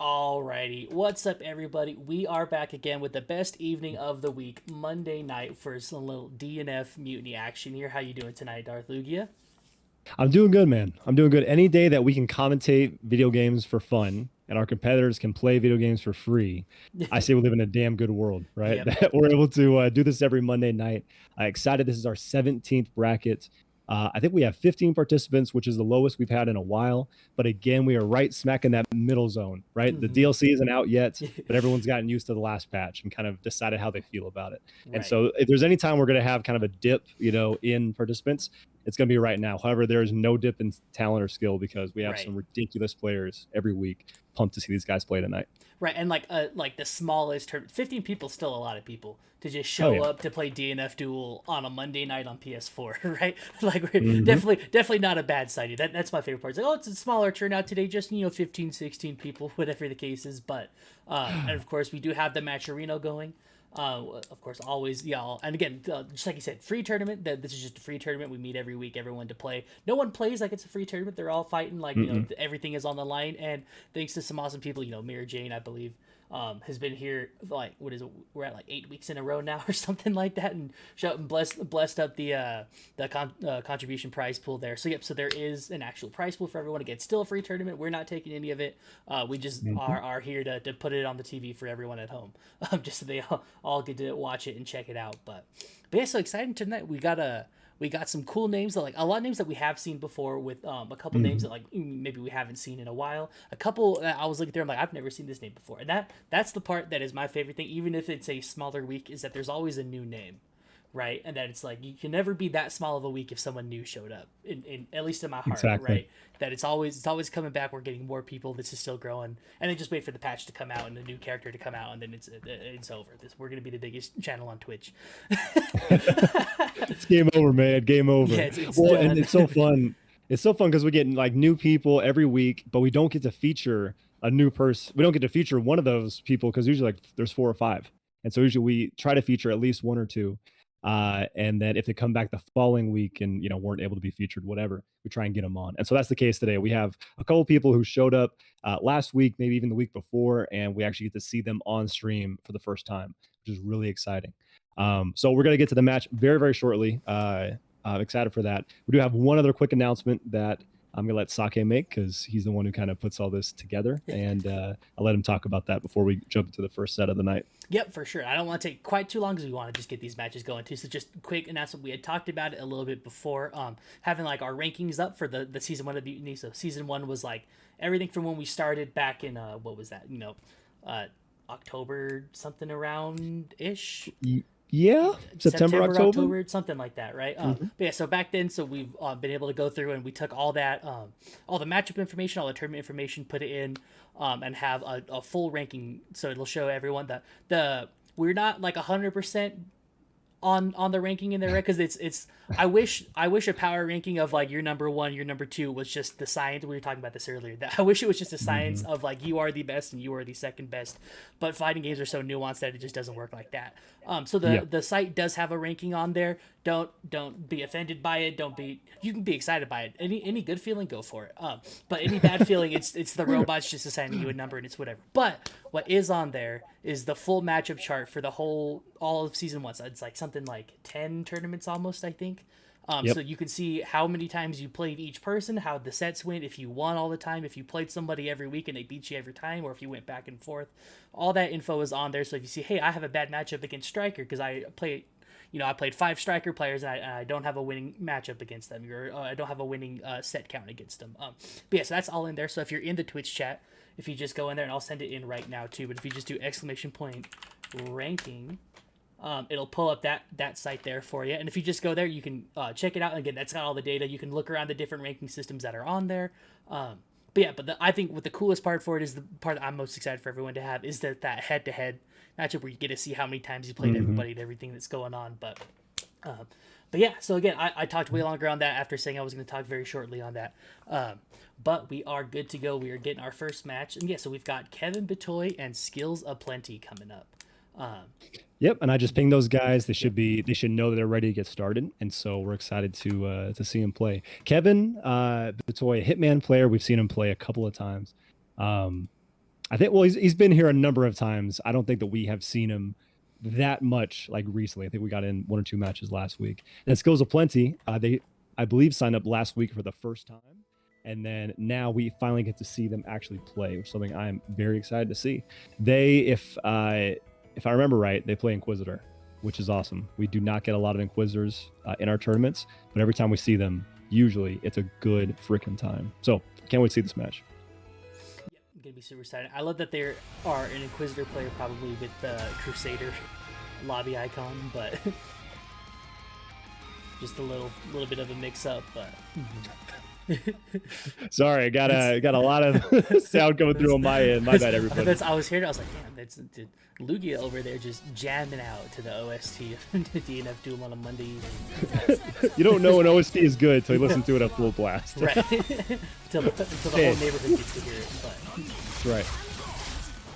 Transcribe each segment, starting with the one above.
Alrighty, what's up, everybody? We are back again with the best evening of the week, Monday night, for some little DNF mutiny action here. How you doing tonight, Darth Lugia? I'm doing good, man. I'm doing good. Any day that we can commentate video games for fun and our competitors can play video games for free, I say we live in a damn good world, right? Yep. That we're able to do this every Monday night. Excited. This is our 17th bracket. I think we have 15 participants, which is the lowest we've had in a while. But again, we are right smack in that middle zone, right? The Mm-hmm. DLC isn't out yet, but everyone's gotten used to the last patch and kind of decided how they feel about it. And Right. so if there's any time we're going to have kind of a dip, in participants, it's going to be right now. However, there is no dip in talent or skill because we have Right. some ridiculous players every week. Pumped to see these guys play tonight. Right. And like the smallest tournament, 15 people, still a lot of people to just Oh show yeah. up to play DNF Duel on a Monday night on PS4, right? Like we're Hmm. definitely not a bad sighting. That's my favorite part. It's like, oh, it's a smaller turnout today, just 15, 16 people, whatever the case is. But and of course we do have the Matcherino going. Of course, always, yeah. And again, just like you said, free tournament. This is just a free tournament. We meet every week, everyone to play. No one plays like it's a free tournament. They're all fighting like Mm-mm. everything is on the line. And thanks to some awesome people, Mira Jane, I believe, has been here like what is it? We're at like 8 weeks in a row now or something like that, and blessed up the contribution prize pool there. So yep, so there is an actual prize pool for everyone. Again, still a free tournament. We're not taking any of it. We just Hmm. are here to put it on the TV for everyone at home, just so they all get to watch it and check it out. But yeah, so exciting tonight. We got some cool names that like a lot of names that we have seen before with a couple names Hmm. that like maybe we haven't seen in a while. A couple I was looking through, I'm like, I've never seen this name before. And that's the part that is my favorite thing, even if it's a smaller week, is that there's always a new name. Right, and that it's like you can never be that small of a week if someone new showed up. In at least in my heart, Exactly. right? That it's always coming back. We're getting more people. This is still growing, and then just wait for the patch to come out and the new character to come out, and then it's over. We're gonna be the biggest channel on Twitch. It's game over, man. Game Yeah, over. it's Well, and done. it's so fun. It's so fun because we get like new people every week, but we don't get to feature a new person. We don't get to feature one of those people because usually like there's four or five, and so usually we try to feature at least one or two. And then if they come back the following week and weren't able to be featured, whatever, we try and get them on. And so that's the case today. We have a couple people who showed up last week, maybe even the week before, and we actually get to see them on stream for the first time, which is really exciting. So we're going to get to the match very, very shortly. I'm excited for that. We do have one other quick announcement that I'm going to let Sake make because he's the one who kind of puts all this together. And I'll let him talk about that before we jump into the first set of the night. Yep, for sure. I don't want to take quite too long because we want to just get these matches going too. So just quick announcement: we had talked about it a little bit before, having like our rankings up for the season one of Mutiny. So season one was like everything from when we started back in what was that? Uh, October something around ish. Yeah, September, September, October. October, something like that, right? Mhm. But yeah, so back then, so we've been able to go through and we took all that, all the matchup information, all the tournament information, put it in, and have a full ranking. So it'll show everyone that we're not like 100% on the ranking in there, right? Because it's I wish a power ranking of like your number one, your number two was just the science. We were talking about this earlier. That I wish it was just a science Mhm. of like you are the best and you are the second best. But fighting games are so nuanced that it just doesn't work like that. So the Yep. the site does have a ranking on there. Don't be offended by it. Don't be You can be excited by it. Any good feeling, go for it. But any bad feeling, it's the robots just assigning you a number and it's whatever. But what is on there is the full matchup chart for the whole all of season one. So it's like something like 10 tournaments almost, I think. So Yep. you can see how many times you played each person, how the sets went, if you won all the time, if you played somebody every week and they beat you every time, or if you went back and forth. All that info is on there. So if you see, hey, I have a bad matchup against Striker because I played five Striker players and I don't have a winning matchup against them, or I don't have a winning set count against them. But yeah, so that's all in there. So if you're in the Twitch chat, if you just go in there, and I'll send it in right now too, but if you just do exclamation point ranking, it'll pull up that site there for you. And if you just go there, you can check it out. And again, that's got all the data. You can look around the different ranking systems that are on there. But yeah, I think what the coolest part for it is the part that I'm most excited for everyone to have is that head to head matchup where you get to see how many times you played Mhm. everybody and everything that's going on. Um, but yeah, so again, I talked way longer on that after saying I was going to talk very shortly on that. But we are good to go. We are getting our first match, and yeah, so we've got KevinBitoy and Skills Aplenty coming up. Um, Yep, and I just pinged those guys. yep. They should know that they're ready to get started, and so we're excited to see him play. Kevin Bitoy, Hitman player. We've seen him play a couple of times. Um, I think, well, he's been here a number of times. I don't think that we have seen him that much like recently. I think we got in 1 or 2 matches last week. And Skills Aplenty, they, I believe, signed up last week for the first time. And then now we finally get to see them actually play, which is something I'm very excited to see. They, if I remember right, they play Inquisitor, which is awesome. We do not get a lot of Inquisitors in our tournaments, but every time we see them, usually it's a good freaking time. So can't wait to see this match. Yep, I'm gonna be super excited. I love that there are an Inquisitor player probably with the Crusader lobby icon, but just a little bit of a mix up, but. Sorry, I got a lot of sound coming through on my end. My bad, everybody. I was hearing. I was like, damn, that's Lugia over there just jamming out to the OST of DNF Duel on a Monday evening. You don't know an OST is good until you listen to it at full blast. Right. until the whole neighborhood gets to hear it. But. That's right.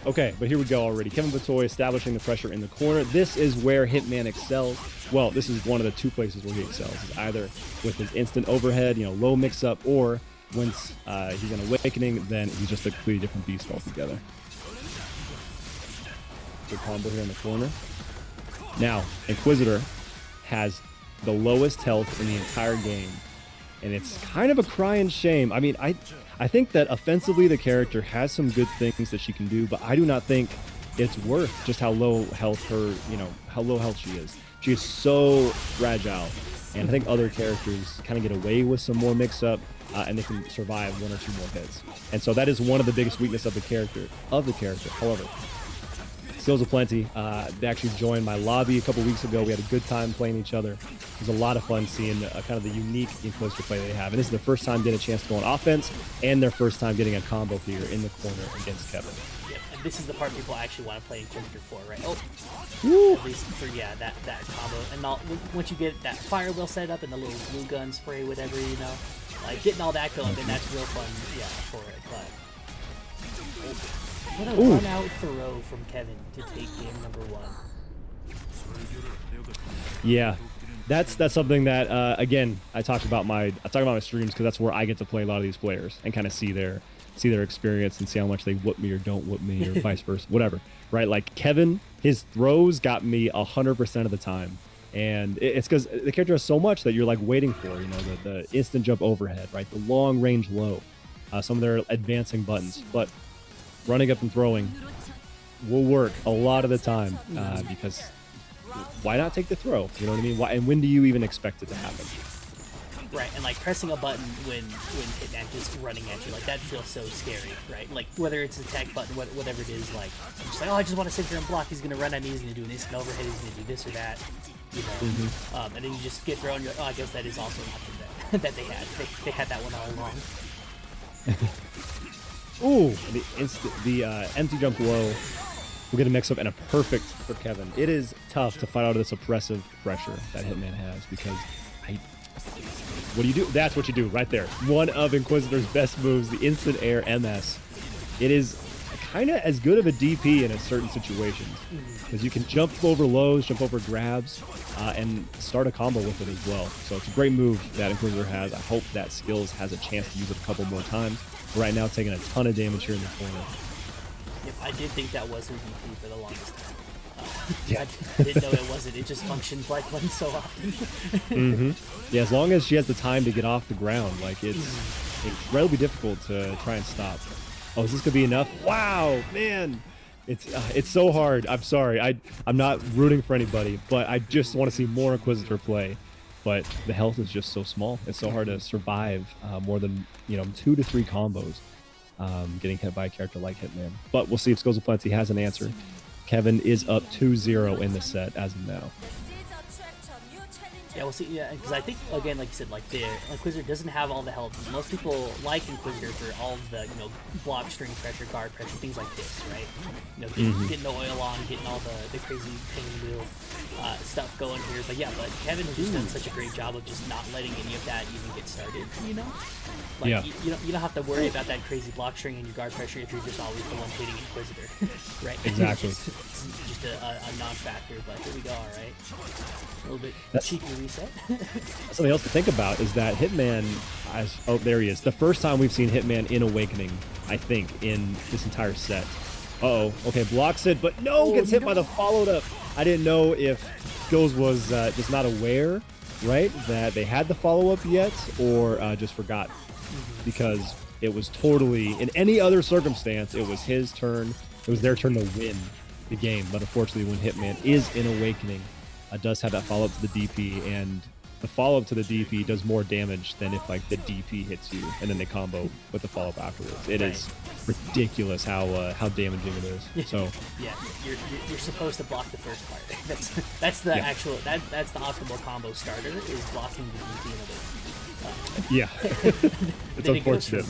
Okay, but here we go already. KevinBitoy establishing the pressure in the corner. This is where Hitman excels. Well, this is one of the 2 places where he excels. Is either with his instant overhead, low mix-up, or once he's in Awakening, then he's just a completely different beast altogether. Good combo here in the corner. Now, Inquisitor has the lowest health in the entire game, and it's kind of a crying shame. I mean, I think that offensively the character has some good things that she can do, but I do not think it's worth just how low health how low health she is. She is so fragile, and I think other characters kind of get away with some more mix-up, and they can survive 1 or 2 more hits. And so that is one of the biggest weaknesses of the character. However, Skills Aplenty, they actually joined my lobby a couple weeks ago. We had a good time playing each other. It was a lot of fun seeing kind of the unique Inquisitor play they have. And this is their first time getting a chance to go on offense, and their first time getting a combo here in the corner against Kevin. Yep, and this is the part people actually want to play Inquisitor for, right? Oh, woo. At least for that combo. And once you get that fire wheel set up and the little glue gun spray, whatever, like getting all that going, then that's real fun, for it. But what a run-out throw from Kevin to take game number 1. Yeah, that's something that again I talk about my streams, because that's where I get to play a lot of these players and kind of see their experience and see how much they whoop me or don't whoop me or vice versa, whatever. Right? Like Kevin, his throws got me 100% of the time, and it's because the character has so much that you're like waiting for. The instant jump overhead, right? The long range low, some of their advancing buttons, but running up and throwing will work a lot of the time, because why not take the throw? You know what I mean? Why, and when do you even expect it to happen? Right, and like pressing a button when Hitman just running at you, like that feels so scary, right? Like whether it's a tech button, whatever it is, like I'm just like, oh, I just want to sit here and block. He's gonna run at me. He's gonna do an instant overhead. He's gonna do this or that, and then you just get thrown. You're like, oh, I guess that is also an option that they had. They had that one all along. Ooh, the empty jump low. We'll get a mix-up and a perfect for Kevin. It is tough to fight out of this oppressive pressure that Hitman has, because what do you do? That's what you do right there. One of Inquisitor's best moves, the instant air MS. It is kind of as good of a DP in a certain situations, because you can jump over lows, jump over grabs, and start a combo with it as well. So it's a great move that Inquisitor has. I hope that Skills has a chance to use it a couple more times. Right now, taking a ton of damage here in the corner. Yep, I did think that was her DP for the longest time. Yeah. I didn't know it wasn't. It just functions like one so often. Yeah, as long as she has the time to get off the ground, like it's incredibly difficult to try and stop. Oh, is this gonna be enough? Wow, man, it's so hard. I'm sorry, I'm not rooting for anybody, but I just want to see more Inquisitor play. But the health is just so small. It's so hard to survive more than 2 to 3 combos getting hit by a character like Hitman. But we'll see if Skills Aplenty has an answer. Kevin is up 2-0 in the set as of now. Yeah, we'll see. Yeah, because I think, again, like you said, like the Inquisitor doesn't have all the health. Most people like Inquisitor for all of the, block, string pressure, guard pressure, things like this, right? Getting the oil on, getting all the crazy pain wheel stuff going here. But yeah, Kevin has just done such a great job of just not letting any of that even get started, Like, yeah. You don't have to worry about that crazy block string and your guard pressure if you're just always the one hitting Inquisitor, right? Exactly. It's just a non-factor, but here we go, all right? A little bit cheeky reset. Something else to think about is that Hitman, oh, there he is. The first time we've seen Hitman in Awakening, I think, in this entire set. Uh-oh. Okay, blocks it, but no, gets hit by the followed up. I didn't know if Skills was just not aware, right, that they had the follow-up yet, or just forgot. Because it was totally, in any other circumstance, it was his turn. It was their turn to win the game. But unfortunately, when Hitman is in Awakening, does have that follow-up to the DP, and the follow-up to the DP does more damage than if like the DP hits you and then they combo with the follow-up afterwards. It is ridiculous how damaging it is. So yeah, you're supposed to block the first part. That's the actual that's the optimal combo starter, is blocking the DP in it. Yeah, it's unfortunate.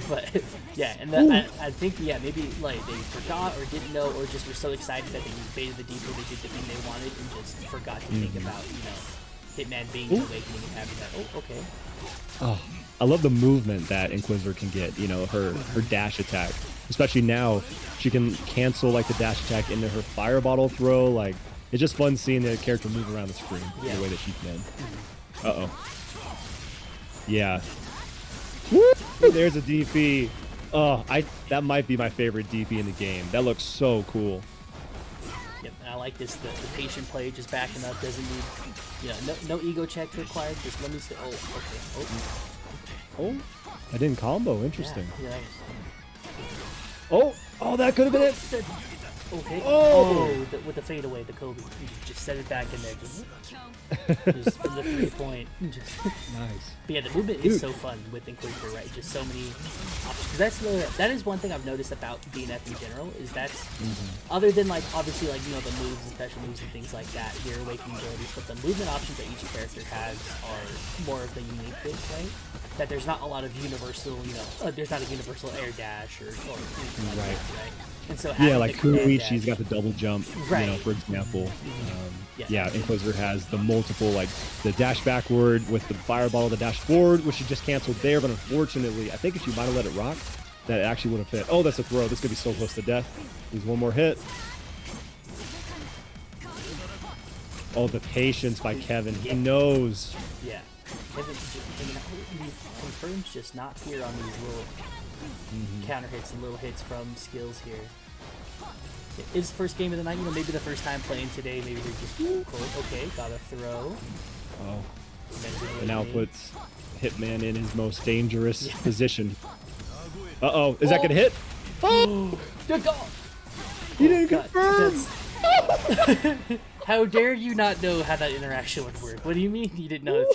But yeah, and I think maybe like they forgot or didn't know, or just were so excited that they baited the DP, they did the thing they wanted and just forgot to think about Hitman being Awakening and having that. Oh, okay. Oh, I love the movement that Inquisitor can get. Her dash attack, especially now, she can cancel like the dash attack into her fire bottle throw. Like, it's just fun seeing the character move around the screen the way that she can. Yeah. Woo! There's a DP. Oh, that might be my favorite DP in the game. That looks so cool. Yep, and I like this. The patient play, just backing up, doesn't need, no ego check required. Just let me say, Oh, I didn't combo. Interesting. Yeah. Oh, that could have been it. Okay. With the fade away, the Kobe. You just set it back in there. Just from the 3-point. Nice. But yeah, the movement is so fun with Inquisitor, right? Just so many options. That is one thing I've noticed about DNF in general, is that's other than like obviously like the moves and special moves and things like that, your awakening abilities, but the movement options that each character has are more of the unique bits, right? That there's not a lot of universal, there's not a universal air dash or anything like that, right? And so like Kunoichi's got the double jump, for example. Inquisitor has the multiple, like the dash backward with the fireball, the dash forward, which she just canceled there, but unfortunately, I think if she might have let it rock, that it actually would have hit. Oh, that's a throw. This could be so close to death. There's one more hit. Oh, the patience by Kevin. He knows. Yeah. Kevin confirms just not here on these little counter hits and little hits from Skills here. His first game of the night, maybe the first time playing today, maybe they're just okay, got a throw. Oh. And now puts Hitman in his most dangerous position. Uh-oh, is that gonna hit? Oh! Good God! He didn't confirm! How dare you not know how that interaction would work? What do you mean you didn't know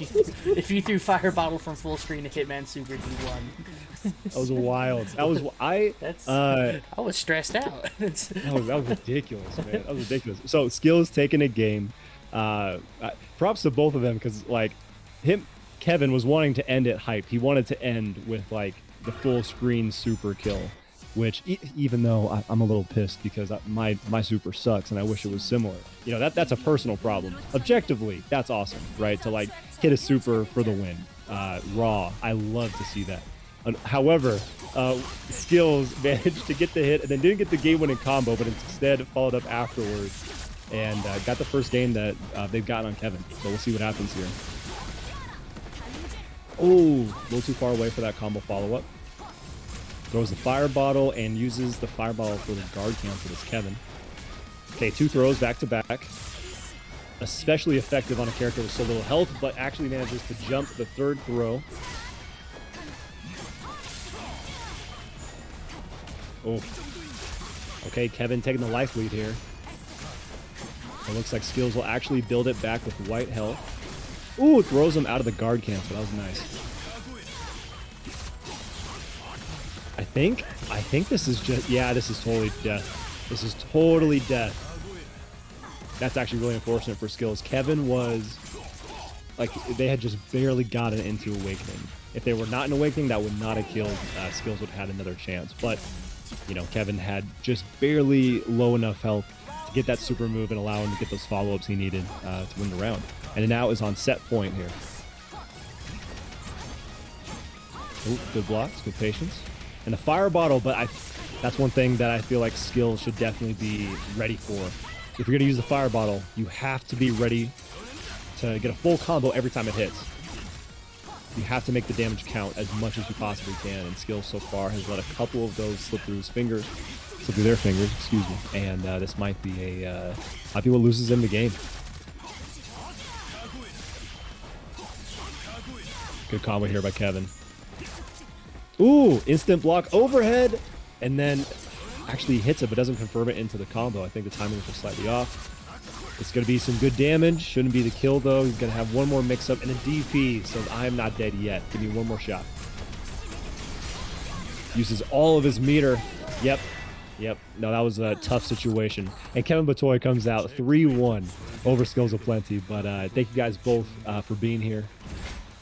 if you threw fire bottle from full screen to Hitman Super, you won? That was wild. That was I was stressed out. that was ridiculous, man. That was ridiculous. So Skills taking a game. Props to both of them, because like Kevin was wanting to end it hype. He wanted to end with like the full screen super kill, which even though I'm a little pissed because my super sucks and I wish it was similar. That's a personal problem. Objectively, that's awesome, right? To like hit a super for the win. Raw. I love to see that. However, Skills managed to get the hit and then didn't get the game-winning combo, but instead followed up afterwards and got the first game that they've gotten on Kevin. So we'll see what happens here. Oh, a little too far away for that combo follow-up. Throws the fire bottle and uses the fire bottle for the guard cancel as Kevin. Okay, 2 throws back-to-back. Especially effective on a character with so little health, but actually manages to jump the 3rd throw. Oh. Okay, Kevin taking the life lead here. It looks like Skills will actually build it back with white health. Ooh, throws him out of the guard cancel. That was nice. I think this is just, this is totally death. This is totally death. That's actually really unfortunate for Skills. Kevin was, like, they had just barely gotten into Awakening. If they were not in Awakening, that would not have killed. Skills would have had another chance. But, Kevin had just barely low enough health to get that super move and allow him to get those follow-ups he needed to win the round. And now is on set point here. Ooh, good blocks, good patience. And the fire bottle, but that's one thing that I feel like Skills should definitely be ready for. If you're going to use the fire bottle, you have to be ready to get a full combo every time it hits. You have to make the damage count as much as you possibly can, and Skills so far has let a couple of those slip through their fingers, excuse me. And this might be what loses him the game. Good combo here by Kevin. Ooh, instant block overhead, and then actually hits it but doesn't confirm it into the combo. I think the timing was just slightly off. It's going to be some good damage. Shouldn't be the kill, though. He's going to have one more mix-up and a DP, so I'm not dead yet. Give me one more shot. Uses all of his meter. Yep. No, that was a tough situation. And KevinBitoy comes out 3-1 over Skills of Plenty. But thank you guys both for being here.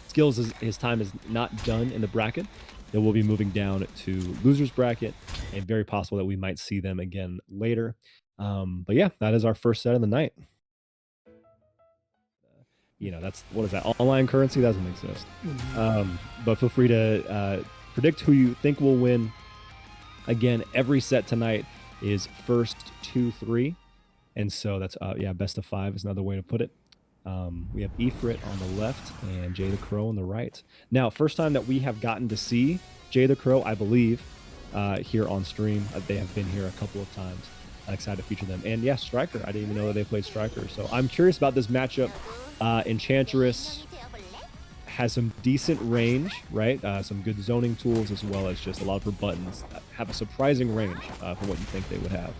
Skills, his time is not done in the bracket. They will be moving down to losers bracket, and very possible that we might see them again later. But yeah, that is our first set of the night. That's, what is that? Online currency doesn't exist. But feel free to predict who you think will win. Again, every set tonight is first 2-3, and so that's best of 5 is another way to put it. We have Ifrit on the left and Jay the Crow on the right. Now, first time that we have gotten to see Jay the Crow, I believe, here on stream. They have been here a couple of times. I'm excited to feature them. And yeah, Striker. I didn't even know that they played Striker. So I'm curious about this matchup. Enchantress has some decent range, right? Some good zoning tools, as well as just a lot of her buttons that have a surprising range for what you think they would have.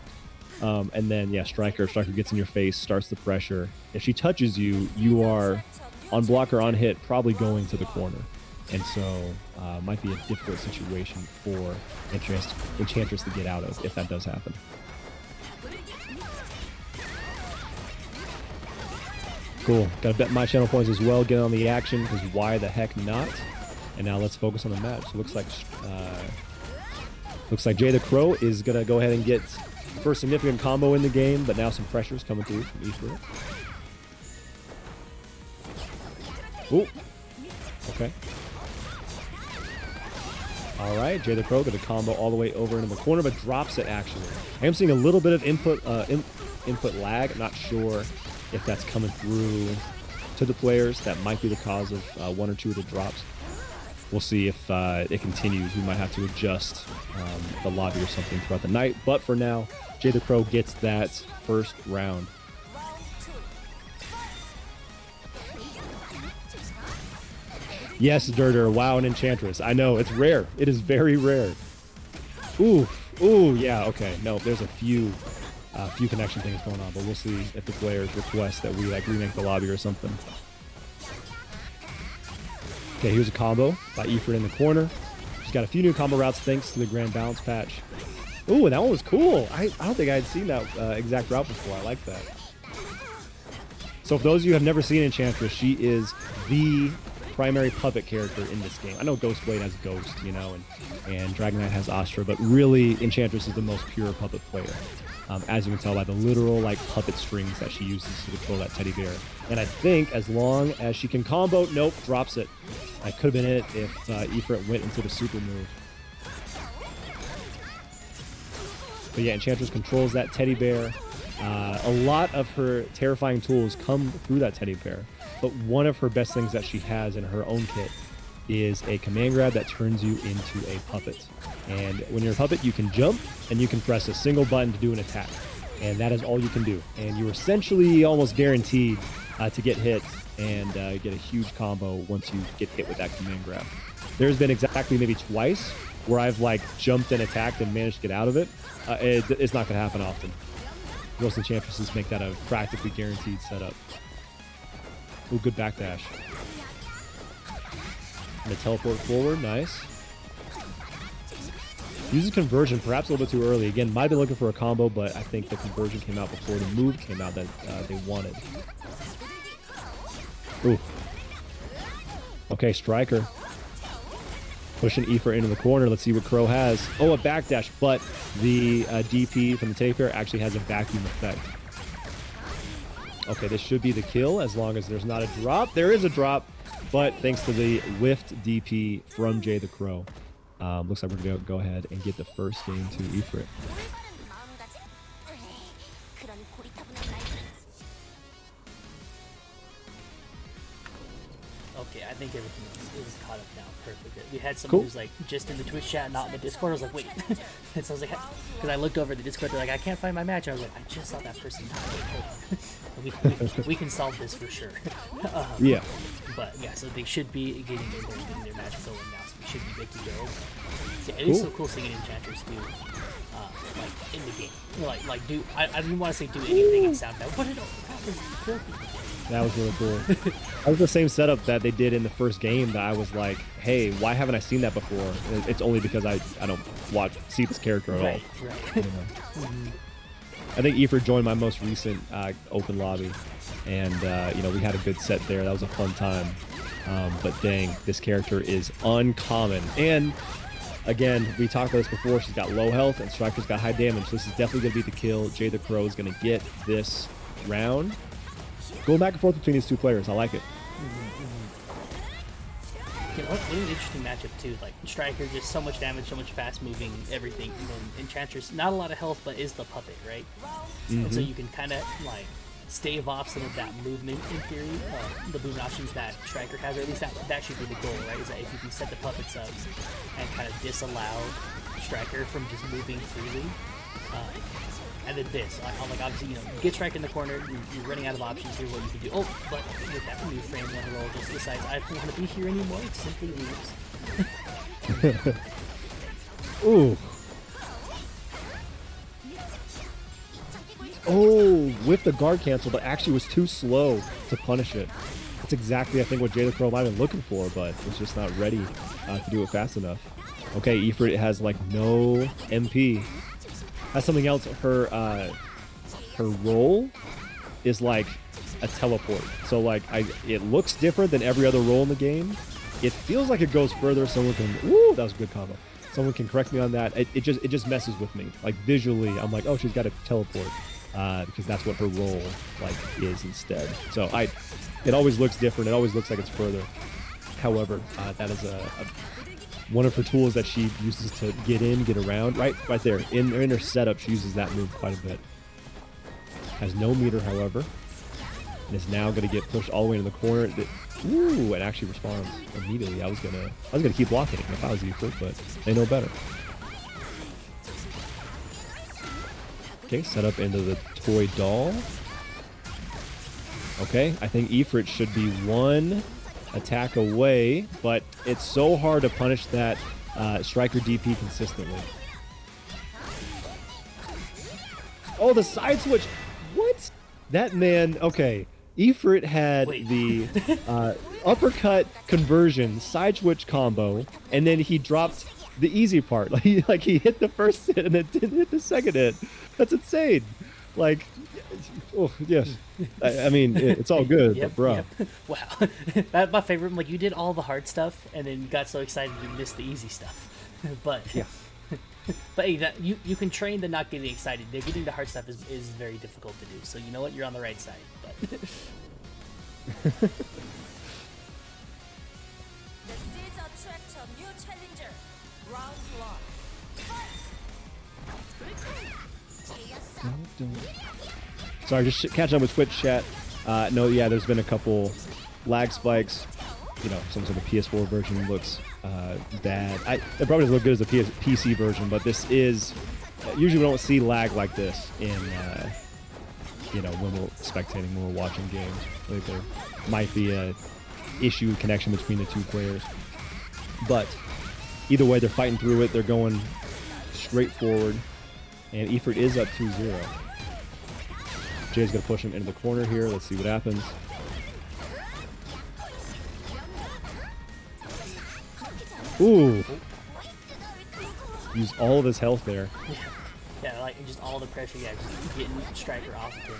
And then, yeah, Striker gets in your face, starts the pressure. If she touches you, you are on block or on hit, probably going to the corner. And so might be a difficult situation for Enchantress to get out of if that does happen. Cool. Got to bet my channel points as well. Get on the action, because why the heck not? And now let's focus on the match. So looks like Jay the Crow is going to go ahead and get first significant combo in the game, but now some pressures coming through from Ifrit. Ooh. Okay. All right, Jay the Crow got a combo all the way over into the corner, but drops it actually. I am seeing a little bit of input lag. I'm not sure if that's coming through to the players. That might be the cause of one or two of the drops. We'll see if it continues. We might have to adjust the lobby or something throughout the night. But for now, Jay the Crow gets that first round. Yes, Durder. Wow, an Enchantress. I know, it's rare. It is very rare. Ooh, yeah, okay. No, there's a few connection things going on, but we'll see if the players request that we remake the lobby or something. Okay, here's a combo by Ifrit in the corner. She's got a few new combo routes thanks to the Grand Balance patch. Ooh, and that one was cool. I don't think I had seen that exact route before. I like that. So for those of you who have never seen Enchantress, she is the primary puppet character in this game. I know Ghostblade has Ghost, and Dragon Knight has Astra, but really Enchantress is the most pure puppet player. As you can tell by the literal puppet strings that she uses to control that teddy bear. And I think as long as she can combo, nope, drops it. That could have been it if Ifrit went into the super move. But yeah, Enchantress controls that teddy bear. A lot of her terrifying tools come through that teddy bear, but one of her best things that she has in her own kit is a command grab that turns you into a puppet. And when you're a puppet, you can jump and you can press a single button to do an attack. And that is all you can do. And you're essentially almost guaranteed to get hit and get a huge combo once you get hit with that command grab. There's been exactly maybe twice where I've jumped and attacked and managed to get out of it. It's not going to happen often. Most Enchantresses make that a practically guaranteed setup. Ooh, good backdash. And a teleport forward, nice. Uses conversion, perhaps a little bit too early. Again, might be looking for a combo, but I think the conversion came out before the move came out that they wanted. Ooh. Okay, Striker. Pushing Ifrit into the corner. Let's see what Crow has. Oh, a backdash, but the DP from the teddy bear actually has a vacuum effect. Okay, this should be the kill as long as there's not a drop. There is a drop, but thanks to the whiffed DP from Jay the Crow, looks like we're going to go ahead and get the first game to Ifrit. Okay, I think everything is caught up now perfectly. We had someone who's like just in the Twitch chat, not in the Discord. I was like, wait. And so I was like, because I looked over the Discord, they're like, I can't find my match. I was like, I just saw that person die. we can solve this for sure. Yeah. But yeah, so they should be getting their match going now, so we should be good to go. Yeah, it is so cool seeing Enchanters do, like in the game. Like do I didn't want to say do anything and sound bad, but that was filthy. That was really cool. That was the same setup that they did in the first game that I was like, hey, why haven't I seen that before? It's only because I don't see this character at all. Right. You know? I think Ifrit joined my most recent open lobby, and you know, we had a good set there. That was a fun time. But dang, this character is uncommon. And again, we talked about this before. She's got low health, and Striker's got high damage. This is definitely going to be the kill. Jay the Crow is going to get this round. Going back and forth between these two players. I like it. You know, what an interesting matchup too. Like Striker, just so much damage, so much fast moving, everything. And then Enchantress, not a lot of health, but is the puppet, right? And so you can kind of like stave off some of that movement in theory, the movement options that Striker has, or at least that should be the goal, right? Is that if you can set the puppets up and kind of disallow Striker from just moving freely. And then this, like obviously, you know, you get Striker in the corner, you're running out of options. Here's what you can do. Oh, but with that new frame on the roll, just decides I don't want to be here anymore. It simply leaves. Ooh. Oh, with the guard cancel, but actually was too slow to punish it. That's exactly, I think, what Jay the Crow might have been looking for, but was just not ready to do it fast enough. Okay, Ifrit has like no MP. That's something else. Her roll is like a teleport. So like it looks different than every other roll in the game. It feels like it goes further. Someone can. Ooh, that was a good combo. Someone can correct me on that. It just messes with me. Like visually, I'm like, oh, she's got a teleport because that's what her roll like is instead. So it always looks different. It always looks like it's further. However, that is one of her tools that she uses to get around. Right there. In her setup, she uses that move quite a bit. Has no meter, however. And is now going to get pushed all the way into the corner. Ooh, and actually responds immediately. I was gonna keep blocking it if I was Ifrit, but they know better. Okay, set up into the toy doll. Okay, I think Ifrit should be one attack away, but it's so hard to punish that Striker DP consistently. Oh, the side switch! What? That man, okay. Ifrit had the uppercut conversion, side switch combo, and then he dropped the easy part. Like he hit the first hit and then didn't hit the second hit. That's insane. Like, oh yes. I mean, it's all good, but bro. Yep. Wow, that's my favorite. Like you did all the hard stuff, and then you got so excited you missed the easy stuff. But yeah. But hey, that you can train to not getting excited. Getting the hard stuff is very difficult to do. So you know what? You're on the right side. But The seeds attract a new challenger. Round one. Sorry, just catching up with Twitch chat. No, yeah, there's been a couple lag spikes. You know, some sort of PS4 version looks bad. It probably doesn't look good as a PC version, but this is usually we don't see lag like this in you know, when we're spectating, when we're watching games. I think there might be a issue connection between the two players, but either way, they're fighting through it. They're going straight forward, and Ifrit is up 2-0. Jay's gonna push him into the corner here. Let's see what happens. Ooh. Use all of his health there. yeah, like just all the pressure. Yeah, just getting Striker off of him.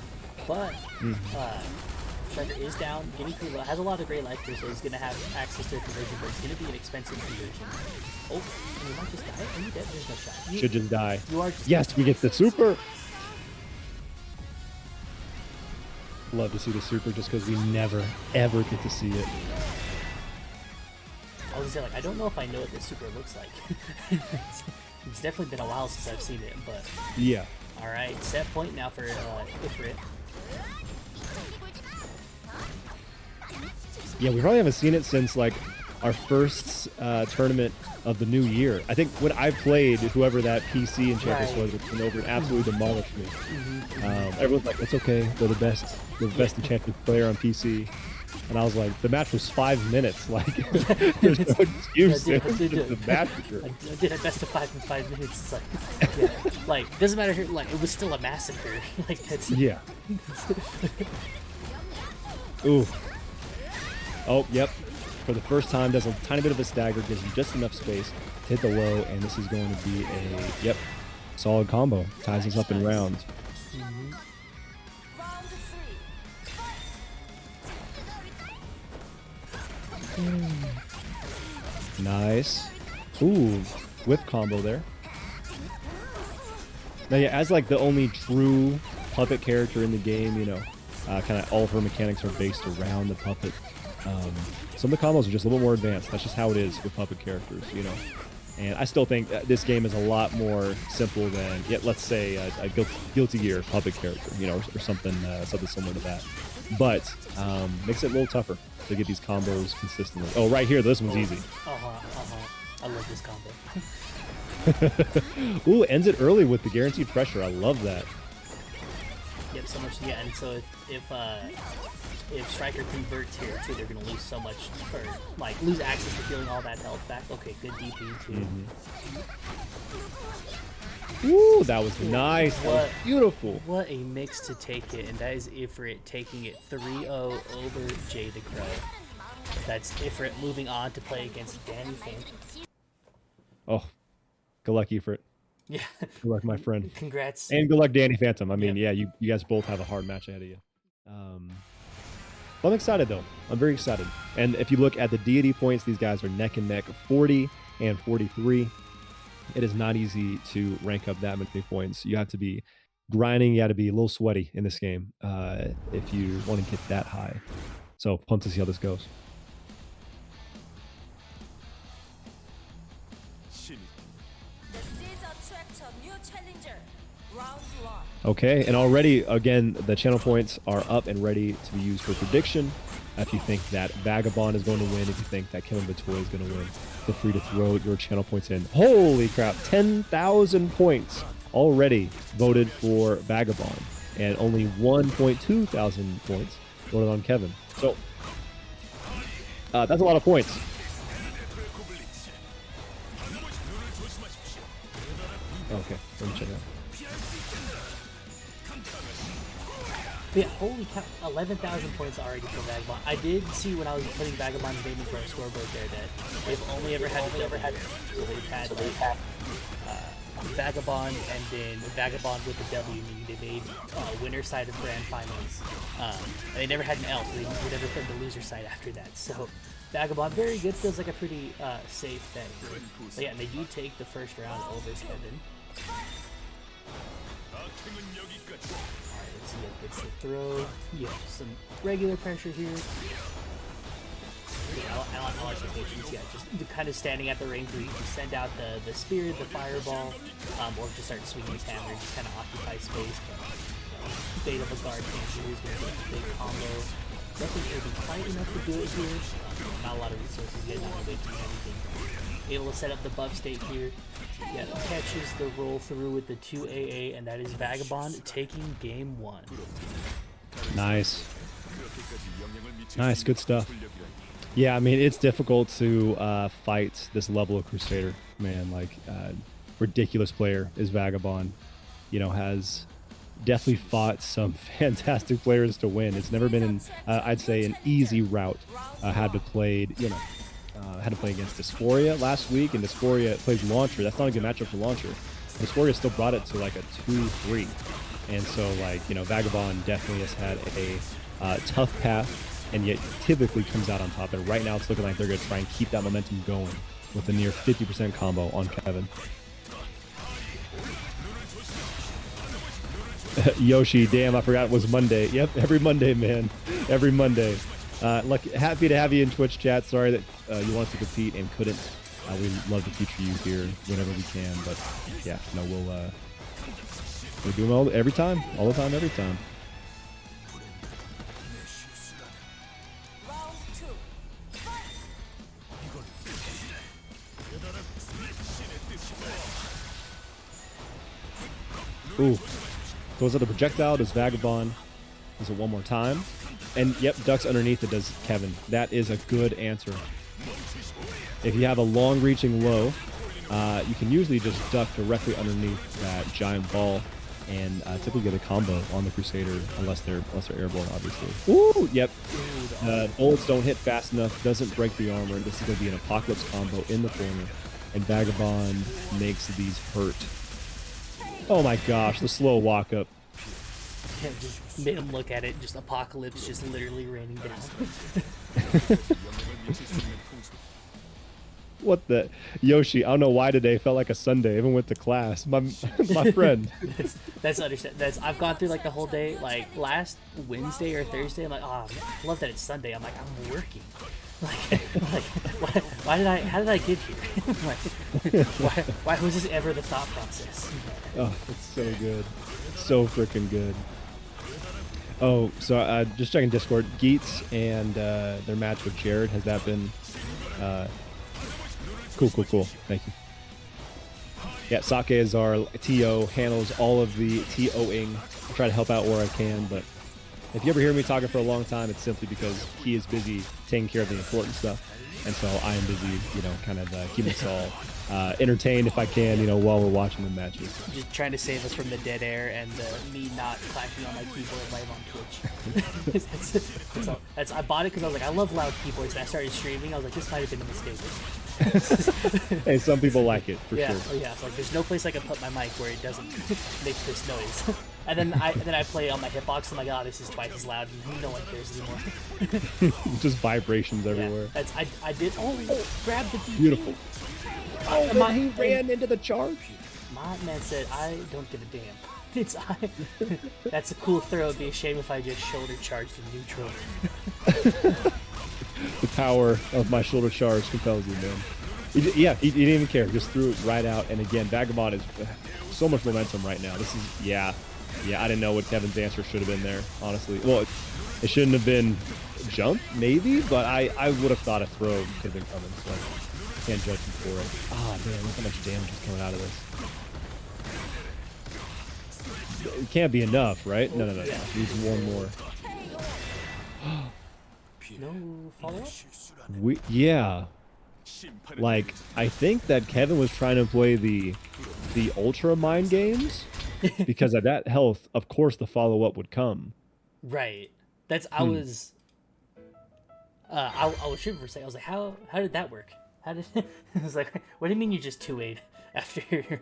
But Striker is down, getting pretty low. Has a lot of great life here, so he's gonna have access to a conversion, but it's gonna be an expensive conversion. Oh, and you might just die. Are you dead? There's no shot. Should just die. You are just yes, we get the super. Love to see the super just because we never ever get to see it. I was gonna say, like, I don't know if I know what this super looks like. It's definitely been a while since I've seen it, but yeah. All right, set point now for Ifrit. Yeah, we probably haven't seen it since like our first tournament of the new year. I think when I played, whoever that PC and champions was would come over and absolutely demolish me. Everyone's like, "It's okay, they're the best enchanted player on PC." And I was like, the match was 5 minutes. Like, there's no excuse. I It was just a massacre. I did a best of 5 in 5 minutes. It's like, yeah, like doesn't matter here. Like it was still a massacre. Like that's Yeah. Ooh. Oh, yep. For the first time, does a tiny bit of a stagger, gives him just enough space to hit the low, and this is going to be a solid combo. Ties us up in rounds. Round 3. Nice. Ooh, whip combo there. Now, yeah, as like the only true puppet character in the game, you know, kind of all of her mechanics are based around the puppet. Some of the combos are just a little more advanced. That's just how it is with puppet characters, you know. And I still think this game is a lot more simple than, let's say, a Guilty Gear puppet character, you know, or something similar to that. But makes it a little tougher to get these combos consistently. Oh, right here, this one's easy. I love this combo. Ooh, ends it early with the guaranteed pressure. I love that. Yep, so much. Yeah, and so if Striker converts here too, they're gonna lose so much, or like lose access to healing all that health back. Okay, good DP too. Ooh, that was nice. That was beautiful. What a mix to take it, and that is Ifrit taking it 3-0 over Jade the Crow. That's Ifrit moving on to play against DaniPhantomPR. Oh, good luck, Ifrit. Yeah. Good luck, my friend. Congrats. And good luck, DaniPhantom. I mean, yeah, you guys both have a hard match ahead of you. Well, I'm excited, though. I'm very excited. And if you look at the deity points, these guys are neck and neck, 40 and 43. It is not easy to rank up that many points. You have to be grinding. You got to be a little sweaty in this game if you want to get that high. So pumped to see how this goes. The seeds attract a new challenger. Round 1. Okay, and already, again, the channel points are up and ready to be used for prediction. If you think that Vagabond is going to win, if you think that KevinBitoy is going to win, feel free to throw your channel points in. Holy crap, 10,000 points already voted for Vagabond, and only 1.2 thousand points voted on Kevin. So, that's a lot of points. Okay, let me check it out. Yeah, holy cow, 11,000 points already for Vagabond. I did see when I was putting Vagabond's name into our scoreboard there that they've only ever had, so they've had Vagabond and then Vagabond with the W, meaning they made winner side of grand finals. They never had an L, so they never put the loser side after that. So Vagabond, very good, feels like a pretty safe bet here. But yeah, and they do take the first round over Kevin. Alright, let's see what gets the throw. Yeah, some regular pressure here. Yeah, I like the patience, yeah, just kind of standing at the range where you can send out the spear, the fireball, or just start swinging his hammer, just kind of occupy space. But Fate of a guard Tensu is going to get a big combo. Nothing going to be quite enough to do it here. Not a lot of resources yet, not really doing anything. Able to set up the buff state here. Yeah, catches the roll through with the 2 AA, and that is Vagabond taking game 1. Nice. Nice, good stuff. Yeah, I mean, it's difficult to fight this level of Crusader, man. Like, ridiculous player is Vagabond. You know, has definitely fought some fantastic players to win. It's never been, I'd say, an easy route. Had to play, you know, had to play against Dysphoria last week, and Dysphoria plays Launcher. That's not a good matchup for Launcher. Dysphoria still brought it to like a 2-3. And so, like, you know, Vagabond definitely has had a tough path, and yet typically comes out on top. And right now it's looking like they're going to try and keep that momentum going with a near 50% combo on Kevin. Yoshi, damn, I forgot it was Monday. Yep, every Monday, man. Every Monday. Happy to have you in Twitch chat. Sorry that you wanted to compete and couldn't. We'd love to feature you here whenever we can. But yeah, no, we'll do them every time, all the time, every time. Round 2. Ooh. Goes out the projectile, does Vagabond. Does it one more time. And yep, ducks underneath it, does Kevin. That is a good answer. If you have a long-reaching low, you can usually just duck directly underneath that giant ball and typically get a combo on the Crusader unless they're airborne, obviously. Ooh, yep. Bullets don't hit fast enough, doesn't break the armor. This is going to be an Apocalypse combo in the corner, and Vagabond makes these hurt. Oh my gosh, the slow walk up. Yeah, just made him look at it, just Apocalypse just literally raining down. What the Yoshi? I don't know why today felt like a Sunday. I even went to class. My friend. That's understand. I've gone through like the whole day. Like last Wednesday or Thursday, I'm like, oh, I love that it's Sunday. I'm like, I'm working. How did I get here? Why was this ever the thought process? Oh, it's so good, so freaking good. Oh, so just checking Discord. Geets and their match with Jared, has that been? Cool. Thank you. Yeah, Sake is our TO, handles all of the TOing. I try to help out where I can, but if you ever hear me talking for a long time, it's simply because he is busy taking care of the important stuff. And so I am busy, kind of keeping us all entertained if I can, while we're watching the matches. Just trying to save us from the dead air and me not clacking on my keyboard live on Twitch. I bought it because I was like, I love loud keyboards, and I started streaming. I was like, this might have been a mistake. Hey, some people like it, for sure. Oh yeah, it's like there's no place I can put my mic where it doesn't make this noise. And then I play on my hitbox. I'm like, oh, this is twice as loud. No one cares anymore. Just vibrations everywhere. Yeah, I did. Oh, grab the DP. Beautiful. Oh, he ran into the charge. My man said, I don't give a damn. That's a cool throw. It'd be a shame if I just shoulder charged in neutral. The power of my shoulder charge compels you, man. He didn't even care. Just threw it right out. And again, Vagabond is so much momentum right now. This is, yeah, I didn't know what Kevin's answer should have been there, honestly. Well, it shouldn't have been jump, maybe, but I would have thought a throw could have been coming, so I can't judge him for it. Ah, man, look how much damage is coming out of this. It can't be enough, right? No. Needs one more. No follow-up? Yeah. Like, I think that Kevin was trying to play the ultra mind games because at that health, of course, the follow-up would come. Right. I was shooting for a second. I was like, how did that work? I was like, what do you mean you just 2-8 after?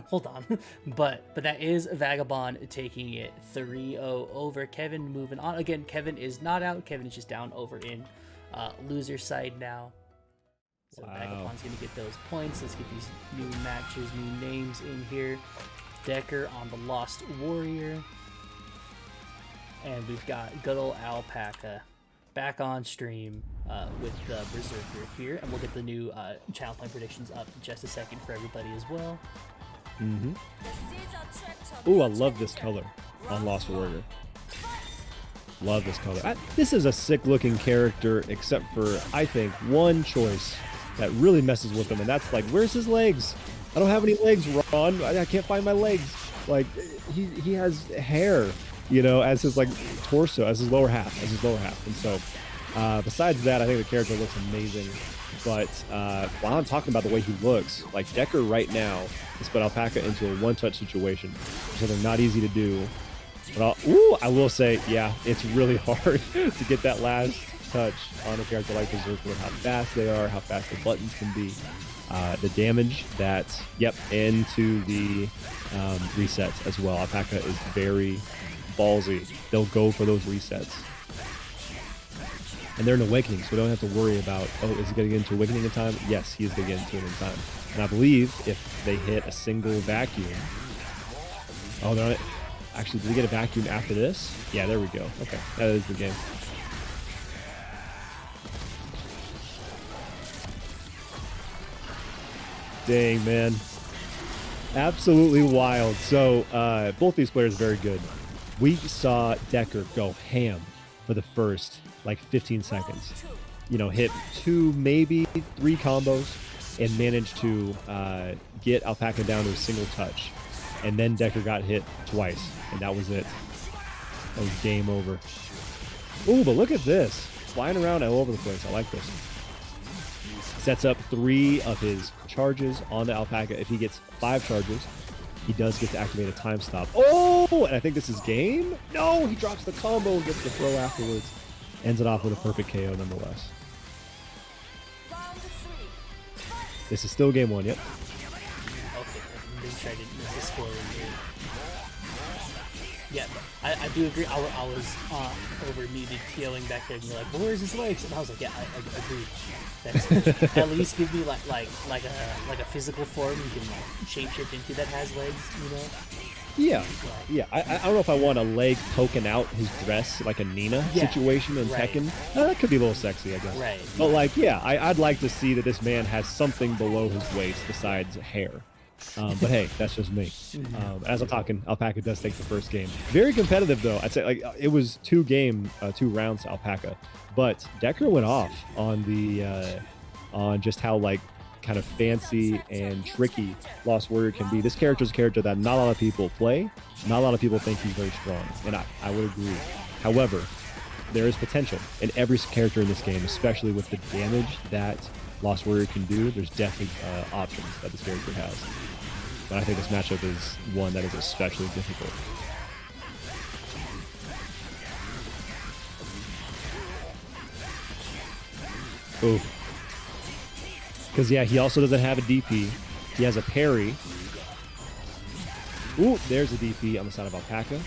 Hold on. But that is Vagabond taking it 3-0 over Kevin. Moving on. Again, Kevin is not out. Kevin is just down over in loser side now. So wow. Vagabond's going to get those points. Let's get these new matches, new names in here. Decker on the Lost Warrior. And we've got good old Alpaca back on stream with the Berserker here. And we'll get the new channel plan predictions up in just a second for everybody as well. Mm-hmm. Ooh, I love this color on Lost Warrior. Love this color. This is a sick-looking character, except for, I think, one choice that really messes with him, and that's like, where's his legs? I don't have any legs, Ron. I can't find my legs. Like, he has hair, as his torso, as his lower half, And so, besides that, I think the character looks amazing. But while I'm talking about the way he looks, like Decker right now has put Alpaca into a one-touch situation, so they're not easy to do. But I will say, yeah, it's really hard to get that last touch on a character like Berserker, how fast they are, how fast the buttons can be. The damage into the resets as well. Alpaca is very ballsy. They'll go for those resets. And they're in Awakening, so we don't have to worry about, is he going to get into Awakening in time? Yes, he is going to get into it in time. And I believe if they hit a single vacuum... Oh, they're on it. Actually, did they get a vacuum after this? Yeah, there we go. Okay, that is the game. Dang, man. Absolutely wild. So, both these players very good. We saw Decker go ham for the first, 15 seconds. Hit 2, maybe 3 combos and managed to get Alpaca down to a single touch. and then Decker got hit twice, and that was it. That was game over. Ooh, but look at this. Flying around all over the place. I like this. Sets up 3 of his charges on the Alpaca. If he gets 5 charges, he does get to activate a time stop. Oh, and I think this is game? No, he drops the combo and gets the throw afterwards. Ends it off with a perfect KO nonetheless. This is still game 1, yep. Okay, they tried to use the spoiler here. Yeah, but I do agree. I was over me TOing back there, and you're like, well, where's his legs? And I was like, yeah, I agree. That's, at least give me like a physical form you can like shapeshift into that has legs, you know? Yeah, yeah. I don't know if I want a leg poking out his dress like a Nina situation in Tekken. That could be a little sexy, I guess. Right. But like, yeah, I'd like to see that this man has something below his waist besides hair. But hey, that's just me. As I'm talking, Alpaca does take the first game. Very competitive though. I'd say like it was 2 rounds to Alpaca, but Decker went off on the on just how like kind of fancy and tricky Lost Warrior can be. This character is a character that not a lot of people play. Not a lot of people think he's very strong, and I would agree. However, there is potential in every character in this game, especially with the damage that Lost Warrior can do. There's definitely options that this character has. But I think this matchup is one that is especially difficult. Ooh. Because, yeah, he also doesn't have a DP. He has a parry. Ooh, there's a DP on the side of Alpaca.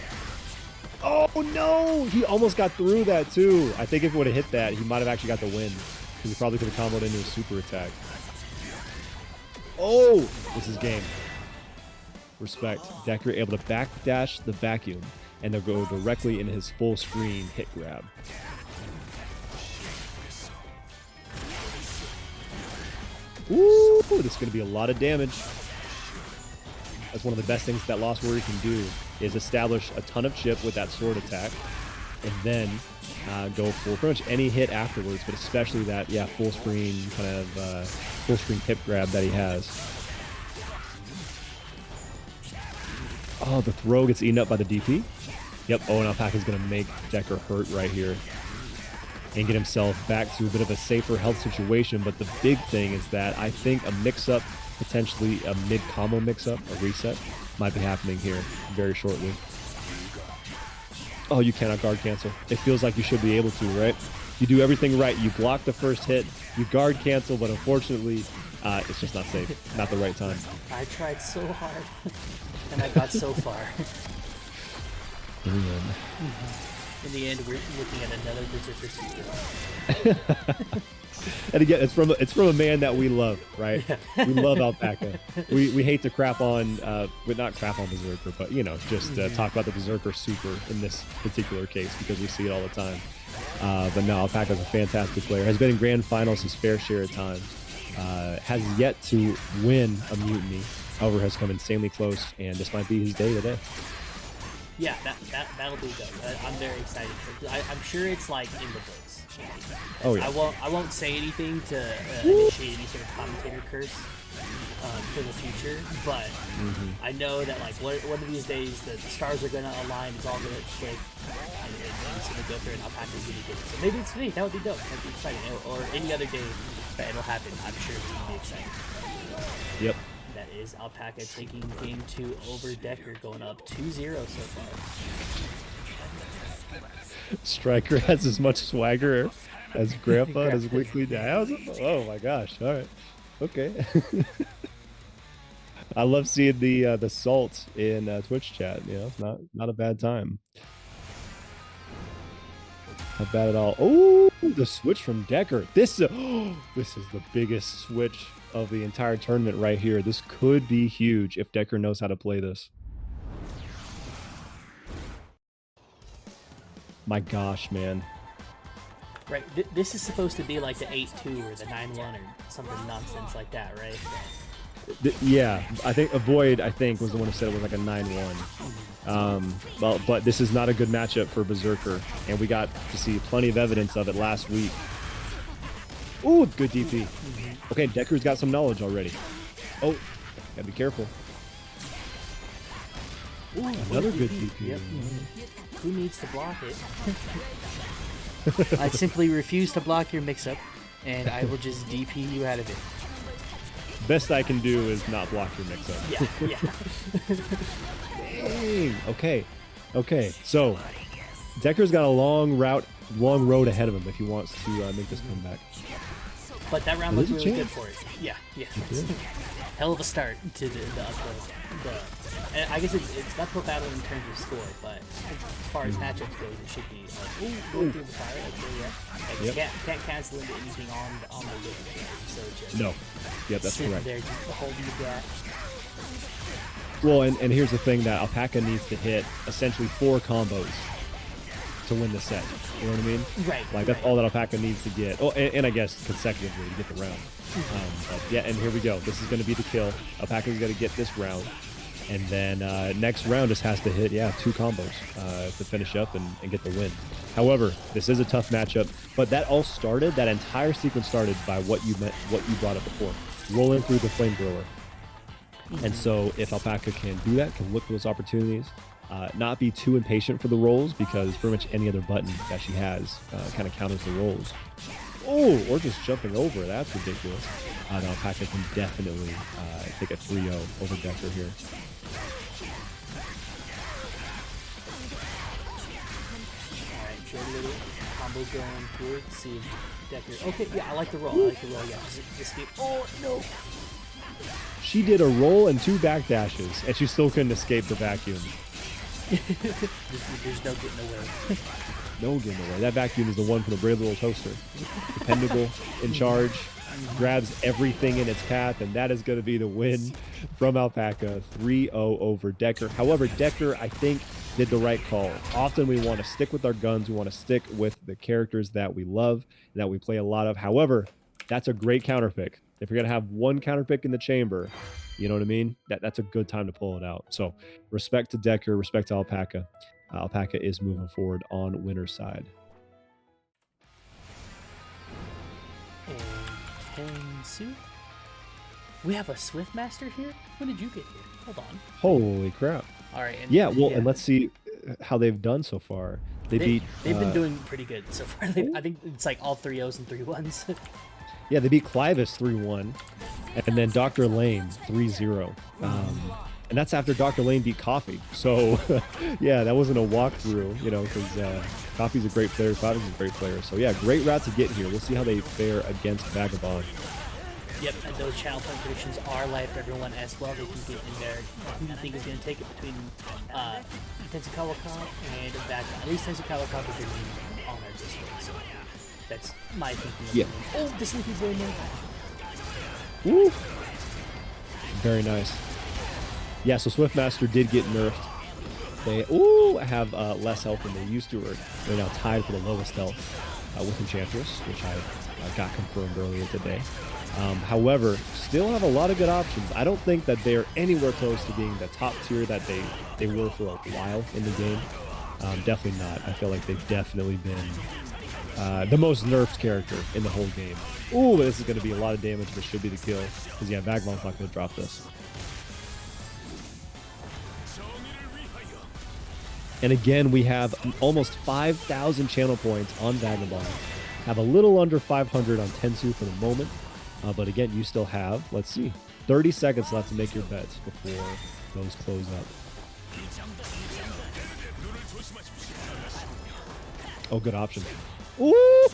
Oh, no! He almost got through that, too. I think if he would have hit that, he might have actually got the win. Because he probably could have comboed into a super attack. Oh! This is game. Respect. Decker able to backdash the vacuum, and they'll go directly into his full screen hit grab. Ooh, this is going to be a lot of damage. That's one of the best things that Lost Warrior can do, is establish a ton of chip with that sword attack, and then go for pretty much any hit afterwards, but especially that, full screen kind of full screen hip grab that he has. Oh, the throw gets eaten up by the DP. Yep, oh, and Alpaca's going to make Decker hurt right here and get himself back to a bit of a safer health situation. But the big thing is that I think a mix-up, potentially a mid-combo mix-up, a reset, might be happening here very shortly. Oh, you cannot guard cancel. It feels like you should be able to, right? You do everything right. You block the first hit, you guard cancel, but unfortunately, it's just not safe. Not the right time. I tried so hard, and I got so far. In the end, we're looking at another Berserker super. And again, it's from a man that we love, right? Yeah. We love Alpaca. We hate to crap on, but not crap on Berserker, but you know, just talk about the Berserker super in this particular case because we see it all the time. But no, Alpaca's a fantastic player. Has been in grand finals his fair share of times. Has yet to win a Mutiny. However, has come insanely close, and this might be his day today. Yeah, that'll be good. I'm very excited for it. I'm sure it's like in the books. Oh yeah. I won't say anything to initiate any sort of commentator curse for the future, but I know that like one of these days the stars are gonna align. It's all gonna click, and it's gonna go through, and Alpaca's gonna get it. So maybe it's today. That would be dope. That'd be exciting. Or any other day that it'll happen. I'm sure it's gonna be exciting. Yep. That is Alpaca taking game 2 over Decker, going up 2-0 so far. Striker has as much swagger as Grandpa and as Weekly Dials. Oh my gosh! All right, okay. I love seeing the salt in Twitch chat. You know, not a bad time. Not bad at all. Oh, the switch from Decker. This is the biggest switch of the entire tournament right here. This could be huge if Decker knows how to play this. My gosh, man. Right, this is supposed to be like the 8-2 or the 9-1 or something nonsense like that, right? Yeah, I think Avoid, was the one who said it was like a 9-1. Well, but this is not a good matchup for Berserker, and we got to see plenty of evidence of it last week. Ooh, good DP. Okay, Decker's got some knowledge already. Oh, gotta be careful. Ooh, Another good DP. Yep. Who needs to block it? I simply refuse to block your mix-up, and I will just DP you out of it. Best I can do is not block your mix-up. Yeah. Dang. Okay. So Decker's got a long road ahead of him if he wants to make this comeback. But that round looked really good for it. Yeah. Hell of a start to the upload. And I guess it's not pro battle in terms of score, but as far as matchups goes, it should be going through the fire. Like, can't cancel into anything on the loop. So just No. Yeah, that's correct. There, just holding the gap. Well, and here's the thing that Alpaca needs to hit essentially 4 combos to win the set. You know what I mean? Right. Like that's all that Alpaca needs to get. Oh, and I guess consecutively to get the round. But yeah, and here we go. This is going to be the kill. Alpaca's got to get this round. And then next round just has to hit, 2 combos to finish up and get the win. However, this is a tough matchup, but that entire sequence started by what you brought up before, rolling through the flamethrower. And so if Alpaca can do that, can look for those opportunities, not be too impatient for the rolls, because pretty much any other button that she has kind of counters the rolls. Oh, or just jumping over. That's ridiculous. Alpaca can definitely take a 3-0 over Decker here. Alright, good little combo going through it. See if Decker. Okay, yeah, I like the roll. Yeah, just get. Oh, no. She did a roll and 2 backdashes, and she still couldn't escape the vacuum. There's no getting away. No getting away. That vacuum is the one from the Brave Little Toaster. Dependable, in charge, grabs everything in its path, and that is going to be the win from Alpaca, 3-0 over Decker. However, Decker, I think, did the right call. Often we want to stick with our guns. We want to stick with the characters that we love, that we play a lot of. However, that's a great counter pick. If you're going to have one counter pick in the chamber, you know what I mean? That's a good time to pull it out. So respect to Decker, respect to Alpaca. Alpaca is moving forward on winner's side. And Tensu? We have a Swift Master here? When did you get here? Hold on. Holy crap. All right. And let's see how they've done so far. They've been doing pretty good so far. I think it's like all 3-0s and 3-1s. Yeah, they beat Clivis 3-1, and then Dr. Lane 3-0. And that's after Dr. Lane beat Coffee. So, yeah, that wasn't a walkthrough, because Coffee's a great player, Clivis is a great player. So, yeah, great route to get here. We'll see how they fare against Vagabond. Yep, and those channel point predictions are live for everyone as well. They can get in there. Who do you think is going to take it between Tensu Kawakab and Vagabond? At least Tensu Kawakab is their name on our Discord, so that's my thinking. Yeah. Oh, the Sleepy Boy man. Woo! Very nice. Yeah, so Swiftmaster did get nerfed. They have less health than they used to, or they're now tied for the lowest health with Enchantress, which I got confirmed earlier today. However, still have a lot of good options. I don't think that they're anywhere close to being the top tier that they were for a while in the game. Definitely not. I feel like they've definitely been the most nerfed character in the whole game. Ooh, this is going to be a lot of damage, but should be the kill. Because, yeah, Vagabond's not going to drop this. And again, we have almost 5,000 channel points on Vagabond. Have a little under 500 on Tensu for the moment. But again, you still have, let's see, 30 seconds left to make your bets before those close up. Oh, good option. Ooh!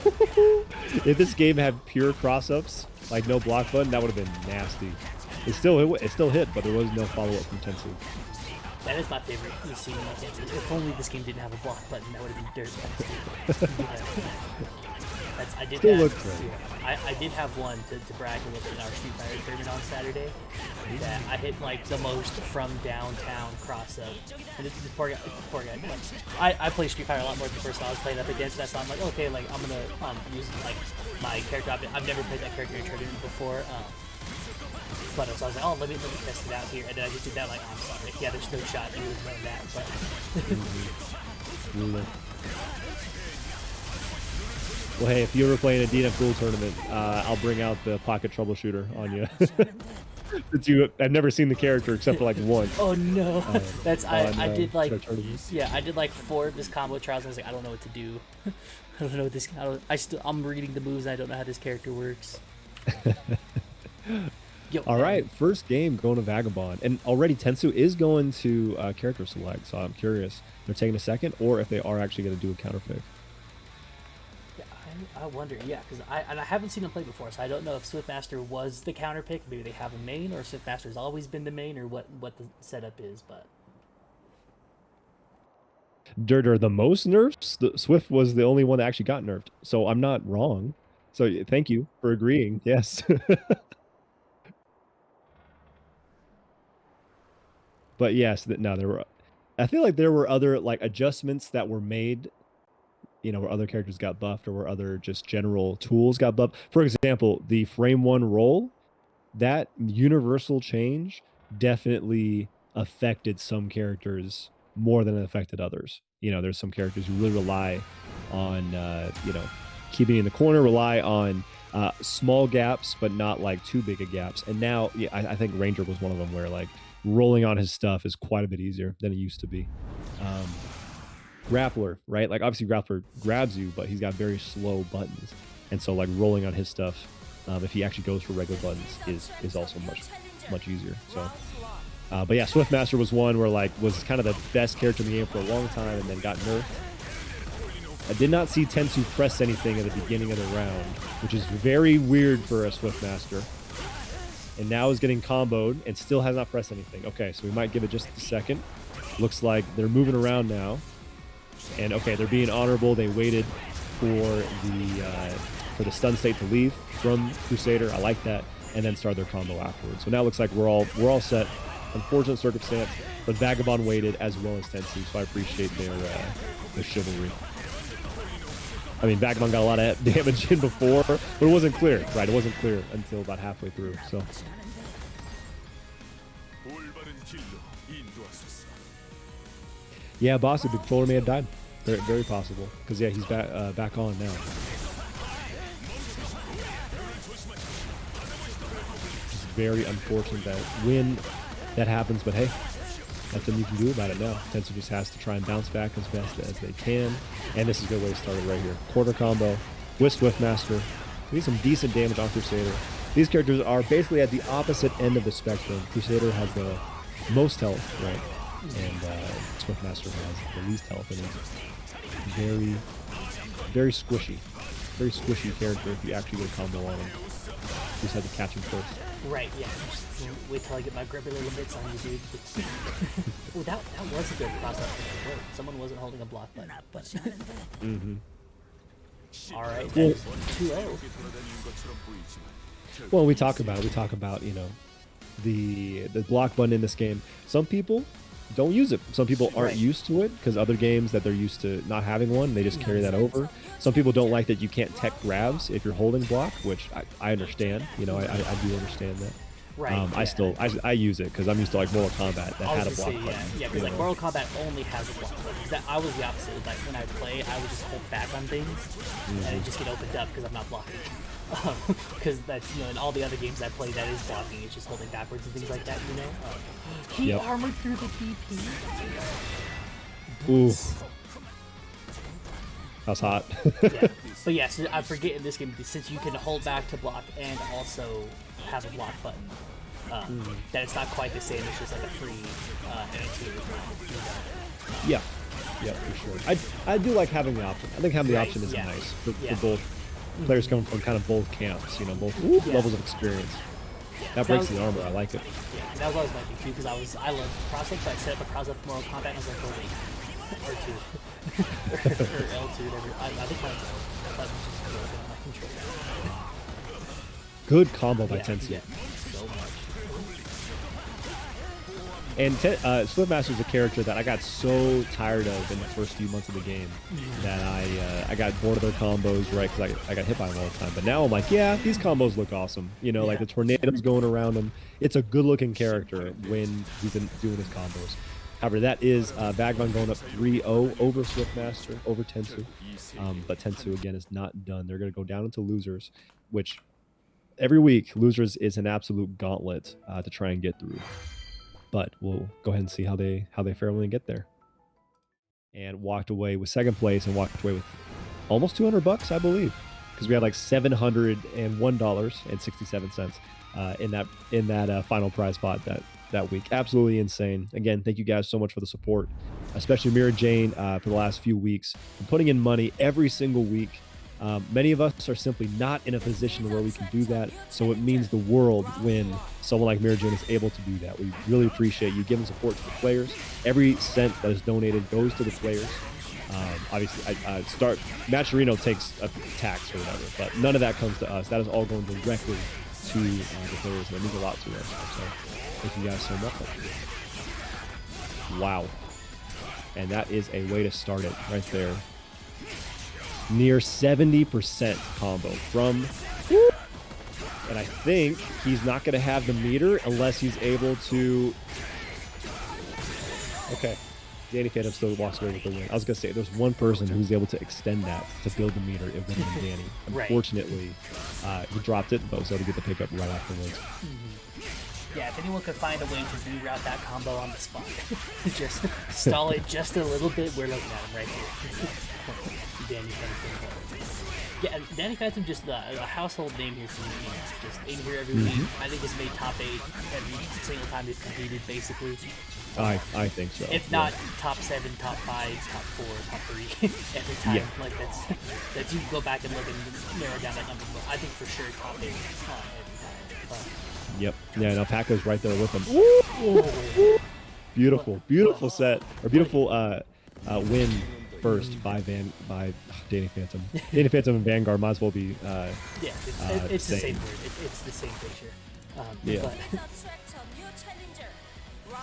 If this game had pure cross-ups, like no block button, that would have been nasty. It still hit, but there was no follow-up from Tensu. That is my favorite scene. If only this game didn't have a block button, that would have been dirt. I did have one to brag a little bit in our Street Fighter tournament on Saturday. That I hit like the most from downtown cross up. And this poor guy. I play Street Fighter a lot more than the person I was playing up against. And so I'm like, okay, like I'm gonna use like my character. I've never played that character in a tournament before. But so I was like, oh, let me test it out here. And then I just did that like, I'm sorry. Yeah, there's no shot you would have known that. But. Well, hey, if you're ever playing a DNF Duel Tournament, I'll bring out the pocket troubleshooter on you. I've never seen the character except for like once. Oh no, that's I did like Smash tournament. yeah, I did like 4 of this combo trials. And I was like, I don't know what to do. I don't know what this. I'm reading the moves. And I don't know how this character works. Yo, All right, first game going to Vagabond, and already Tensu is going to character select. So I'm curious, they're taking a second, or if they are actually going to do a counter pick. Yeah, I wonder. Yeah, because I haven't seen him play before, so I don't know if Swiftmaster was the counter pick. Maybe they have a main, or Swiftmaster's always been the main, or what the setup is. But Durder, the most nerfs, Swift was the only one that actually got nerfed. So I'm not wrong. So thank you for agreeing. Yes. But yes, no, there were. I feel like there were other like adjustments that were made, where other characters got buffed or where other just general tools got buffed. For example, the frame 1 roll, that universal change definitely affected some characters more than it affected others. There's some characters who really rely on, keeping in the corner, rely on small gaps, but not like too big of gaps. And now, yeah, I think Ranger was one of them where like rolling on his stuff is quite a bit easier than it used to be. Grappler, right? Like obviously Grappler grabs you, but he's got very slow buttons. And so like rolling on his stuff, if he actually goes for regular buttons, is also much easier. So but yeah, Swiftmaster was one where like was kind of the best character in the game for a long time and then got nerfed. I did not see Tensu press anything at the beginning of the round, which is very weird for a Swiftmaster. And now is getting comboed and still has not pressed anything. Okay, so we might give it just a second. Looks like they're moving around now. And okay, they're being honorable. They waited for the stun state to leave from Crusader. I like that. And then start their combo afterwards. So now it looks like we're all set. Unfortunate circumstance, but Vagabond waited as well as Tensu, so I appreciate their chivalry. I mean, Vagabond got a lot of damage in before, but it wasn't clear, right? It wasn't clear until about halfway through, so. Yeah, Bossy, the controller may have died. Very, very possible, because yeah, he's back on now. It's very unfortunate that when that happens, but hey, nothing you can do about it now. Tensu just has to try and bounce back as best as they can. And this is a good way to start it right here. Quarter combo with Swiftmaster. Need some decent damage on Crusader. These characters are basically at the opposite end of the spectrum. Crusader has the most health, right? And Swiftmaster has the least health. And he's very, very squishy. Very squishy character if you actually get a combo on him. You just have to catch him first. Right, yeah. Just wait till I get my grippy little mitts on you, dude. Oh, that was a good cross-up. Someone wasn't holding a block button. But Alright, Well, 2-0. Well, we talk about the block button in this game. Some people don't use it. Some people aren't used to it because other games that they're used to not having one, they just carry that over. Some people don't like that you can't tech grabs if you're holding block, which I understand. I do understand that. Right. I use it because I'm used to like Mortal Kombat that had a block button. Yeah, because like Mortal Kombat only has a block button. I was the opposite. Like when I play, I would just hold back on things and it just get opened up because I'm not blocking. Because that's in all the other games I play, that is blocking. It's just holding backwards and things like that. He armored through the DP. Ooh, that's hot. Yeah. But yeah, so I forget in this game since you can hold back to block and also have a block button. That it's not quite the same. It's just like a free anti. Yeah, for sure. I do like having the option. I think having the option is nice for both players coming from kind of both camps. Both levels of experience. That breaks the armor. I like it. Yeah, that was always my thing too because I love cross-up, so I set up a cross-up Mortal Kombat and I was like, oh wait, R2 or L2, whatever. I think mine's L. I thought it was just broken on my controller. Good combo by Tensu. Yeah, so much. And Swiftmaster is a character that I got so tired of in the first few months of the game that I got bored of their combos, right? Because I got hit by them all the time. But now I'm like, yeah, these combos look awesome. Like the tornadoes going around him. It's a good-looking character when he's doing his combos. However, that is Vagabond going up 3-0 over Swiftmaster, over Tensu. But Tensu, again, is not done. They're going to go down into losers, which every week, losers is an absolute gauntlet to try and get through. But we'll go ahead and see how they fare when they get there. And walked away with second place and walked away with almost $200, I believe, because we had like $701.67 in that final prize pot that week. Absolutely insane. Again, thank you guys so much for the support, especially Mira Jane for the last few weeks, and putting in money every single week. Many of us are simply not in a position where we can do that, so it means the world when someone like Mira Jane is able to do that. We really appreciate you giving support to the players. Every cent that is donated goes to the players. Obviously, Matcherino takes a tax or whatever, but none of that comes to us. That is all going directly to the players, and it means a lot to us. So thank you guys so much. Wow. And that is a way to start it right there. Near 70% combo from, and I think he's not going to have the meter unless he's able to. Okay, DaniPhantom still walks away with the win. I was going to say there's one person who's able to extend that to build the meter. It would have been Danny. Unfortunately, he dropped it, but was able to get the pickup right afterwards. Yeah, if anyone could find a way to reroute that combo on the spot, just stall it just a little bit. We're looking at him right here. DaniPhantom. Yeah, DaniPhantom, just a household name here for me. Just in here every week. I think he's made top 8 every single time he's competed, basically. I think so. If not top 7, top 5, top 4, top 3 every time. Yeah. Like that's you can go back and look and narrow down that number. But I think for sure top 8 every time. But, yep. Yeah, and Alpaca's right there with him. Woo! Beautiful set, or beautiful win first by DaniPhantom. DaniPhantom and Vanguard might as well be. It's the same word. It's the same picture. Yeah. But,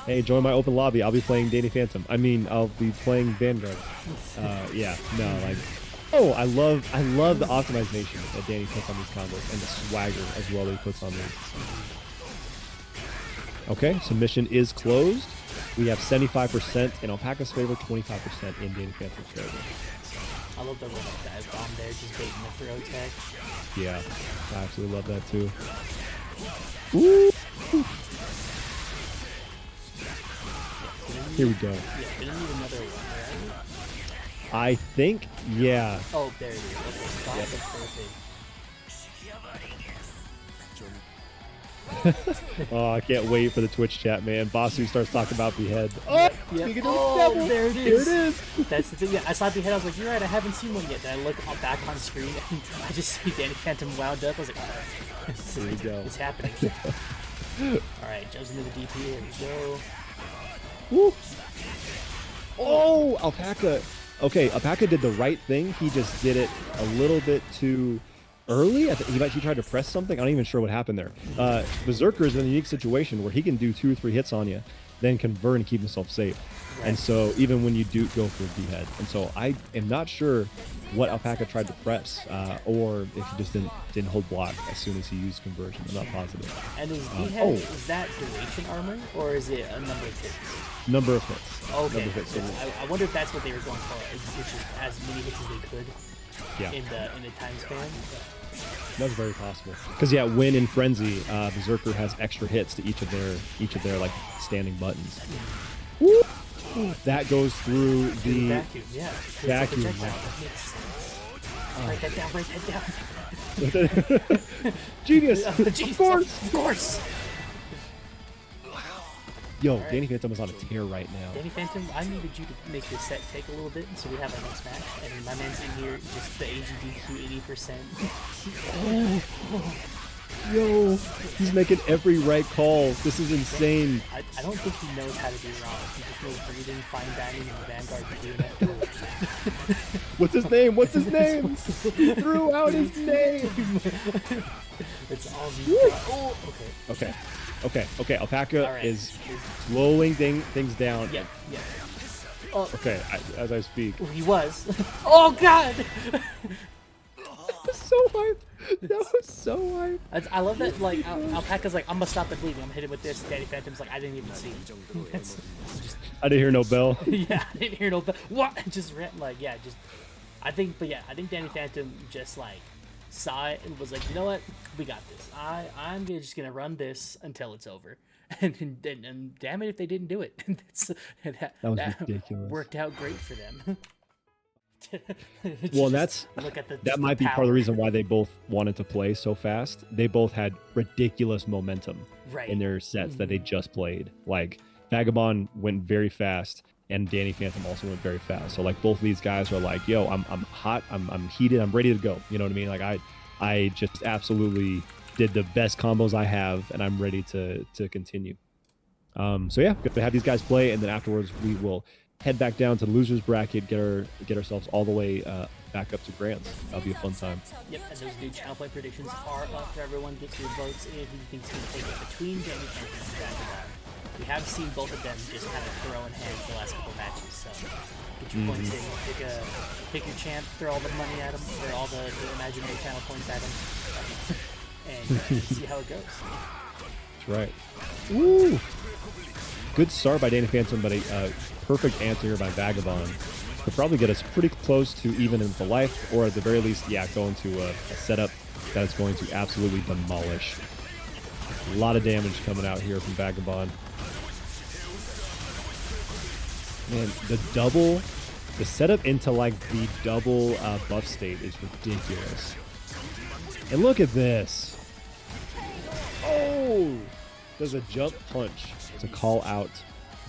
Hey, join my open lobby. I'll be playing DaniPhantom. I mean, I'll be playing Vanguard. I love the optimization that Danny puts on these combos and the swagger as well that he puts on these. Okay, submission is closed. We have 75% in Alpaca's favor, 25% in DaniPhantom's favor. I love the little dive bomb there, just baiting the throw tech. Yeah, I absolutely love that too. Ooh. Here we go. Yeah, we don't need another one, right? I think, yeah. Oh, there it is. Okay, Yep. Perfect. Oh, I can't wait for the Twitch chat, man. Bossu starts talking about Behead. Oh, Yep. speaking of the Oh, devil, there it Here is. it is. That's the thing. Yeah, I saw Behead. I was like, you're right. I haven't seen one yet. Then I look back on screen and I just see DaniPhantom wound up. I was like, all right. Here we go. It's happening. All right, jumps into the DP. Here we go. Woo. Oh, Alpaca. Okay, Alpaca did the right thing. He just did it a little bit too early. I think he tried to press something. I'm not even sure what happened there. Berserker is in a unique situation where he can do 2 or 3 hits on you, then convert and keep himself safe. Right. And so even when you do go for a behead, and so I am not sure what Alpaca tried to press, or if he just didn't hold block as soon as he used conversion. I'm not positive. And is behead is that duration armor or is it a number of hits? Number of hits. Okay. Number of hits. I wonder if that's what they were going for, which is as many hits as they could. Yeah. In the time span. That's very possible. Because when in Frenzy, Berserker has extra hits to each of their like standing buttons. Woo! That goes through the vacuum. Yeah. Vacuum. Like that makes sense. Write that down. Genius. Of course. Yo, right. DaniPhantom is on a tear right now. DaniPhantom, I needed you to make this set take a little bit, so we have our next match. And my man's in here, just the AGDQ 80%. Yo, he's making every right call. This is insane. I don't think he knows how to do wrong. He just knows breathing, fine dining, and Vanguard DNF Duel. What's his name? He threw out his name. It's all me. Oh, okay. Okay. Alpaca is slowing things down. Yeah. Okay, as I speak. He was. Oh, God! That was so hype. I love that, like, Alpaca's like, I'm gonna stop the bleeding. I'm hitting with this. DaniPhantom's like, I didn't even see it. I didn't hear no bell. Yeah, I didn't hear no bell. What? Just ran, like, yeah, just. I think DaniPhantom just, like, saw it and was like, you know what, we got this. I'm just gonna run this until it's over, and damn it if they didn't do it. that was ridiculous. Worked out great for them. Well, that might be part of the reason why they both wanted to play so fast. They both had ridiculous momentum in their sets that they just played. Like Vagabond went very fast, and DaniPhantom also went very fast. So like both of these guys are like, yo, I'm hot, I'm heated, I'm ready to go. You know what I mean? Like I just absolutely did the best combos I have, and I'm ready to continue. So yeah, good to have these guys play, and then afterwards we will head back down to the losers bracket, get ourselves all the way back up to Grants. That'll be a fun time. Yep, and those new channel play predictions are up for everyone. Get your votes in who you think's going to take it between DaniPhantom and Vagabond. We have seen both of them just kind of throwing hands the last couple matches, so get your points in, pick your champ, throw all the money at him, throw all the imaginary channel points at him, and see how it goes. That's right. Woo! Good start by DaniPhantom, but a perfect answer here by Vagabond. Could probably get us pretty close to even in the life, or at the very least, yeah, go into a setup that is going to absolutely demolish. A lot of damage coming out here from Vagabond. Man, the setup into like the double buff state is ridiculous. And look at this. Oh! Does a jump punch to call out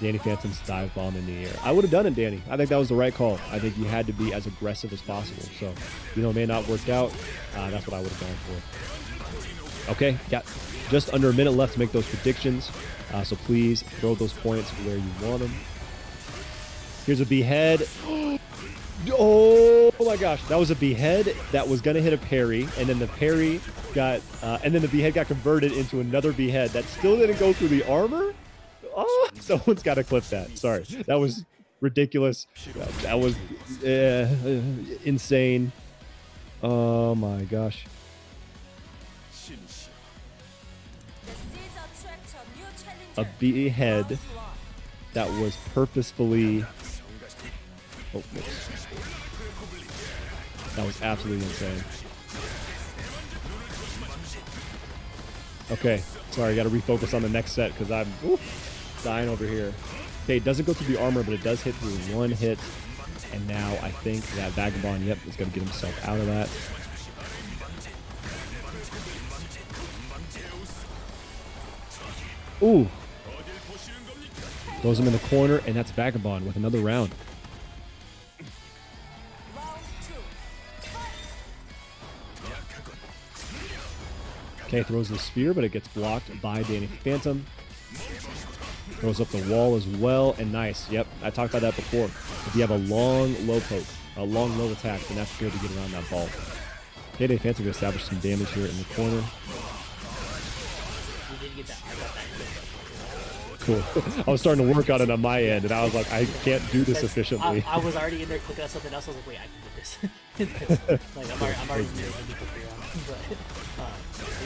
DaniPhantom's dive bomb in the air. I would have done it, Danny. I think that was the right call. I think you had to be as aggressive as possible. So, you know, it may not work out. That's what I would have gone for. Okay, got just under a minute left to make those predictions. So please throw those points where you want them. Here's a behead. Oh my gosh, that was a behead that was gonna hit a parry, and then the parry got, and then the behead got converted into another behead that still didn't go through the armor. Oh, someone's got to clip that. Sorry, that was ridiculous. That was insane. Oh my gosh. A behead that was purposefully. Oh, that was absolutely insane. Okay, sorry, got to refocus on the next set because I'm dying over here. Okay, it doesn't go through the armor, but it does hit through one hit. And now I think that Vagabond, yep, is going to get himself out of that. Ooh. Throws him in the corner, and that's Vagabond with another round. Okay, throws the spear, but it gets blocked by DaniPhantom. Throws up the wall as well, and nice. Yep, I talked about that before. If you have a long low poke, a long low attack, then that's good to get around that ball. Okay, DaniPhantom will establish some damage here in the corner. Cool. I was starting to work on it on my end, and I was like, I can't do this efficiently. I was already in there clicking on something else. I was like, wait, I can do this. Like, I'm already in there. But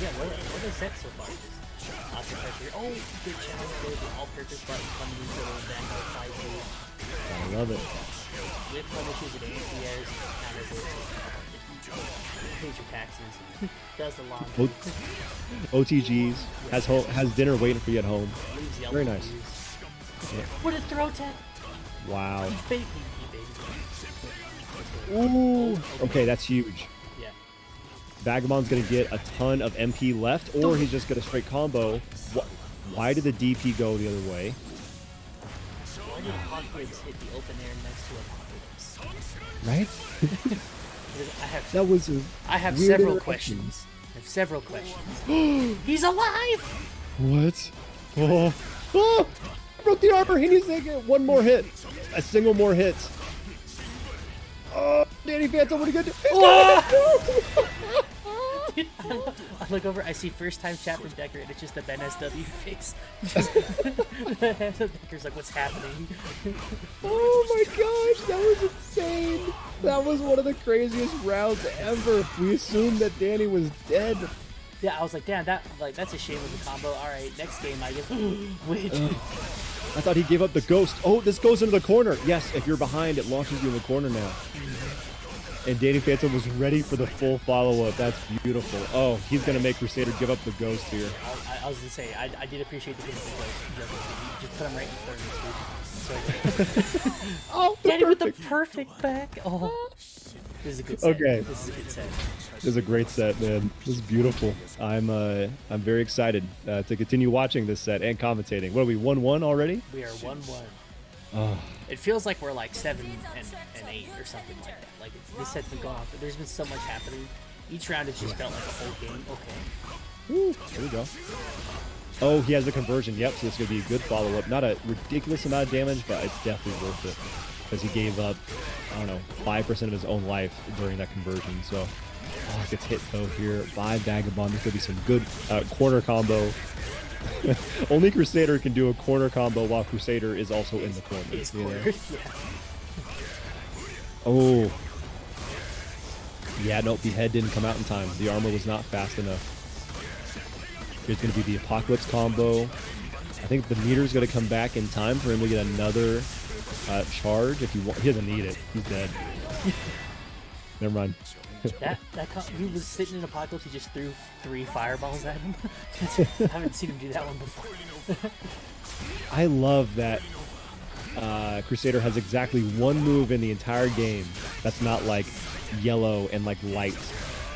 yeah, what a set so far. Lots of pressure. Oh, good challenge with the all-purpose button coming into the back of 5 I love it. With punishes and anti-airs, pays your taxes, does the long. OTGs, has dinner waiting for you at home. Very nice. Yeah. What a throw tech! Wow. He baby. Ooh. Okay, that's huge. Yeah. Vagabond's gonna get a ton of MP left, or he's just gonna straight combo. Why did the DP go the other way? Why did Apocalypse hit the open air next to Apocalypse? Right? I have several questions. He's alive! What? Oh. Oh! Broke the armor. He needs to get one more hit. A single more hit. Oh, DaniPhantom, what are you gonna do? I look over, I see first time chat from Decker, and it's just the Ben SW face. Decker's like, what's happening? Oh my gosh, that was insane. That was one of the craziest rounds ever. We assumed that Danny was dead. Yeah, I was like, damn, that's a shame with the combo. Alright, next game I guess. Wait. I thought he gave up the ghost. Oh, this goes into the corner. Yes, if you're behind, it launches you in the corner now. And Danny Phantom was ready for the full follow-up. That's beautiful. Oh, he's going to make Crusader give up the ghost here. I was gonna say I did appreciate the ghost. Just put him right in third. So, Oh, Danny with the perfect back. Oh, this is a good set. Okay. This is a good set. This is a great set, man. This is beautiful. I'm very excited to continue watching this set and commentating. What are we, 1-1 already? We are 1-1. Oh, It feels like we're like 7 and 8 or something like that. Like this set's been going on. There's been so much happening. Each round has just felt like a whole game. Okay. woo, there we go. Oh, he has the conversion. Yep, so this is going to be a good follow-up. Not a ridiculous amount of damage, but it's definitely worth it. Because he gave up, I don't know, 5% of his own life during that conversion. So, oh, gets hit though here by Vagabond. This could be some good corner combo. Only Crusader can do a corner combo while Crusader is also in the corner. It's You know? cornered. Yeah. Oh. Yeah, nope, the head didn't come out in time. The armor was not fast enough. Here's going to be the Apocalypse combo. I think the meter's going to come back in time for him to get another charge. If he doesn't need it. He's dead. Never mind. He was sitting in Apocalypse. He just threw 3 fireballs at him. I haven't seen him do that one before. I love that Crusader has exactly one move in the entire game that's not like yellow and like light,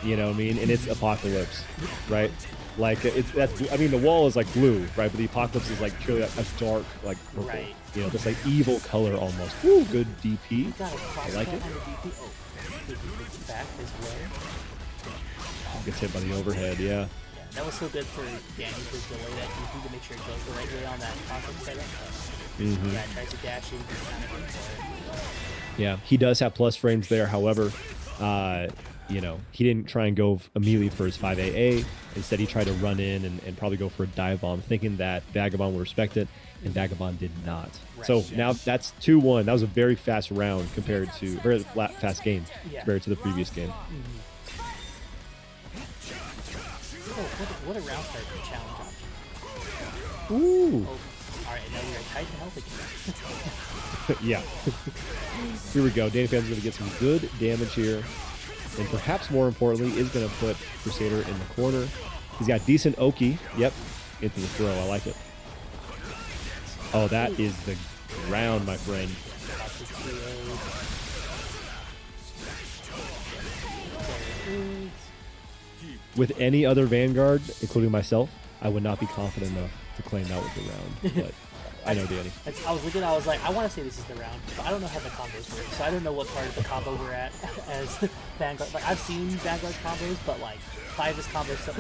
you know what I mean? And it's Apocalypse, right? Like I mean the wall is like blue, right? But the Apocalypse is like purely a dark like purple, Right. you know, this like evil color almost. Woo, good DP. Got a cross I like cut it. on the DP. Oh, did he make it back as well? Gets hit by the overhead, yeah. Yeah, that was so good for Danny to delay that DP to make sure it goes the right way on that concept setup. Yeah, tries to dash in, he's kind of in for it. Yeah, he does have plus frames there. However, you know, he didn't try and go immediately for his 5AA. Instead, he tried to run in and probably go for a dive bomb, thinking that Vagabond would respect it, and Vagabond did not. Right. So now that's 2-1. That was a very fast round compared to very fast game Yeah. compared to the previous game. Oh, what a round start for challenge option. Ooh, Oh, alright, now we are tight and healthy again. yeah. Here we go. DaniPhantom's going to get some good damage here. And perhaps more importantly, is going to put Crusader in the corner. He's got decent Oki. Yep. Into the throw. I like it. Oh, that is the round, my friend. Got the trio. There it is. With any other Vanguard, including myself, I would not be confident enough to claim that was the round. But I know Danny. I was looking, I was like, I want to say this is the round, but I don't know how the combos work, so I don't know what part of the combo we're at as Vanguard. Like, I've seen Vanguard combos, but like, 5 is combos, so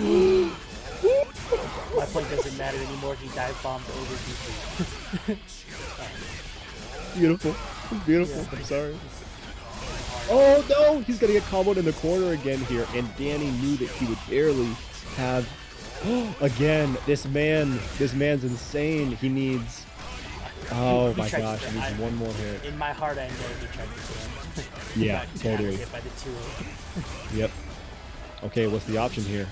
my point doesn't matter anymore. He dive bombed over DP. Beautiful. Beautiful. Yeah. I'm sorry. Oh, no! He's going to get comboed in the corner again here, and Danny knew that he would barely have... Again, this man's insane. He needs... Oh He my tried to gosh, throw- he needs I- one more hit. In my heart, I know he tried to throw. Yeah, Got totally. hit by the 2. Yep. Okay, what's the option here?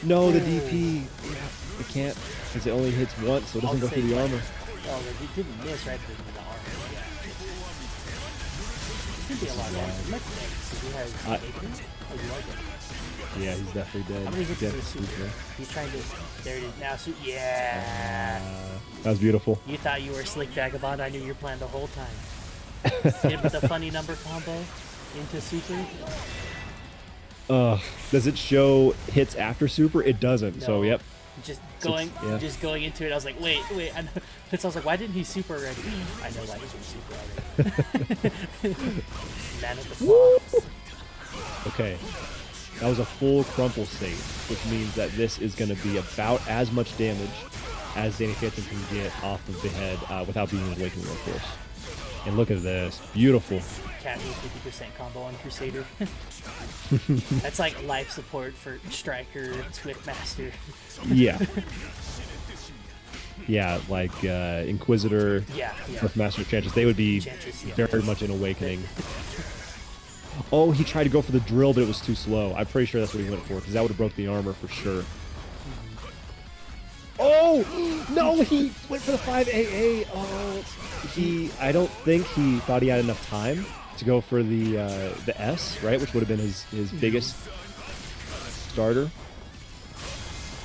No, the DP. Yeah, it can't, because it only hits once, so it doesn't go through the armor. Oh, it didn't miss right through the armor. Yeah. It's gonna be a lot of damage. He might be dead, because he has Awakening. Oh, you like it? Yeah, he's definitely dead. How many hits is Death the super? super. He's trying to. There it is. Now, yeah. That was beautiful. You thought you were a slick vagabond. I knew your plan the whole time. Hit with the funny number combo into super. Does it show hits after super? It doesn't. So No. yep. Just So going, it's- yeah. just going into it. I was like, wait. I know. I was like, why didn't he super already? I know why he didn't super already. Man of the cloth. Okay. That was a full crumple state, which means that this is going to be about as much damage as DaniPhantom can get off of the head without being awakened, of course. And look at this. Beautiful. Cat 50% combo on Crusader. That's like life support for Striker, Swift Master. Yeah. Yeah, like Inquisitor, Yeah. Master Enchantress, they would be Enchantress, yeah. very much in Awakening. Oh, he tried to go for the drill, but it was too slow. I'm pretty sure that's what he went for, because that would have broke the armor for sure. Oh! No, he went for the 5AA! Oh, I don't think he thought he had enough time, to go for the S, right, which would have been his biggest starter.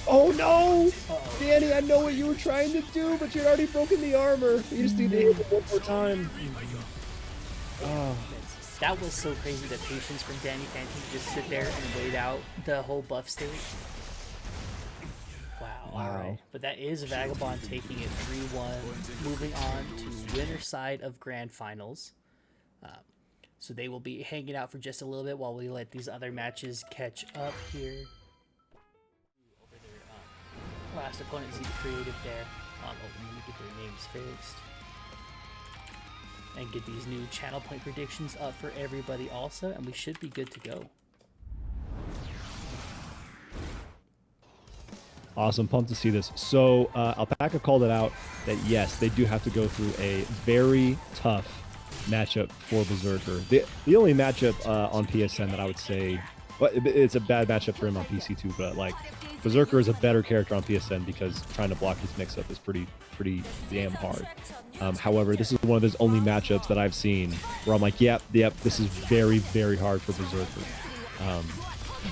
Oh no! Danny, I know what you were trying to do, but you'd already broken the armor. You just need to hit it one more time. Oh. That was so crazy, the patience from DaniPhantom to just sit there and wait out the whole buff state. Wow. Alright. But that is Vagabond taking it 3-1, moving on to winner side of Grand Finals. So they will be hanging out for just a little bit while we let these other matches catch up here. Last opponent, Z Creative there. Let me get their names fixed. And get these new channel point predictions up for everybody also, and we should be good to go. Awesome, pumped to see this. So Alpaca called it out that yes, they do have to go through a very tough matchup for Berserker. The only matchup on PSN that I would say, well, it's a bad matchup for him on PC too, but like Berserker is a better character on PSN because trying to block his mix-up is pretty damn hard. However, this is one of those only matchups that I've seen where I'm like, yep, this is very, very hard for Berserker.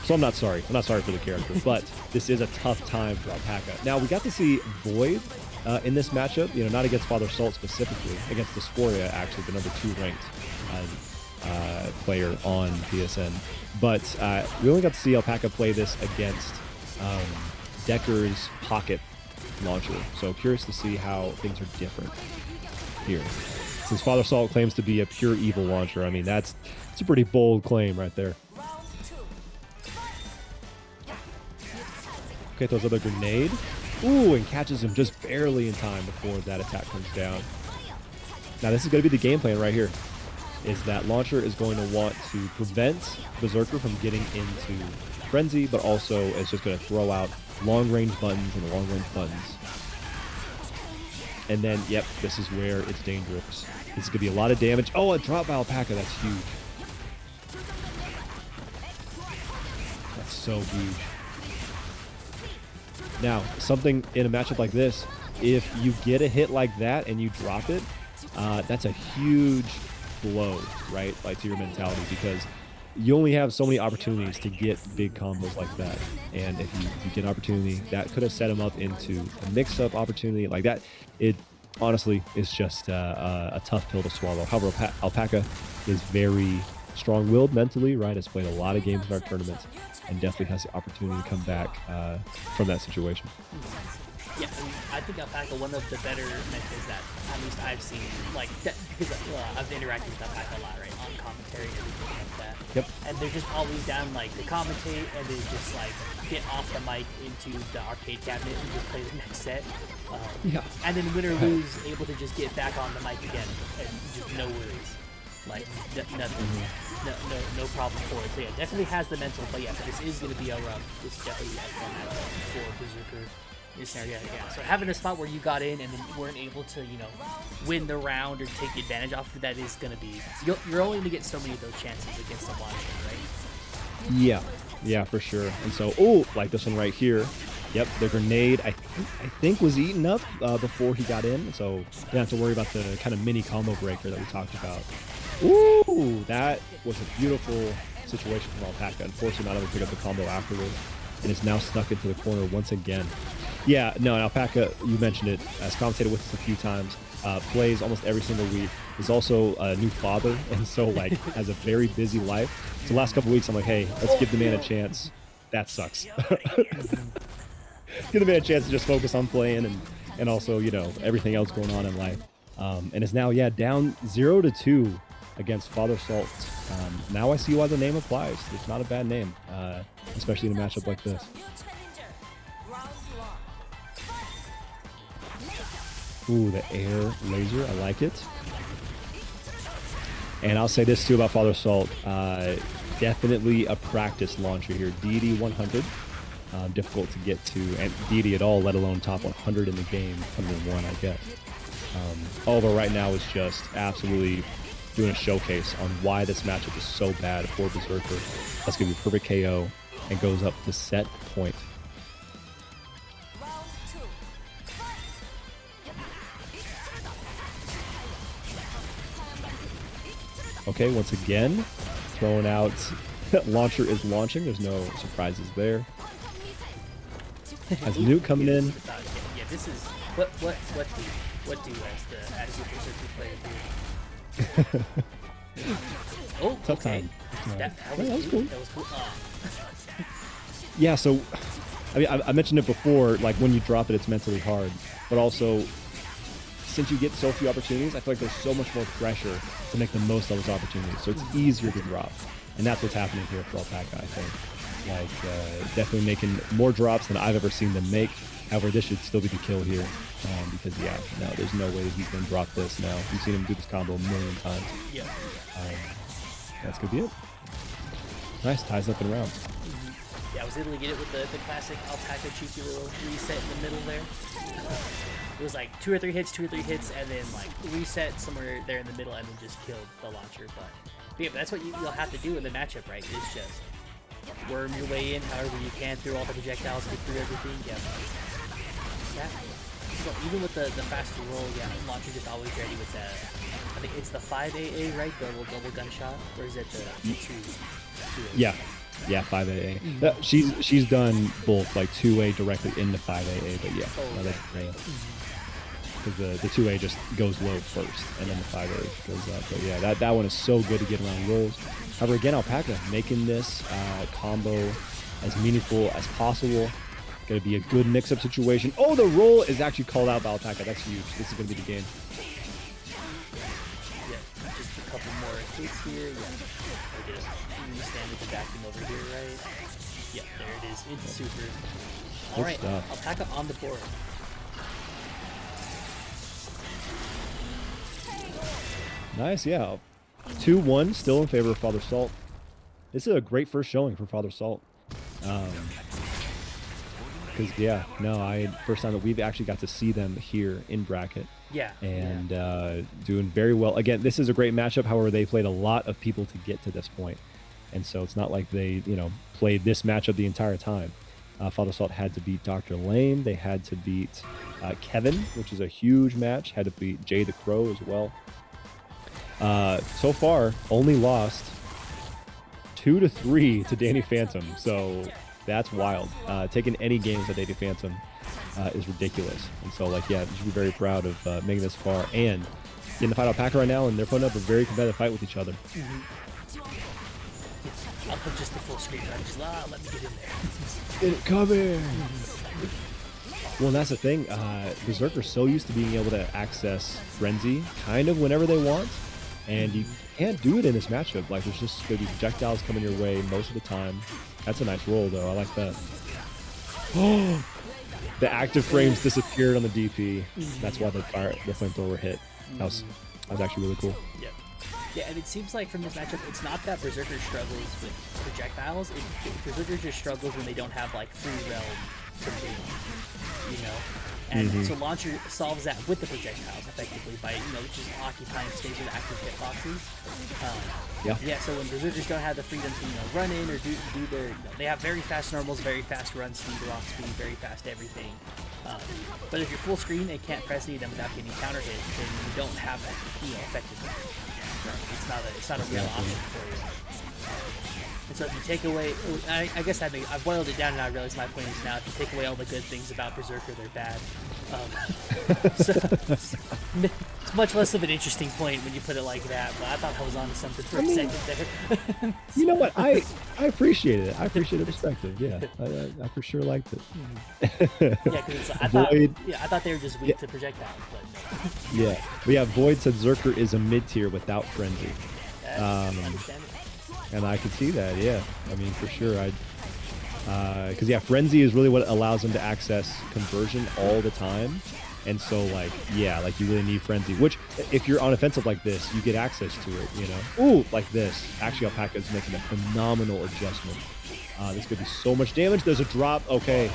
So I'm not sorry. I'm not sorry for the character, but this is a tough time for Alpaca. Now, we got to see Void in this matchup, you know, not against Father Salt specifically, against Dysphoria, actually, the number 2 ranked player on PSN. But we only got to see Alpaca play this against Decker's Pocket launcher. So curious to see how things are different here. Since Father Salt claims to be a pure evil launcher, I mean, that's a pretty bold claim right there. Okay, throws another grenade. Ooh, and catches him just barely in time before that attack comes down. Now this is going to be the game plan right here. Is that launcher is going to want to prevent Berserker from getting into Frenzy, but also it's just going to throw out long-range buttons and long-range buttons. And then, yep, this is where it's dangerous. This is going to be a lot of damage. Oh, a drop by Alpaca, that's huge. That's so huge. Now, something in a matchup like this, if you get a hit like that and you drop it, that's a huge blow, right? Like to your mentality, because you only have so many opportunities to get big combos like that. And if you get an opportunity, that could have set him up into a mix-up opportunity like that. It honestly is just a tough pill to swallow. However, Alpaca is very strong-willed mentally, right? Has played a lot of games in our tournaments and definitely has the opportunity to come back from that situation. Yeah, I think Alpaca, one of the better methods that at least I've seen, like, because I've interacted with Alpaca a lot, right, on commentary and everything like that. Yep. And they're just always down, like, to commentate and then just, like, get off the mic into the arcade cabinet and just play the next set. Yeah. And then win or lose, able to just get back on the mic again and just no worries. Like, nothing. No problem for it. So yeah, definitely has the mental, but yeah, this is going to be a rough. This is definitely a fun matchup for Berserker. Yeah. So having a spot where you got in and then weren't able to, you know, win the round or take advantage off of that is going to be, you're only going to get so many of those chances against a launcher, right? Yeah, for sure. And so, oh, like this one right here. Yep, the grenade I think was eaten up before he got in, so you don't have to worry about the kind of mini combo breaker that we talked about. Ooh, that was a beautiful situation from Alpaca. Unfortunately, not able to pick up the combo afterwards, and is now stuck into the corner once again. Yeah, no, Alpaca, you mentioned it, has commentated with us a few times, plays almost every single week, is also a new father, and so, like, has a very busy life. So the last couple weeks, I'm like, hey, let's give the man a chance. That sucks. Give the man a chance to just focus on playing and also, you know, everything else going on in life. And is now, yeah, down 0-2 against Father Salt. Now I see why the name applies. It's not a bad name, especially in a matchup like this. Ooh, the air laser, I like it. And I'll say this too about Father Salt. Definitely a practice launcher here. Deity 100. Difficult to get to, and Deity at all, let alone top 100 in the game, 101, I guess. Oliver right now is just absolutely doing a showcase on why this matchup is so bad for Berserker. That's going to be perfect KO and goes up to set point. Okay, once again, throwing out. Launcher is launching. There's no surprises there. Has Nuke coming in. Yeah, this is what do as the attitude player do? Oh, Tough okay. time. That was cool. That was cool. Yeah, so I mean, I mentioned it before. Like when you drop it, it's mentally hard, but also since you get so few opportunities, I feel like there's so much more pressure to make the most of those opportunities. So it's easier to drop, and that's what's happening here for Alpaca, I think. Like definitely making more drops than I've ever seen them make. However, this should still be the kill here because yeah, no, there's no way that he's gonna drop this now. We've seen him do this combo a million times. Yeah. That's gonna be it. Nice, ties up and around. Yeah, I was able to get it with the classic Alpaca cheeky little reset in the middle there. It was like 2 or 3 hits, and then like reset somewhere there in the middle, and then just killed the launcher. But yeah, but that's what you'll have to do in the matchup, right? Is just worm your way in however you can through all the projectiles, get through everything. Yeah. So even with the faster roll, yeah, launcher just always ready with that. I think it's the 5 AA, right? The little double gunshot, or is it the 2? Yeah. Yeah, 5 AA. She's done both, like 2A directly into 5 AA, but yeah, because the 2A just goes low first, and then the 5A goes up. But yeah, that one is so good to get around rolls. However, again, Alpaca making this combo as meaningful as possible. Going to be a good mix-up situation. Oh, the roll is actually called out by Alpaca. That's huge. This is going to be the game. Yeah, just a couple more hits here. Yeah, we stand with the vacuum over here, right? Yeah, there it is. Into super. All right, Alpaca on the board. Nice, yeah. 2-1 still in favor of Father Salt. This is a great first showing for Father Salt. Because yeah, no, first time that we've actually got to see them here in bracket. Yeah. And doing very well. Again, this is a great matchup. However, they played a lot of people to get to this point. And so it's not like they, played this matchup the entire time. Father Salt had to beat Dr. Lame. They had to beat Kevin, which is a huge match. Had to beat Jay the Crow as well. So far, only lost 2-3 to Danny Phantom. So that's wild. Taking any games at Danny Phantom is ridiculous. And so, like, yeah, you should be very proud of making this far and getting the fight Alpaca right now, and they're putting up a very competitive fight with each other. I'll put just the full screen. I'm just let me get in there. Get it coming. Well, and that's the thing. Berserker's so used to being able to access Frenzy kind of whenever they want, and you can't do it in this matchup. Like, there's just going to be projectiles coming your way most of the time. That's a nice roll, though. I like that. Oh, the active frames disappeared on the DP. That's why the flamethrower hit. That was actually really cool. Yeah. Yeah, and it seems like from this matchup, it's not that Berserker struggles with projectiles. Berserker just struggles when they don't have, like, free realm to do, And so Launcher solves that with the projectiles, effectively, by, just occupying space with active hitboxes. Yeah, so when Berserkers don't have the freedom to, run in or do their, they have very fast normals, very fast run speed, rock speed, very fast everything. But if you're full screen and can't press any of them without getting counter hit, then you don't have that, effectively. Right? It's not a real option for you. And so if you take away, I guess I've boiled it down and I realize my point is now if you take away all the good things about Berserker, they're bad. So it's much less of an interesting point when you put it like that, but I thought I was onto something for a second there. You know what? I appreciated it. I appreciate the perspective. Yeah, I for sure liked it. Yeah, because I thought they were just weak to projectiles, but no. Yeah, Void said Zerker is a mid tier without Frenzy. That's understandable. And I could see that, yeah. I mean, for sure. Because, Frenzy is really what allows them to access conversion all the time. And so, you really need Frenzy. Which, if you're on offensive like this, you get access to it, Ooh, like this. Actually, Alpaca is making a phenomenal adjustment. This could be so much damage. There's a drop. Okay.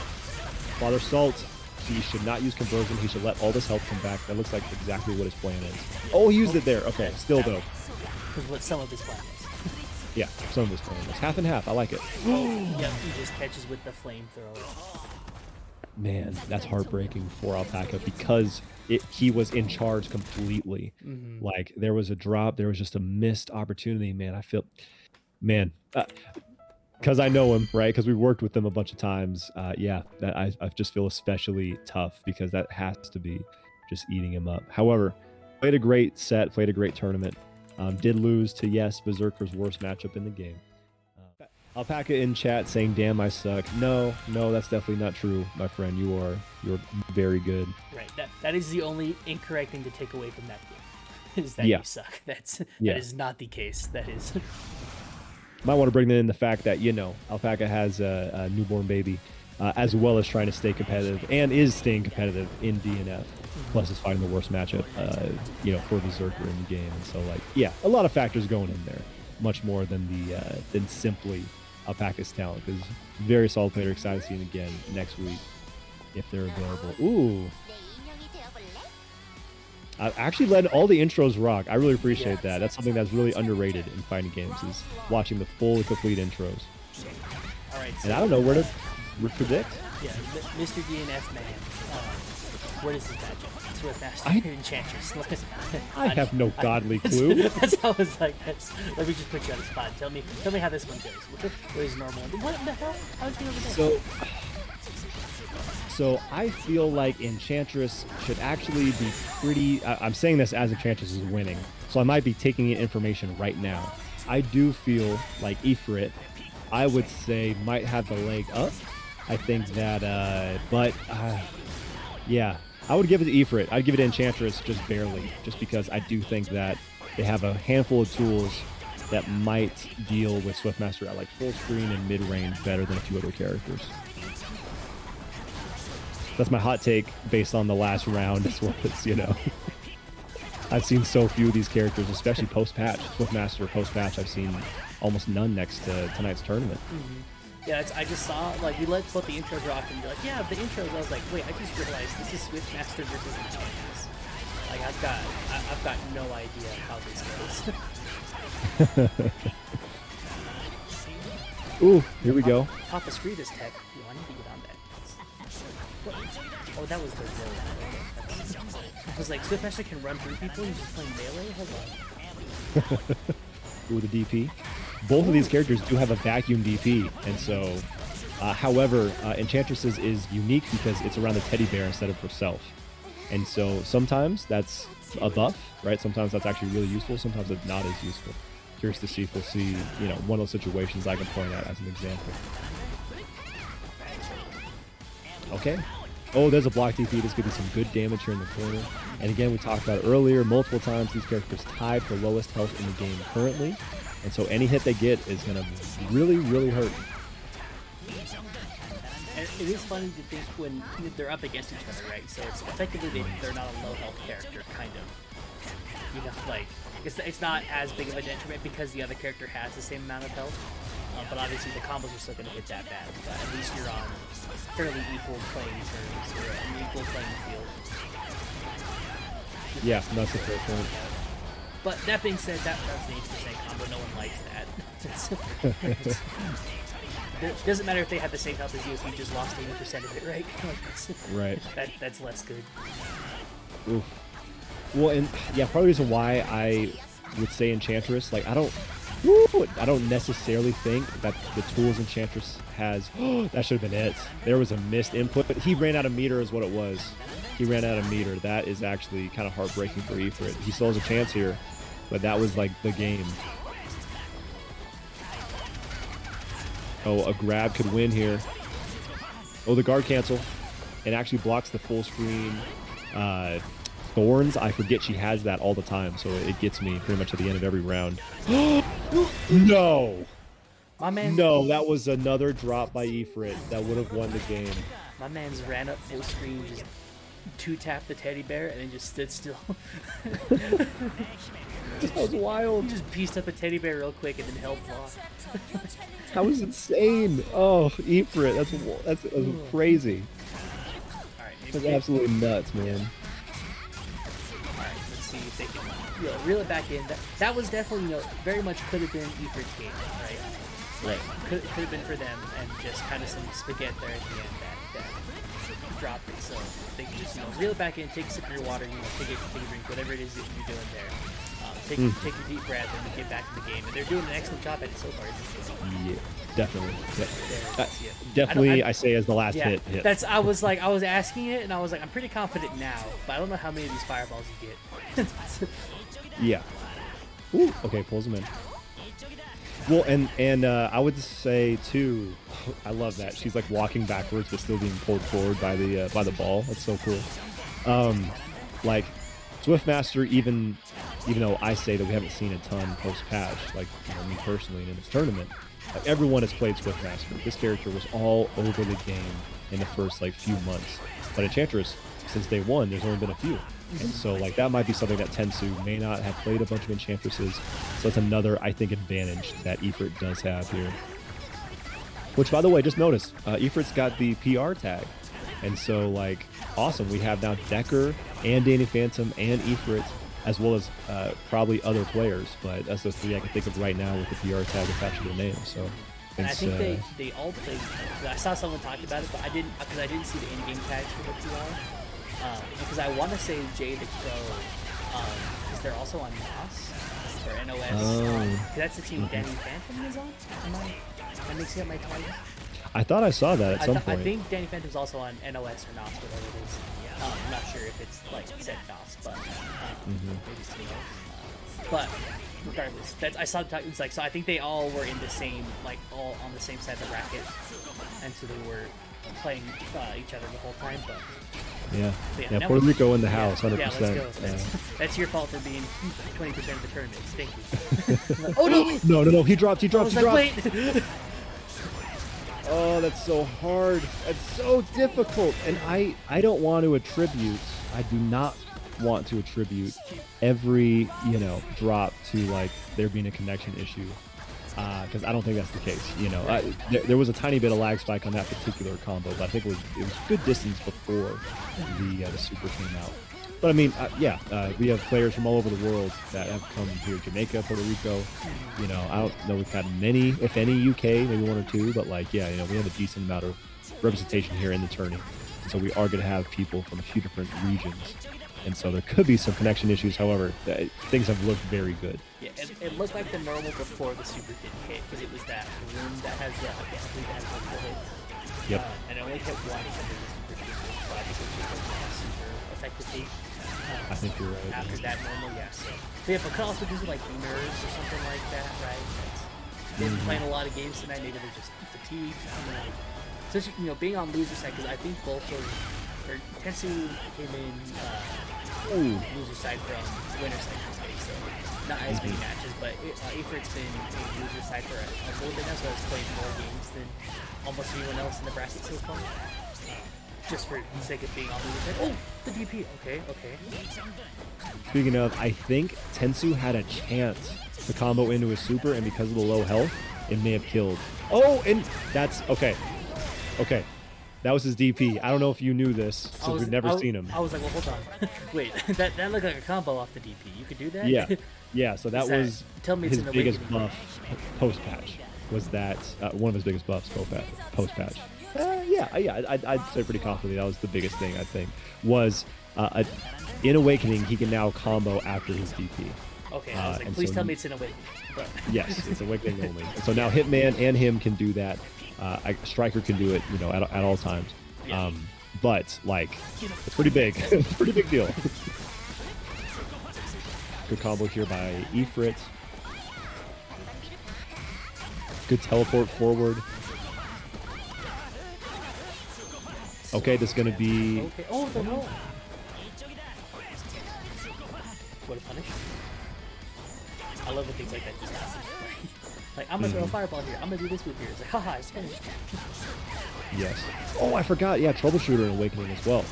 Father Salt, he should not use conversion. He should let all this health come back. That looks like exactly what his plan is. Oh, he used it there. Okay, still though. Because what some of his plan is. Yeah, some of this plan is half and half. I like it. Yep, he just catches with the flamethrower. man, that's heartbreaking for Alpaca because he was in charge completely. Like there was a drop, there was just a missed opportunity, man. I feel, man, because I know him, right? Because we worked with him a bunch of times. Yeah, that I just feel especially tough because that has to be just eating him up. However, played a great set, played a great tournament. Did lose to, yes, Berserker's worst matchup in the game. Alpaca in chat saying, "Damn, I suck." No, that's definitely not true, my friend. You're very good. Right. That is the only incorrect thing to take away from that game. Is that Yeah. you suck. That Yeah. is not the case. That is. Might want to bring in the fact that, Alpaca has a newborn baby, as well as trying to stay competitive and is staying competitive in DNF. Plus, is fighting the worst matchup, for Berserker in the game. And so, a lot of factors going in there, much more than than simply Alpaca's talent. Because very solid player, excited to see him again next week if they're available. Ooh. I actually let all the intros rock. I really appreciate that. That's something that's really underrated in fighting games, is watching the full and complete intros. All right. So, and I don't know where to predict. Yeah, Mr. DNF man. What is his matchup? It's with Master Enchantress. I have no godly clue. That's how it's like. Let me just put you on the spot. Tell me how this one goes. What is normal? What the hell? How is he over there? So I feel like Enchantress should actually be pretty... I'm saying this as Enchantress is winning, so I might be taking in information right now. I do feel like Ifrit, I would say, might have the leg up. I think that... yeah, I would give it to Ifrit. I'd give it to Enchantress just barely, just because I do think that they have a handful of tools that might deal with Swiftmaster at full screen and mid-range better than a few other characters. That's my hot take based on the last round as well as, I've seen so few of these characters, especially post-patch. Swiftmaster post-patch, I've seen almost none next to tonight's tournament. Yeah, I just saw, we let both the intros rock and be like, yeah, the intros, I was like, wait, I just realized this is Swiftmaster versus Enchantress. I've got no idea how this goes. Ooh, here we go. Papa Street is tech. Yo, I need to get on that. Oh, that was the roll. I was like, Swiftmaster can run through people? He's just playing melee? Hold on. Ooh, the DP. Both of these characters do have a vacuum DP, and so, however, Enchantress's is unique because it's around the teddy bear instead of herself. And so sometimes that's a buff, right? Sometimes that's actually really useful. Sometimes it's not as useful. Curious to see if we'll see, one of those situations I can point out as an example. Okay. Oh, there's a block DP. This could be some good damage here in the corner. And again, we talked about earlier multiple times, these characters tied for lowest health in the game currently. And so any hit they get is going to really, really hurt. And it is funny to think when they're up against each other, right? So it's effectively they're not a low health character, kind of. It's not as big of a detriment because the other character has the same amount of health. But obviously the combos are still going to hit that bad. But at least you're on fairly equal playing terms, or an equal playing field. Yeah, that's a fair point. But that being said, that's an 80% combo. No one likes that. It doesn't matter if they have the same health as you if you just lost 80% of it, right? Right. That's less good. Oof. Well, and yeah, part of the reason why I would say Enchantress, I don't necessarily think that the tools Enchantress has, that should have been it. There was a missed input, but he ran out of meter is what it was. He ran out of meter. That is actually kind of heartbreaking for Ifrit. He still has a chance here, but that was the game. Oh, a grab could win here. Oh, the guard cancel. It actually blocks the full screen Thorns. I forget she has that all the time, so it gets me pretty much at the end of every round. No! No, that was another drop by Ifrit that would have won the game. My man's ran up full screen, just two-tapped the teddy bear, and then just stood still. That was wild. He just pieced up a teddy bear real quick and then held block. That was insane. Oh, Ifrit, that's crazy. All right, that's absolutely nuts, man. All right, let's see if they can reel it back in. That was definitely, very much could have been Ifrit's game, right? Right. Could have been for them, and just kind of some spaghetti there at the end. drop it, so they can just reel it back in, take a sip of your water, take a drink, whatever it is that you're doing there. Take a deep breath and get back in the game. And they're doing an excellent job at it so far. Yeah, definitely. Yep. Yeah. Definitely, I say as the last hit. That's I was asking it, and I was like, I'm pretty confident now, but I don't know how many of these fireballs you get. Yeah. Ooh, okay, pulls him in. Well, and I would say too, I love that she's like walking backwards but still being pulled forward by the ball. That's so cool. Like Swiftmaster, even though I say that we haven't seen a ton post patch, like me personally in this tournament, like everyone has played Swiftmaster. This character was all over the game in the first like few months, but Enchantress since day one, there's only been a few. And so like that might be something that Tensu may not have played a bunch of Enchantresses. So that's another, I think, advantage that Ifrit does have here. Which, by the way, just noticed, Ifrit's got the PR tag. And so like, awesome. We have now Decker and Danny Phantom and Ifrit, as well as probably other players. But that's the three I can think of right now with the PR tag attached to their name. So and I think they all played. I saw someone talking about it, but I didn't see the in-game tags for the PR. Because I want to say Jay the Crow, because they're also on NOS or NOS. Oh. That's the team DaniPhantom is on. Am I mixing up my tags? I thought I saw that at some point. I think DaniPhantom's also on NOS or NOS, whatever it is. I'm not sure if it's like set NOS, but maybe it's NOS. But regardless, I saw the Titans like, so I think they all were in the same, like all on the same side of the bracket, and so they were playing each other the whole time. But yeah, Puerto Rico in the house, 100%. Yeah, let's go. That's your fault for being 20% of the tournament. Thank you. Oh no! No, he dropped. Wait. Oh, that's so hard. That's so difficult. And I don't want to attribute, I do not want to attribute every, drop to like there being a connection issue. Because I don't think that's the case. There was a tiny bit of lag spike on that particular combo, but I think it was good distance before the super came out. But I mean, we have players from all over the world that have come here: Jamaica, Puerto Rico. I don't know we've had many, if any, UK, maybe one or two, but like, we have a decent amount of representation here in the tourney. And so we are going to have people from a few different regions. And so there could be some connection issues. However, things have looked very good. Yeah, it looked like the normal before the super didn't hit, because it was that room that has multiple hits. Yep. And it only hit once under the super didn't hit, so I think it was just like a super effective hit. I think you're right. After that normal, so. But but could also do like beamers or something like that, right? They've been playing a lot of games tonight, maybe they're just fatigued. Especially, being on loser side, because I think both of Tensu came in loser side from winner side today, so not as many matches, but Ifrit's been a loser side for a little bit now, so has played more games than almost anyone else in the bracket so far. Just for the sake of being on loser side. Oh, the DP. Okay. Speaking of, I think Tensu had a chance to combo into a super, and because of the low health, it may have killed. Oh, and that's okay. That was his DP. I don't know if you knew this, since we've never seen him. I was like, well, hold on. Wait, that looked like a combo off the DP. You could do that? Yeah. So that was his biggest buff post-patch. Was that one of his biggest buffs post-patch? I'd say pretty confidently that was the biggest thing, I think. Was in Awakening, he can now combo after his DP. Okay, I was like, please tell me it's in Awakening. But. Yes, it's Awakening only. So now Hitman and him can do that. Striker can do it, at all times. Yeah. But like, it's pretty big. It's a pretty big deal. Good combo here by Ifrit. Good teleport forward. Okay, this is gonna be. Okay. Oh, the no. What a punish! I love when things like that just happen. Like, I'm gonna throw a fireball here. I'm gonna do this move here. It's like, haha, it's finished. Yes. Oh, I forgot. Yeah, Troubleshooter in Awakening as well.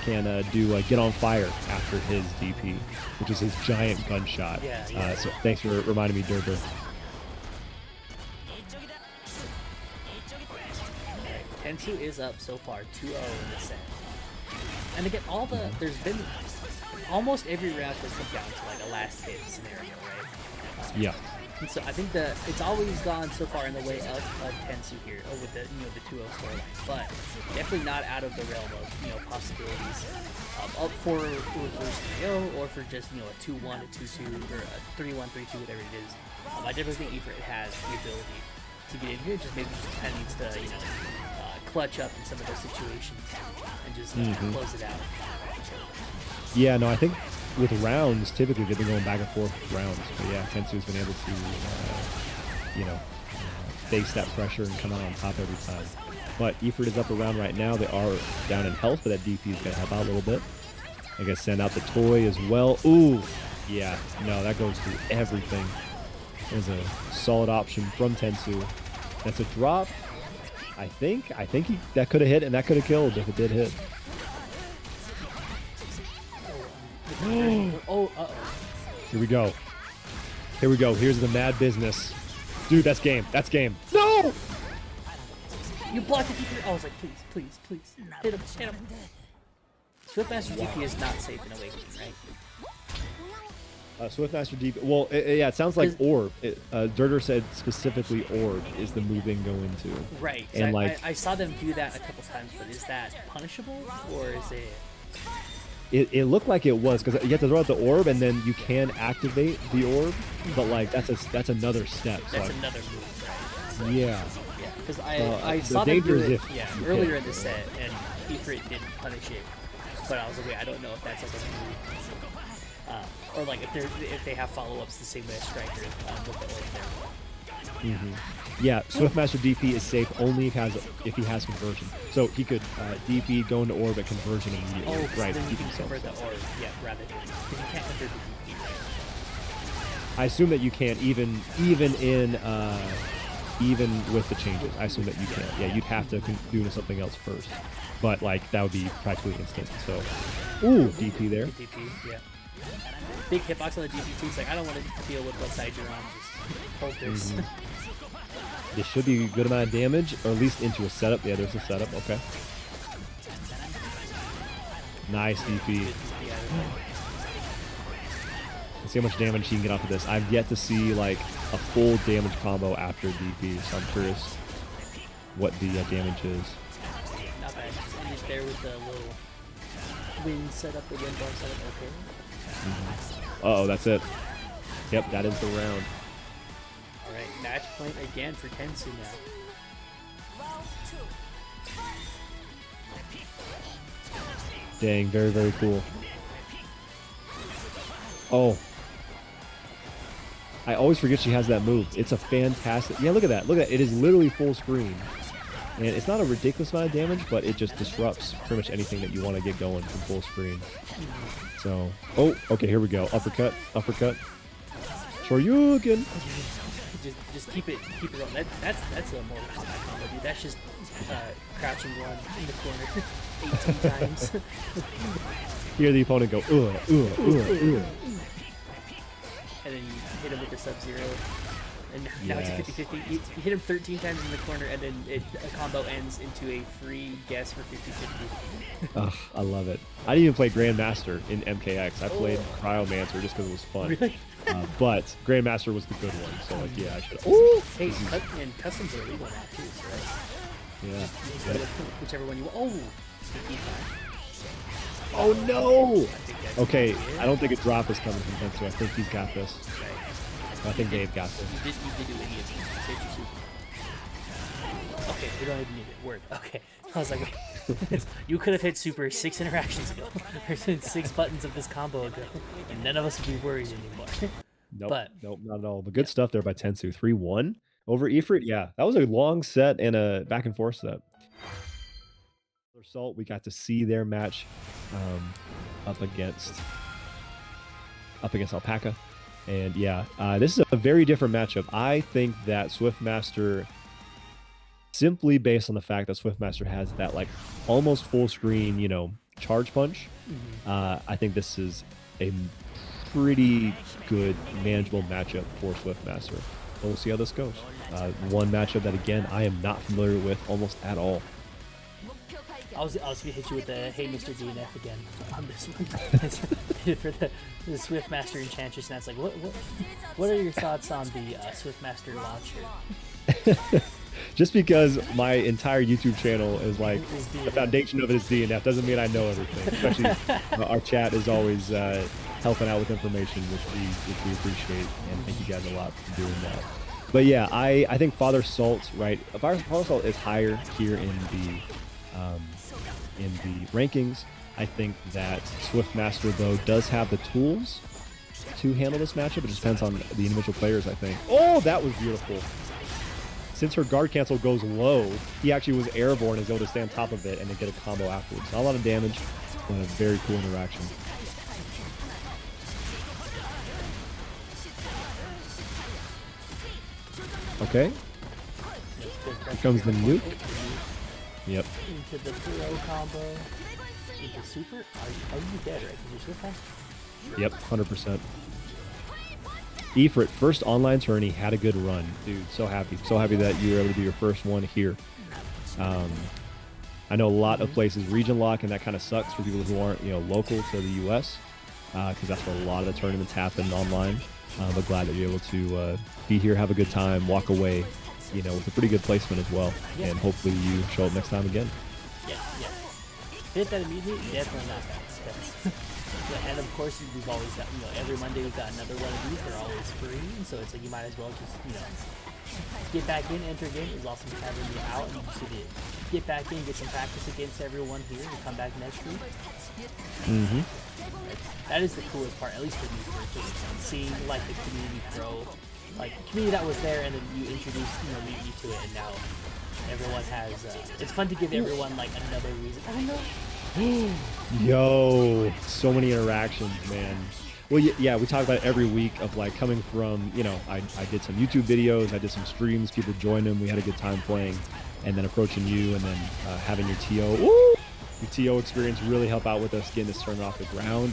Can do Get on Fire after his DP, which is his giant gunshot. Yeah. So thanks for reminding me, Derber. Alright, Tensu is up so far, 2-0 in the set. And again, there's been almost every round has come down to like a last hit scenario, right? Yeah. And so I think that it's always gone so far in the way of Tensu here, with the the 2-0 storyline, but definitely not out of the realm of possibilities up for reverse 3-0 or for just a 2-1, a 2-2, or a 3-1, 3-2, whatever it is. I definitely think Ifrit has the ability to get in here. Just maybe just kind of needs to clutch up in some of those situations and just close it out. Yeah, no, I think with rounds, typically they've been going back and forth with rounds. But yeah, Tensu's been able to, face that pressure and come out on top every time. But Ifrit is up around right now. They are down in health, but that DP is going to help out a little bit. I guess send out the toy as well. Ooh, yeah, no, that goes through everything. There's a solid option from Tensu. That's a drop. I think that could have hit and that could have killed if it did hit. Here we go. Here we go. Here's the mad business. Dude, that's game. That's game. No! You blocked the DP. I was like, please, please, please. Hit him, hit him. Swiftmaster DP is not safe in Awakening, right? Swiftmaster DP. Well, yeah, it sounds like Orb. Dirter said specifically Orb is the move they can go into. Right. And I saw them do that a couple times, but is that punishable or is it? It looked like it was, because you have to throw out the orb and then you can activate the orb, but that's another step. That's another move, right? So, yeah. Yeah, because I saw them do it earlier in the set, and Ifrit didn't punish it, but I was like, wait, I don't know if that's like a move, or like if they have follow-ups the same way as Striker with the orb there. Yeah, Swiftmaster DP is safe only if he has conversion. So he could DP, go into orb at conversion immediately. Oh, right. Then you can convert the orb, rather than, because you can't convert the DP. I assume that you can't even with the changes. I assume that you can't. Yeah, you'd have to do something else first, but that would be practically instant. So, ooh, DP there. DP, yeah. Big hitbox on the DP too. It's like I don't want to deal with what side you're on. Just hold this. This should be a good amount of damage, or at least into a setup. Yeah, there's a setup. Okay. Nice DP. Let's see how much damage he can get off of this. I've yet to see a full damage combo after DP, so I'm curious what the damage is. Not bad. Just ended there with the little wind setup, the wind bar setup. Okay. Uh-oh, that's it. Yep, that is the round. Alright, match point again for Tensu now. Dang, very, very cool. Oh. I always forget she has that move. It's a fantastic... Yeah, look at that. Look at that. It is literally full screen. And it's not a ridiculous amount of damage, but it just disrupts pretty much anything that you want to get going from full screen. So... Oh, okay, here we go. Uppercut. Uppercut. Shoryuken! Just keep it going. That's a Mortal Kombat combo, dude. That's just crouching one in the corner 18 times. Hear the opponent go, and then you hit him with the Sub-Zero. And now it's a 50-50. You hit him 13 times in the corner, and then a combo ends into a free guess for 50-50. Oh, I love it. I didn't even play Grandmaster in MKX. I played Cryomancer just because it was fun. Really? But Grandmaster was the good one, so yeah, I should. Ooh! Hey, and customs are legal now too, so that's... Yeah. Whichever one you want. Oh! Oh no! Okay, I don't think a drop is coming from Tensu. I think he's got this. I think Dave got this. You did do any of these. Save your super. Okay, we don't even need it. Word. Okay. I was like, you could have hit super 6 interactions ago. Or 6 buttons of this combo ago. And none of us would be worried anymore. Nope, nope, not at all. But good stuff there by Tensu. 3-1 over Ifrit. Yeah, that was a long set and a back and forth set. Assault, we got to see their match up against Alpaca. And yeah, this is a very different matchup. I think that Swiftmaster, simply based on the fact that Swiftmaster has that almost full screen, charge punch, I think this is a pretty good, manageable matchup for Swiftmaster. We'll see how this goes. One matchup that, again, I am not familiar with almost at all. I was gonna hit you with the "Hey, Mr. DNF" again on this one for the Swiftmaster Enchantress, and that's like, what are your thoughts on the Swiftmaster launcher? Just because my entire YouTube channel is like DNF. the foundation of it is DNF doesn't mean I know everything. Especially our chat is always helping out with information, which we appreciate, and thank you guys a lot for doing that. But yeah, I think Father Salt, right? Father Salt is higher here in the rankings. I think that Swiftmaster though does have the tools to handle this matchup. It just depends on the individual players, I think. Oh, that was beautiful. Since her guard cancel goes low, he actually was airborne and is able to stay on top of it and then get a combo afterwards. Not a lot of damage, but a very cool interaction. Okay. Here comes the nuke. Yep. Into the throw combo. Into super. Are you dead, right? Because you're Swift. Yep, 100%. Ifrit, first online tourney, had a good run. Dude, so happy. So happy that you were able to do your first one here. I know a lot of places region lock, and that kind of sucks for people who aren't, local to the U.S. Because that's where a lot of the tournaments happen online. But glad that you're able to be here, have a good time, walk away, with a pretty good placement as well. Yeah. And hopefully you show up next time again. Yeah. Hit that immediately? Definitely not that. Yeah, and of course we've always got, every Monday we've got another one of these. They're always free, so it's like you might as well just, get back in, enter again. It's awesome having you out, and you just need to get back in, get some practice against everyone here, and come back next week. Mm-hmm. That is the coolest part, at least for me, for just seeing like the community grow, like community that was there, and then you introduce, me to it, and now everyone has. It's fun to give everyone like another reason. I don't know. Yo, so many interactions, man. Well, yeah, we talk about it every week of like coming from, I did some YouTube videos, I did some streams, people joined them, we had a good time playing, and then approaching you, and then having your TO experience really help out with us getting this tournament off the ground,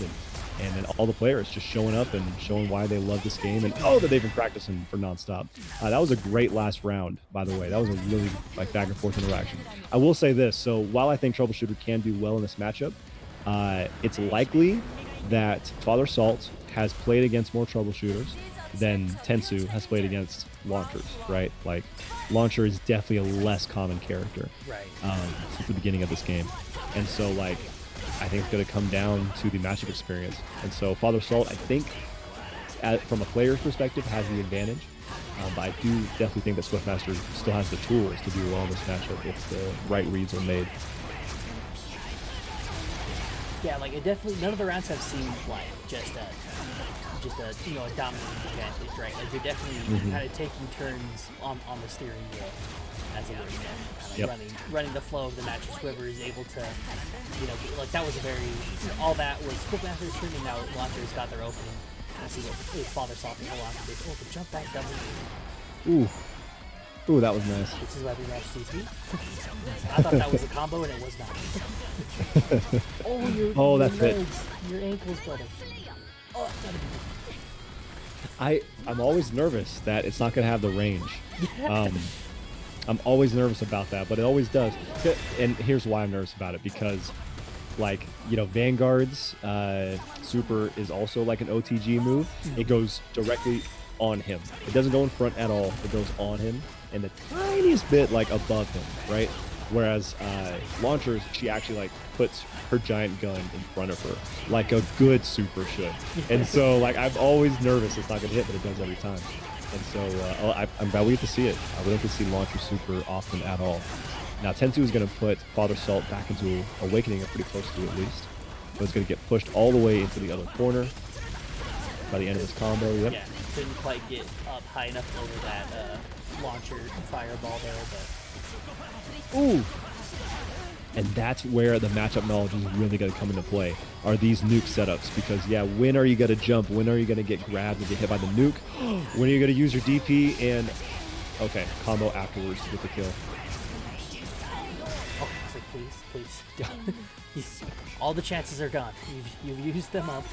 and then all the players just showing up and showing why they love this game and that they've been practicing for nonstop. That was a great last round, by the way. That was a really back and forth interaction. I will say this, so while I think Troubleshooter can do well in this matchup, it's likely that Father Salt has played against more Troubleshooters than Tensu has played against launchers, right? Like, launcher is definitely a less common character, right? Since the beginning of this game. And so, I think it's going to come down to the matchup experience. And so Father Salt, I think, from a player's perspective, has the advantage. But I do definitely think that Swiftmaster still has the tools to do well in this matchup if the right reads are made. Yeah, it definitely, none of the rounds have seemed like just a dominant advantage, right? Like, you're definitely kind of taking turns on the steering wheel, as it were, kind of running the flow of the match. Whoever is able to, that was a very, all that was Swiftmaster's turn, and now Launcher's got their opening. Let's see what Father Salt and Launcher did. Oh, the jump back double. Ooh, that was nice. This is why we match TP. I thought that was a combo, and it was not. Your that's legs, your ankles, brother. Oh, that'd be I'm always nervous that it's not going to have the range. I'm always nervous about that, but it always does. And here's why I'm nervous about it, because Vanguard's super is also like an OTG move. It goes directly on him. It doesn't go in front at all. It goes on him and the tiniest bit above him, right? Whereas launchers, she actually puts her giant gun in front of her like a good super should. And so I'm always nervous it's not gonna hit, but it does every time. And so I'm glad we get to see it. We don't get to see launcher super often at all. Now Tensu is gonna put Father Salt back into Awakening, or pretty close to it at least. So it's gonna get pushed all the way into the other corner by the end of this combo. Yep. Yeah, couldn't quite get up high enough over that launcher fireball there, but. Ooh! And that's where the matchup knowledge is really going to come into play, are these nuke setups. Because, when are you going to jump? When are you going to get grabbed and get hit by the nuke? When are you going to use your DP and... Okay, combo afterwards to get the kill. Oh, I was like, please, don't. All the chances are gone. You've used them up.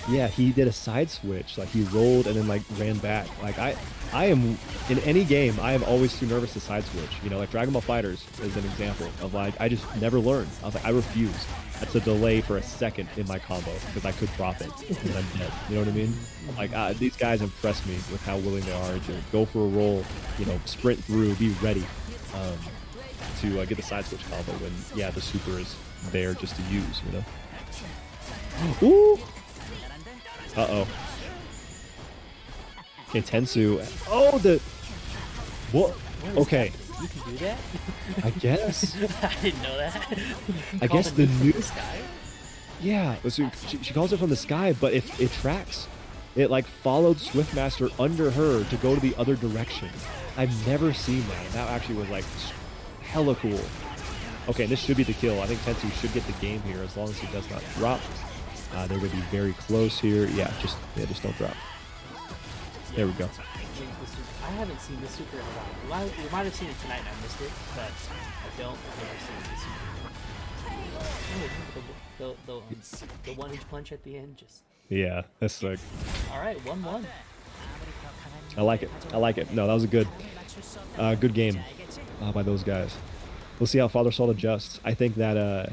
Yeah, he did a side switch. Like he rolled and then like ran back. Like I am in any game, I am always too nervous to side switch. You know, like Dragon Ball Fighters is an example of like I just never learned. I was like, I refuse. That's a delay for a second in my combo because I could drop it and I'm dead. You know what I mean? Like these guys impress me with how willing they are to go for a roll, you know, sprint through, be ready to get the side switch combo when the super is there just to use. You know? Ooh. Uh-oh. Okay, Tensu. Oh, what? Okay. You can do that? I guess. I didn't know that. I guess the new sky. Yeah, so she calls it from the sky, but if it tracks, it like followed Swiftmaster under her to go to the other direction. I've never seen that, and that actually was like hella cool. Okay, this should be the kill. I think Tensu should get the game here as long as he does not drop. They're going to be very close here. Yeah, just don't drop. There we go. I haven't seen this super in a while. We might have seen it tonight and I missed it, but I don't. I've never seen this super. The one-inch punch at the end just... Yeah, that's sick. Alright, 1-1. I like it. I like it. No, that was a good game by those guys. We'll see how Father Salt adjusts. I think that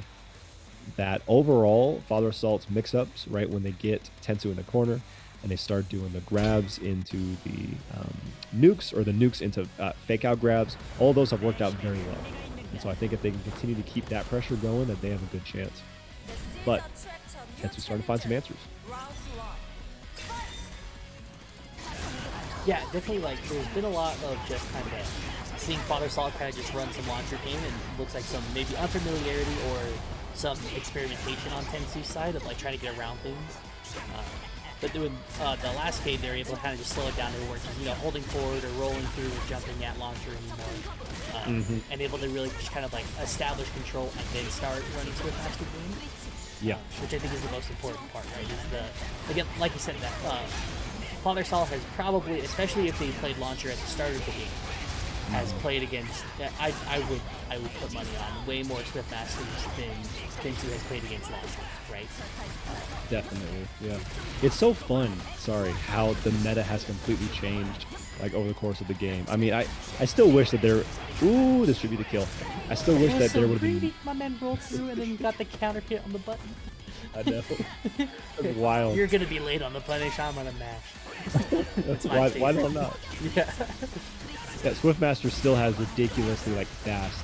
that overall Father Salt's mix-ups, right, when they get Tensu in the corner and they start doing the grabs into the nukes or the nukes into fake-out grabs, all those have worked out very well. And so I think if they can continue to keep that pressure going, that they have a good chance. But Tensu's starting to find some answers. Yeah, definitely, like, there's been a lot of just kind of seeing Father Salt kind of just run some launcher game and looks like some maybe unfamiliarity or some experimentation on Tensu's side of like trying to get around things. But doing the last game, they were able to kind of just slow it down. They weren't just, you know, holding forward or rolling through or jumping at launcher anymore. And able to really just kind of like establish control and then start running Swiftmaster game. Yeah. Which I think is the most important part, right? Is the, again, like you said, that Father Salt has probably, especially if they played launcher at the start of the game, has played against. I would put money on way more Swiftmasters than Tensu has played against launchers, right? Definitely, yeah. It's so fun. Sorry, how the meta has completely changed, like over the course of the game. I mean, I still wish that there. Ooh, this should be the kill. I still wish that there would have been. My man rolled through and then got the counter hit on the button. I know. That's wild. You're gonna be late on the punish. I'm gonna mash. That's why not? Yeah. Yeah, Swiftmaster still has ridiculously like fast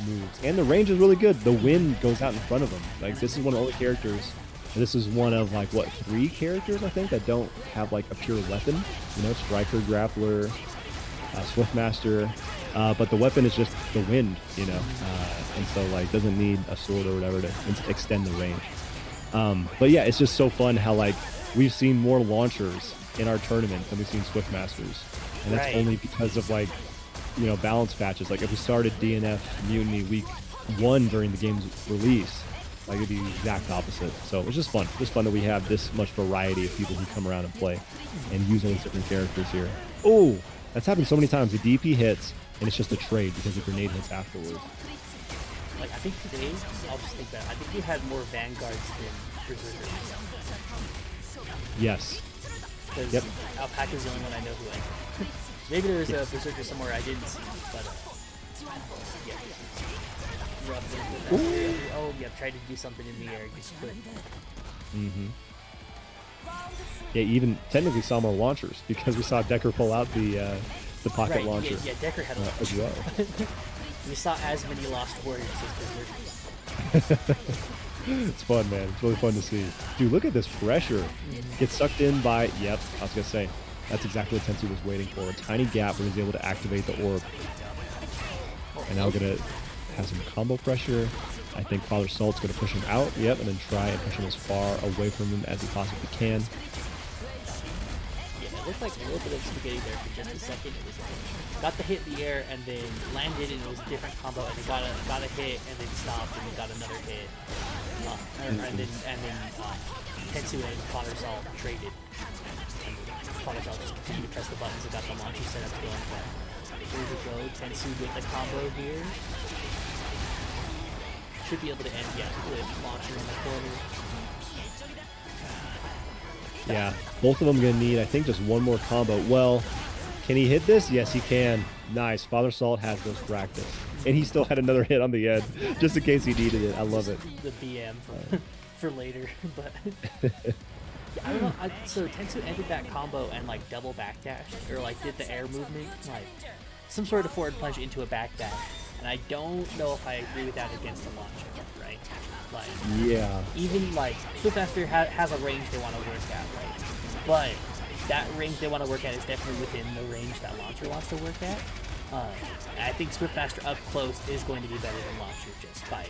moves, and the range is really good. The wind goes out in front of him. Like this is one of the only characters. This is one of like what 3 characters I think that don't have like a pure weapon. You know, Striker, Grappler, Swiftmaster, but the weapon is just the wind. You know, and so like doesn't need a sword or whatever to extend the range. But yeah, it's just so fun how like we've seen more launchers in our tournament than we've seen Swiftmasters. And that's only because of like, you know, balance patches. Like if we started DNF Mutiny week 1 during the game's release, like it'd be the exact opposite. So it's just fun. It's just fun that we have this much variety of people who come around and play and use all these different characters here. Oh, that's happened so many times. The DP hits and it's just a trade because the grenade hits afterwards. Like I think today, I'll just think that I think we had more Vanguards than Berserkers. Yes. Because Alpaca's the only one I know who like. Maybe there's a Berserker somewhere I didn't see, but yeah. Oh yeah, tried to do something in the air, just couldn't. Yeah, even technically saw more launchers because we saw Decker pull out the pocket launcher. Yeah, Decker had a launcher as well. We saw as many Lost Warriors as Berserkers. It's fun, man. It's really fun to see. Dude, look at this pressure. Gets sucked in by, I was going to say, that's exactly what Tensu was waiting for. A tiny gap where he's able to activate the orb. And now we're going to have some combo pressure. I think Father Salt's going to push him out, and then try and push him as far away from him as he possibly can. Yeah, it looked like a little bit of spaghetti there for just a second. It was like, got the hit in the air and then landed and it was a different combo and then got a hit and then stopped and then got another hit. And then Tensu and Father Salt traded. And Father Salt just continued to press the buttons and got the launcher setup going. But here we go, Tensu with the combo here. Should be able to end, with launcher in the corner. Yeah, both of them gonna need, I think, just one more combo. Well, can he hit this? Yes, he can. Nice. Father Salt has those practice. And he still had another hit on the end, just in case he needed it. I love it. The BM for later, but I don't know. So Tensu ended that combo and like double backdash, or like did the air movement, like some sort of forward punch into a backdash. And I don't know if I agree with that against a launcher, right? Like, yeah. Even like Swiftmaster has a range they want to work at, right? But that range they want to work at is definitely within the range that launcher wants to work at. And I think Swiftmaster up close is going to be better than launcher just by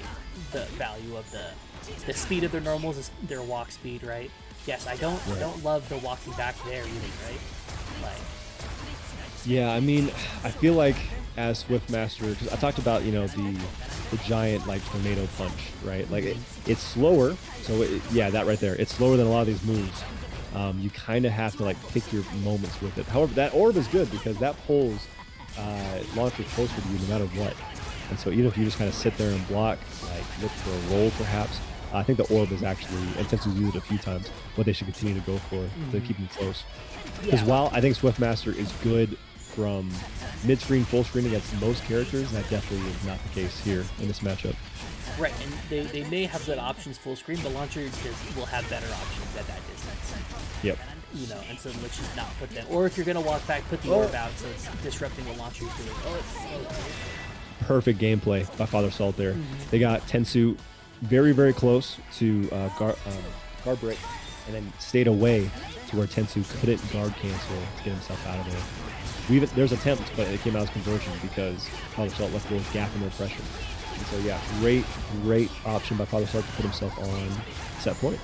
the value of the speed of their normals, their walk speed, right? Yes, I don't love the walking back there either, right? Like, yeah, I mean, I feel like as Swiftmaster, because I talked about, you know, the giant like tornado punch, right? Like it's slower, so yeah, that right there, it's slower than a lot of these moves. You kind of have to like pick your moments with it. However, that orb is good because that pulls launcher closer to you no matter what. And so even if you just kind of sit there and block, like look for a roll perhaps, I think the orb is actually, and Tensu's used it a few times, what they should continue to go for to keep them close. Because while I think Swiftmaster is good from mid-screen, full screen against most characters, that definitely is not the case here in this matchup. Right, and they may have good options full screen, but launcher will have better options at that distance. Yep. You know, and so let's just not put them. Or if you're gonna walk back, put the orb out so it's disrupting what launcher is doing. Perfect gameplay by Father Salt there. They got Tensu very, very close to guard break, and then stayed away to where Tensu couldn't guard cancel to get himself out of there. There's attempts, but it came out as conversion because Father Salt left a little gap in their pressure. And so yeah, great option by Father Salt to put himself on set point.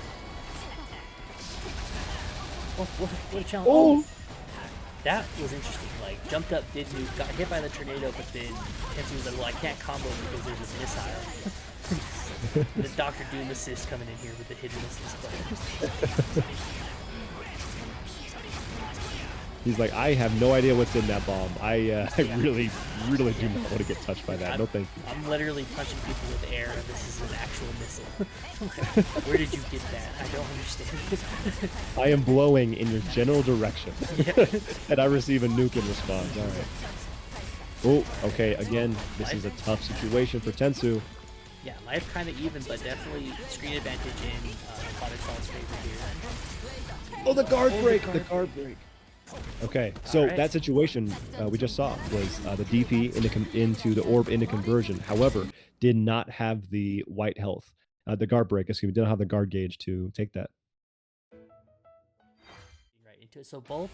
What a challenge. Oh! That was interesting. Like, jumped up, did move, got hit by the tornado, but then Tensu was like, well, I can't combo because there's a missile. The Dr. Doom assist coming in here with the hidden assist button. He's like, I have no idea what's in that bomb. I really do not want to get touched by that. No, thank you. I'm literally punching people with air, and this is an actual missile. Where did you get that? I don't understand. I am blowing in your general direction. Yeah. And I receive a nuke in response. All right. Oh, okay. Again, this is a tough situation for Tensu. Yeah, life kind of even, but definitely screen advantage in Father Salt's favor here. Oh, the guard break! The guard break. Okay, so that situation we just saw was the DP into the orb into conversion. However, did not have the white health, the guard break. Excuse me, didn't have the guard gauge to take that. Right into it. So both,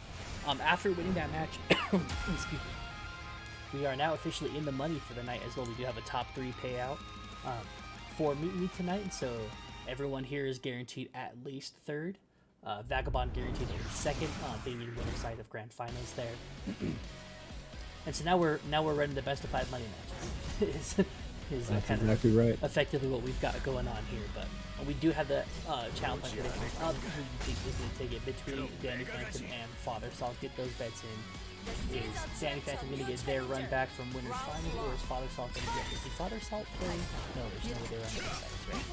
after winning that match, excuse me, we are now officially in the money for the night as well. We do have a top 3 payout for Mutiny tonight, so everyone here is guaranteed at least third. Vagabond guaranteed to be second. They need winner side of grand finals there. And so now we're running the best of 5 money matches. is That's kind exactly of right. effectively what we've got going on here. But we do have the challenge that comes up. Who you think is going to take it between DaniPhantom and Father Salt? Get those bets in. Is DaniPhantom going to get their run back from winners finals, or is Father Salt going to get it? Did Father Salt play? No, there's no way they're on both sides, right?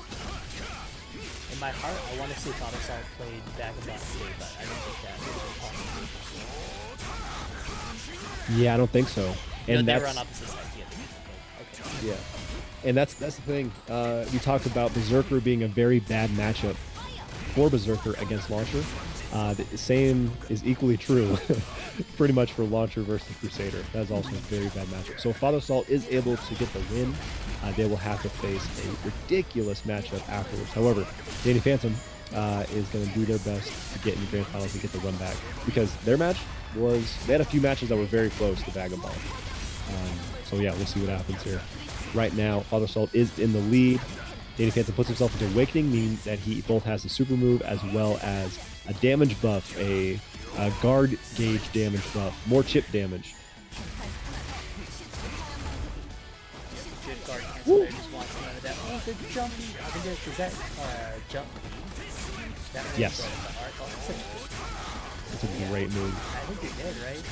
In my heart, I want to say Father Salt played Vagabond today, but I don't think that would have been possible. Yeah, I don't think so. And no, they that's were on opposite sides. Yeah. Okay. Yeah, and that's the thing. We talked about Berserker being a very bad matchup for Berserker against Launcher. The same is equally true, pretty much for Launcher versus Crusader. That is also a very bad matchup. So if Father Salt is able to get the win, they will have to face a ridiculous matchup afterwards. However, DaniPhantom is going to do their best to get in the grand finals and get the run back, because their match they had a few matches that were very close to Vagabond. So yeah, we'll see what happens here. Right now, Father Salt is in the lead. DaniPhantom puts himself into Awakening, meaning that he both has the super move as well as a damage buff, a guard gauge damage buff, more chip damage. Good guard cancel there, just wants none of that. Oh, the jumpy. I think is that jump? That Yes. It's a great move. I think you're dead, right?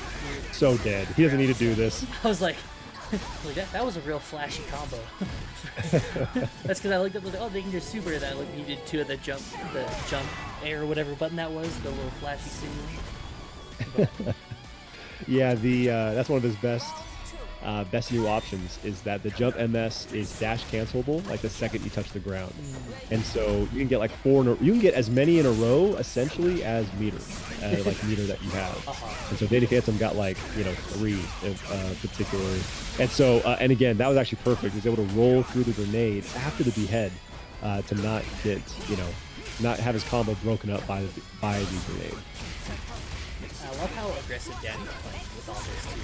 So dead. He doesn't need to do this. I was like, Like that was a real flashy combo. That's because I looked up, like, oh, they can just super that. Like you did two of the jump air, whatever button that was, the little flashy signal. Yeah, that's one of his best new options is that the jump MS is dash cancelable like the second you touch the ground, and so you can get like you can get as many in a row essentially as meter that you have. And so DaniPhantom got like 3 particularly, and so and again that was actually perfect. He was able to roll through the grenade after the behead to not get not have his combo broken up by the grenade. I love how aggressive Danny's playing with all this too.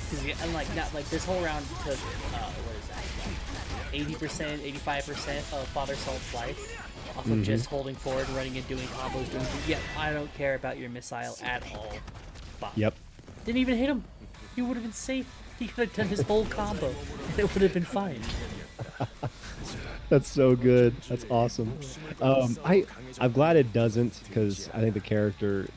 He's like, not like this whole round took what is that? 80%, 85% of Father Salt's life off of just holding forward, running and doing combos, yeah, I don't care about your missile at all. Bop. Yep. Didn't even hit him. He would have been safe. He could have done his whole combo, and it would have been fine. That's so good. That's awesome. I'm glad it doesn't, because I think the character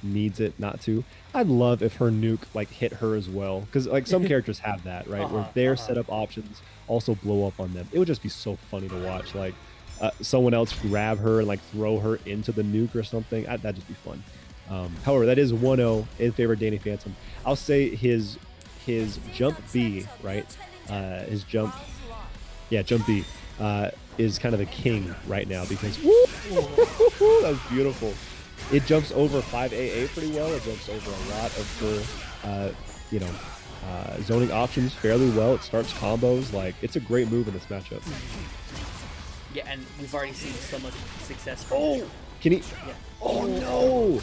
needs it not to. I'd love if her nuke like hit her as well, because like some characters have that, right? Where their setup options also blow up on them. It would just be so funny to watch, like someone else grab her and like throw her into the nuke or something. That'd just be fun. However, that is 1-0 in favor of Daniphantom. I'll say his jump B, right? His jump B is kind of the king right now, because that was beautiful. It jumps over 5AA pretty well. It jumps over a lot of the, zoning options fairly well. It starts combos. Like, it's a great move in this matchup. Yeah, and we've already seen so much success. Can he? Yeah. Oh, no!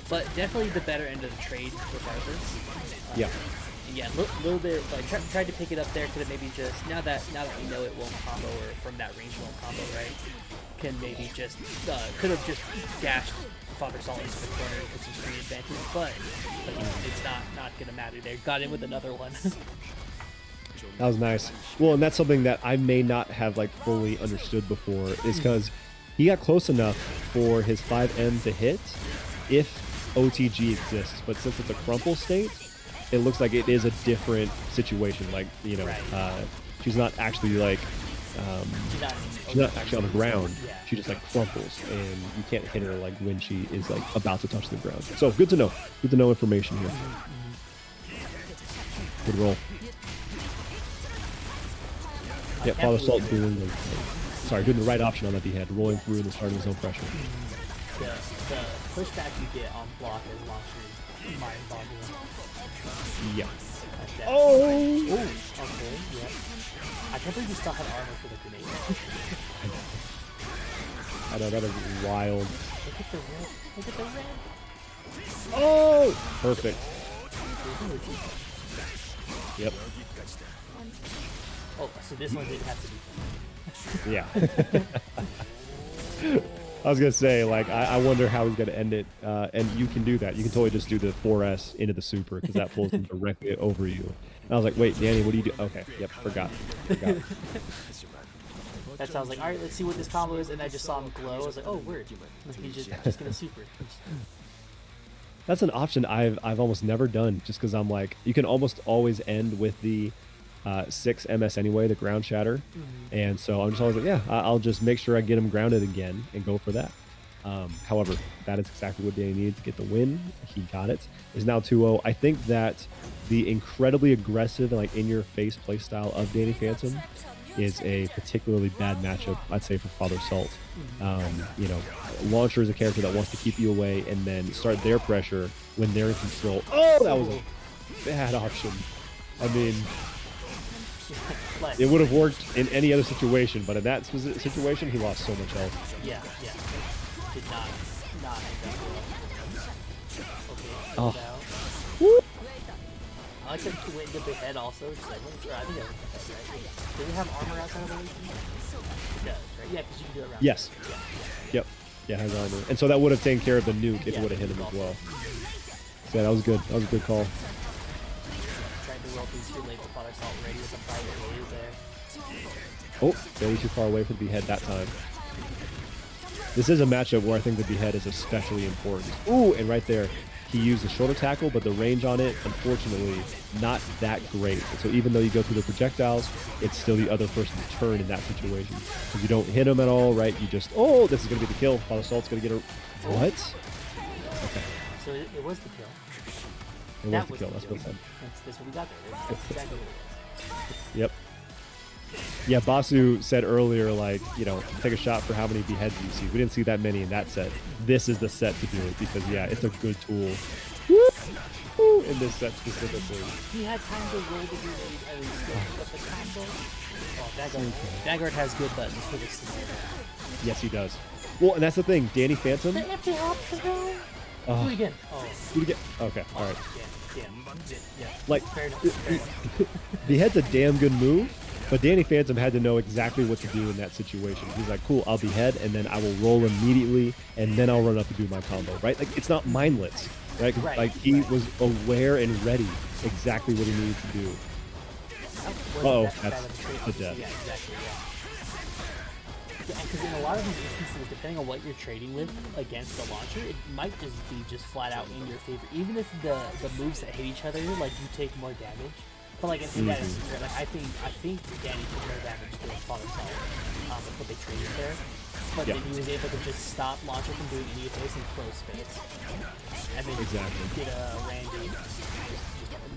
But definitely the better end of the trade, regardless. Yeah. Yeah, a little bit, like, tried to pick it up there. Could have maybe just, now that we know it won't combo, or from that range won't combo, right? Can maybe just, could have just dashed Father Salt into the corner and put some screen advantage, but it's not gonna matter there. Got in with another one. That was nice. Well, and that's something that I may not have like fully understood before, is because he got close enough for his 5M to hit if OTG exists, but since it's a crumple state, it looks like it is a different situation. Like, she's not actually like she's not actually on the ground. Yeah. She just like crumples, and you can't hit her like when she is like about to touch the ground. So good to know. Good to know information here. Good roll. Yeah, Father Salt doing the right option on that behead, rolling through and starting his own pressure. The pushback you get on block as launcher is mind-boggling. Yeah. Okay, yeah. I can't believe you still had armor for the grenade. I know, that is wild. Look at the red. Look at the red. Oh! Perfect. Yep. Oh, so this one didn't have to be Yeah. I was going to say, like, I wonder how he's going to end it. And you can do that. You can totally just do the 4S into the super, because that pulls him directly over you. And I was like, wait, Danny, what do you do? Okay, yep, forgot. That sounds like, all right, let's see what this combo is. And I just saw him glow. I was like, oh, word. He's just going to super. That's an option I've almost never done, just because I'm like, you can almost always end with the 6 MS anyway, the ground shatter. And so I'm just always like, yeah, I'll just make sure I get him grounded again and go for that. However, that is exactly what Danny needed to get the win. He got it. It's now 2-0. I think that the incredibly aggressive and like in-your-face playstyle of Daniphantom is a particularly bad matchup, I'd say, for Father Salt. Launcher is a character that wants to keep you away and then start their pressure when they're in control. Oh, that was a bad option. I mean, it would have worked in any other situation, but in that specific situation, he lost so much health. Yeah. Did not end up well. Okay. Oh. Woo. I like that you went into the head also. Just like, I think that was the head, right? Does it have armor outside of the legion? It does, right? Yeah, because you can do it around. Yes. Yep. Yeah, it has armor. And so that would have taken care of the nuke if it would have hit him as well. So yeah, that was good. That was a good call. Trying to roll through too late, the Father Salt ready with the private wave there. Oh, barely too far away for the behead that time. This is a matchup where I think the behead is especially important. Ooh, and right there, he used the shoulder tackle, but the range on it, unfortunately, not that great. So even though you go through the projectiles, it's still the other person's turn in that situation. Because you don't hit him at all, right? You just, oh, this is going to be the kill. Father Salt's going to get a... What? Okay. So it was the kill. It was the kill. That's what I said. That's what we got there. That's exactly what it was. Yep. Yeah, Basu said earlier, like, you know, take a shot for how many beheads you see. We didn't see that many in that set. This is the set to do it because, yeah, it's a good tool. Woo! In this set specifically. He had time to roll the grenade and then still pick up the combo. Oh, Vanguard has good buttons for this scenario. Yes, he does. Well, and that's the thing. Danny Phantom. The empty optional. Do it again. Oh. Do it again. Okay, all right. Yeah. Like, Fair enough. Behead's a damn good move. But Danny Phantom had to know exactly what to do in that situation. He's like, cool, I'll behead, and then I will roll immediately, and then I'll run up and do my combo, right? Like, it's not mindless, right? Like, he was aware and ready exactly what he needed to do. That's the death. Yeah, exactly, yeah. Because in a lot of these instances, depending on what you're trading with against the launcher, it might just be just flat out in your favor. Even if the moves that hit each other, like, you take more damage. But like in that instance, like I think Danny took more damage to Father Salt with what they traded there. But then he was able to just stop launcher from doing any of this and close space. And then did a Randy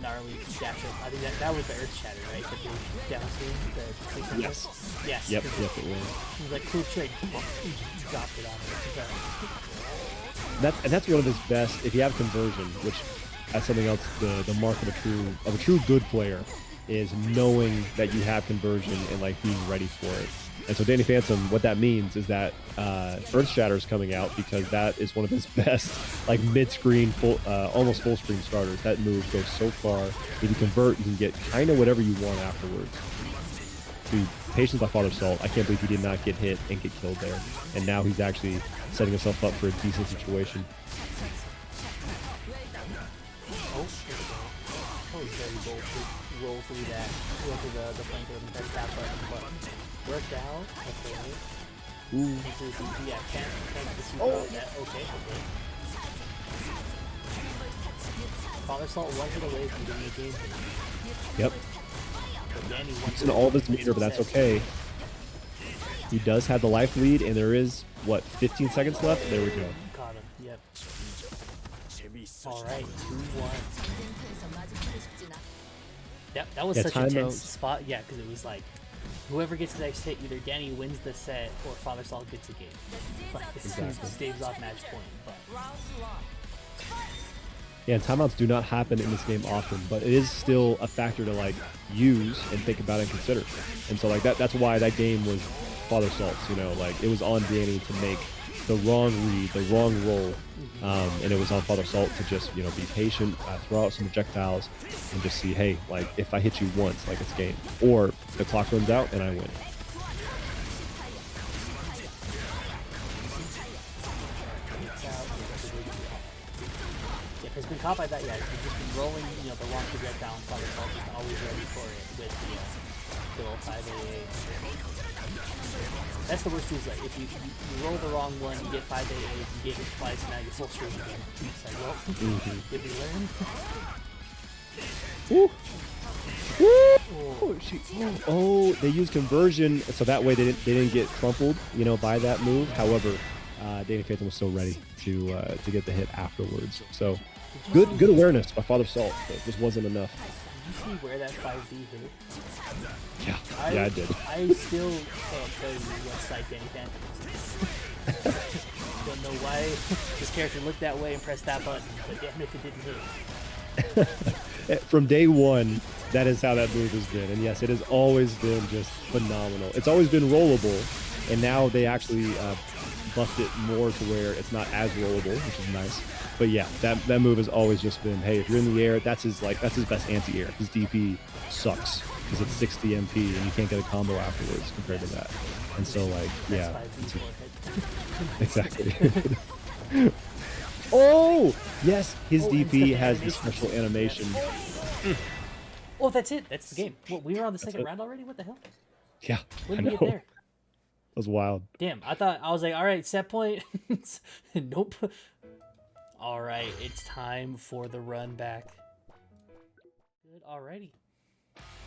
gnarly dash up. I think that was the Earth Shatter, right? The big downswing, the 600. Yes. Yep, it was. He was like, cool trade. He just dropped it on him. That's one of his best. If you have conversion, which that's something else. The mark of a true good player is knowing that you have conversion and like being ready for it. And so Danny Phantom, what that means is that Earth Shatter is coming out because that is one of his best like mid-screen, almost full screen starters. That move goes so far. If you convert, you can get kind of whatever you want afterwards. Dude, Patience by Father Salt. I can't believe he did not get hit and get killed there. And now he's actually setting himself up for a decent situation. Very bold to roll through that, go through the flank and press that button. Worked out, okay. Ooh. Yeah, can't disregard that. Okay. Father Salt 1 hit away from getting a game. Yep. It's in all of his meter, but that's okay. He does have the life lead, and there is, what, 15 seconds left? There we go. Got him, yep. Alright, 2-1. Yep, that was such a tense spot. Yeah, because it was like, whoever gets the next hit, either Danny wins the set or Father Salt gets a game. Like, it staves off match point. But. Yeah, and timeouts do not happen in this game often, but it is still a factor to like use and think about and consider. And so like that's why that game was Father Salt's, you know, like it was on Danny to make the wrong read, the wrong roll, and it was on Father Salt to just, you know, be patient, throw out some projectiles, and just see, hey, like if I hit you once, like it's game, or the clock runs out and I win. Has been caught by that, yeah. He's just been rolling, you know, the long projectile, and Father Salt is always ready for it with the little 5AA. That's the worst thing, is like if you roll the wrong one, you get 5AA, you get it twice, now you're full stream again. It's like, well, did we learn? Oh, they used conversion, so that way they didn't get crumpled, you know, by that move. However, Danny Phantom was still ready to get the hit afterwards. So good awareness by Father Salt, but it just wasn't enough. Did you see where that 5D hit? Yeah, I did. I still can't tell you what side Danny Phantom is. Don't know why this character looked that way and pressed that button, but damn if it didn't hit. From day one, that is how that move has been. And yes, it has always been just phenomenal. It's always been rollable, and now they actually buffed it more to where it's not as rollable, which is nice. But yeah, that move has always just been, hey, if you're in the air, that's his best anti-air. His DP sucks because it's 60 MP and you can't get a combo afterwards compared to that. And so like, yeah, exactly. Oh yes, his DP has the special animation. Oh, that's it. That's the game. What, we were on the second round already? What the hell? Yeah, when did we get there? That was wild. Damn, I was like, all right, set point. Nope. All right, it's time for the run back. Good, alrighty.